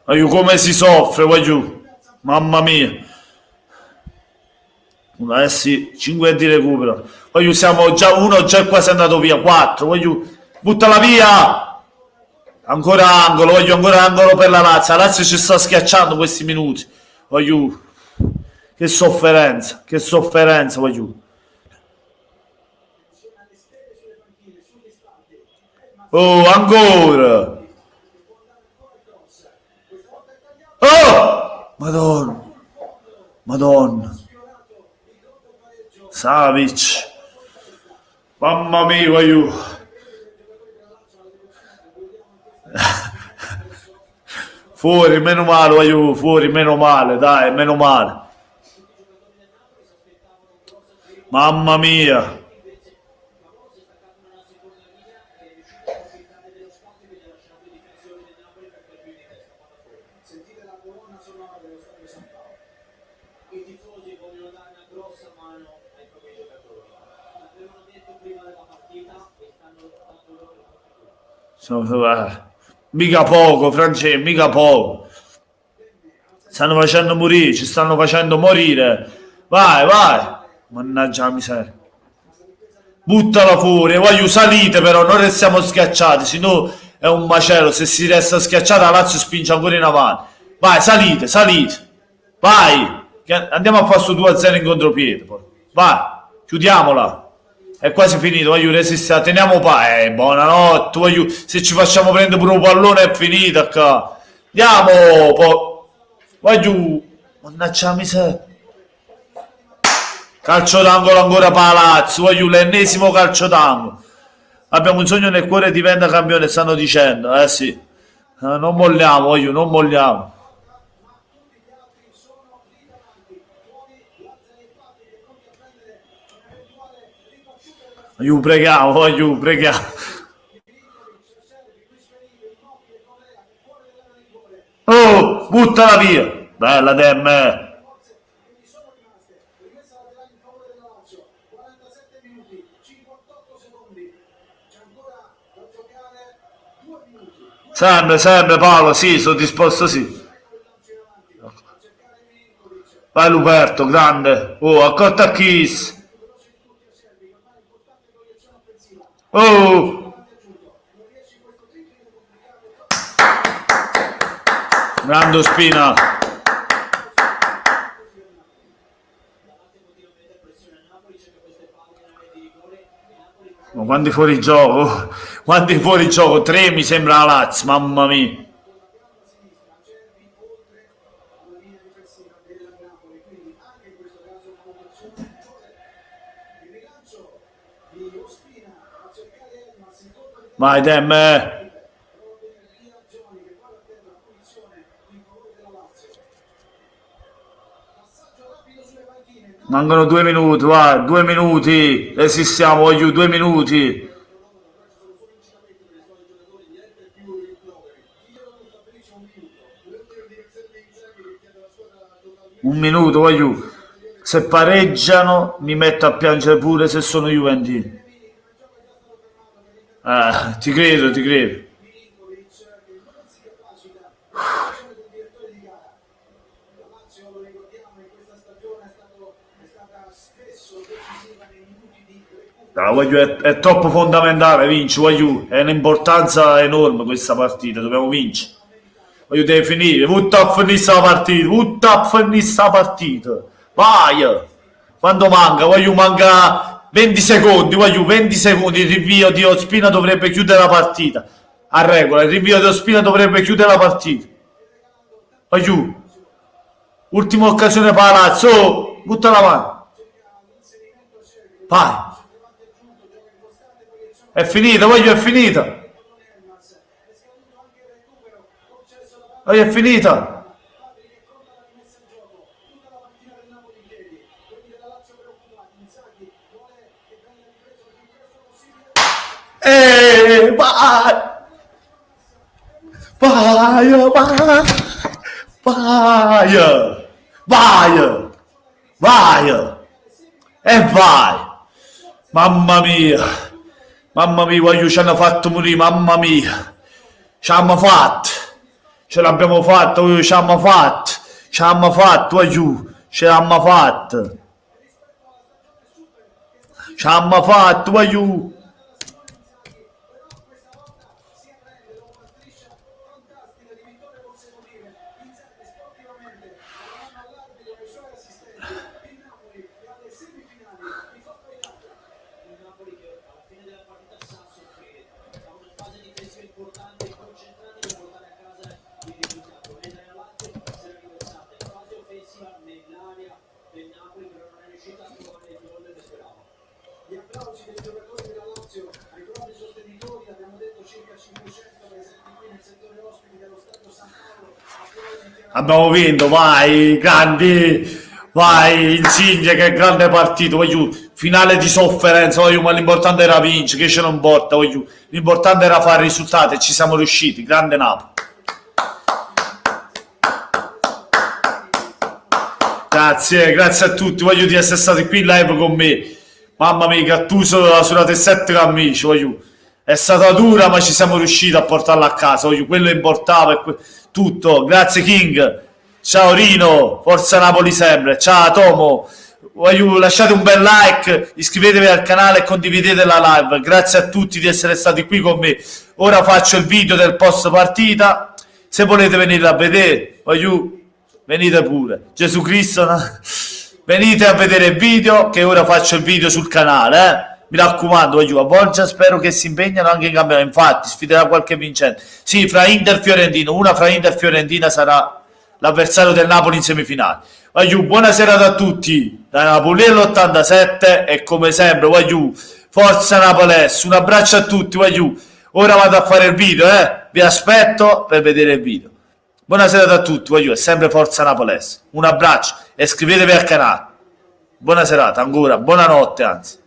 Aiuto, come si soffre, aiuto. Mamma mia. Sì, 5 di recupero. Voglio siamo già uno, già quasi andato via. 4. Voglio buttala via. Ancora angolo per la Lazio. La Lazio ci sta schiacciando questi minuti. Voglio. Che sofferenza, voglio. Oh, ancora. Oh! Madonna. Savic, mamma mia, voglio. Fuori, meno male, voglio, fuori, meno male, dai, meno male. Mamma mia. Mica poco, Francesco, mica poco. Stanno facendo morire, ci stanno facendo morire. Vai. Mannaggia la miseria. Buttala fuori, voglio salite però, non restiamo schiacciati, sennò è un macello. Se si resta schiacciata la Lazio spinge ancora in avanti. Vai, salite. Vai. Andiamo a fare sto 2-0 in contropiede. Poi. Vai, chiudiamola. È quasi finito, voglio resistere, teniamo buonanotte, voglio, se ci facciamo prendere pure un pallone è finita qua. Andiamo, voglio, mannaggia la miseria. Calcio d'angolo ancora Palazzo, voglio l'ennesimo calcio d'angolo. Abbiamo un sogno nel cuore, diventa campione, stanno dicendo, sì. Non molliamo, voglio, non molliamo. Preghiamo. Oh, buttala via. Bella Dem. Sempre Paolo, sì, sono disposto, sì. Vai Luperto, grande. Oh, accorta a Kiss. Oh. Grande Ospina. Ma quanti fuori gioco? Quanti fuori gioco? 3 mi sembra la Lazio, mamma mia. Vai Dem. Mancano 2 minuti, vai, 2 minuti. Resistiamo, voglio 2 minuti. Un minuto, voglio. Se pareggiano mi metto a piangere pure se sono juventini. Ti credo, ti credo. No, voglio, è troppo fondamentale vincere, voglio, è un'importanza enorme questa partita, dobbiamo vincere. Voglio deve finire, tutta finire sta partita, tutta finire sta partita. Vai! Quando manca? Voglio manca 20 secondi, voglio 20 secondi, il rinvio di Ospina dovrebbe chiudere la partita. A regola, il rinvio di Ospina dovrebbe chiudere la partita. Voglio. Ultima occasione Palazzo, oh, butta la mano. Vai. È finita, voglio, è finita. Voglio, è finita. Vai. Vai, vai. Vai. Vai. Vai. E vai. Mamma mia. Mamma mia, voglio, ci hanno fatto morire, mamma mia. Ci hanno fatto. Ce l'abbiamo fatto, voglio, ci hanno fatto. Ci hanno fatto, voglio. Ce l'hanno fatto. Ci hanno fatto, voglio. Abbiamo vinto, vai, grandi, vai, Insigne che grande partito, voglio, finale di sofferenza, voglio, ma l'importante era vincere, che ce non importa, voglio, l'importante era fare risultati e ci siamo riusciti, grande Napoli. Grazie, grazie a tutti, voglio di essere stati qui in live con me, mamma mia, Gattuso sulla T7 amici, voglio, è stata dura ma ci siamo riusciti a portarla a casa, voglio, quello importava e tutto, grazie King, ciao Rino, forza Napoli sempre, ciao Tomo, voglio, lasciate un bel like, iscrivetevi al canale e condividete la live, grazie a tutti di essere stati qui con me. Ora faccio il video del post partita, se volete venire a vedere, voglio, venite pure, Gesù Cristo, no? Venite a vedere il video che ora faccio il video sul canale, mi raccomando, voglio, a Borgia spero che si impegnano anche in campionato, infatti sfiderà qualche vincente, sì, fra Inter e Fiorentina, una fra Inter e Fiorentina sarà l'avversario del Napoli in semifinale. Voglio, buonasera a tutti da Napoli all'87 e come sempre voglio, forza Napoles, un abbraccio a tutti, voglio, ora vado a fare il video, vi aspetto per vedere il video. Buonasera a tutti, voglio, è sempre forza Napoles, un abbraccio e iscrivetevi al canale, buona serata ancora, buonanotte anzi.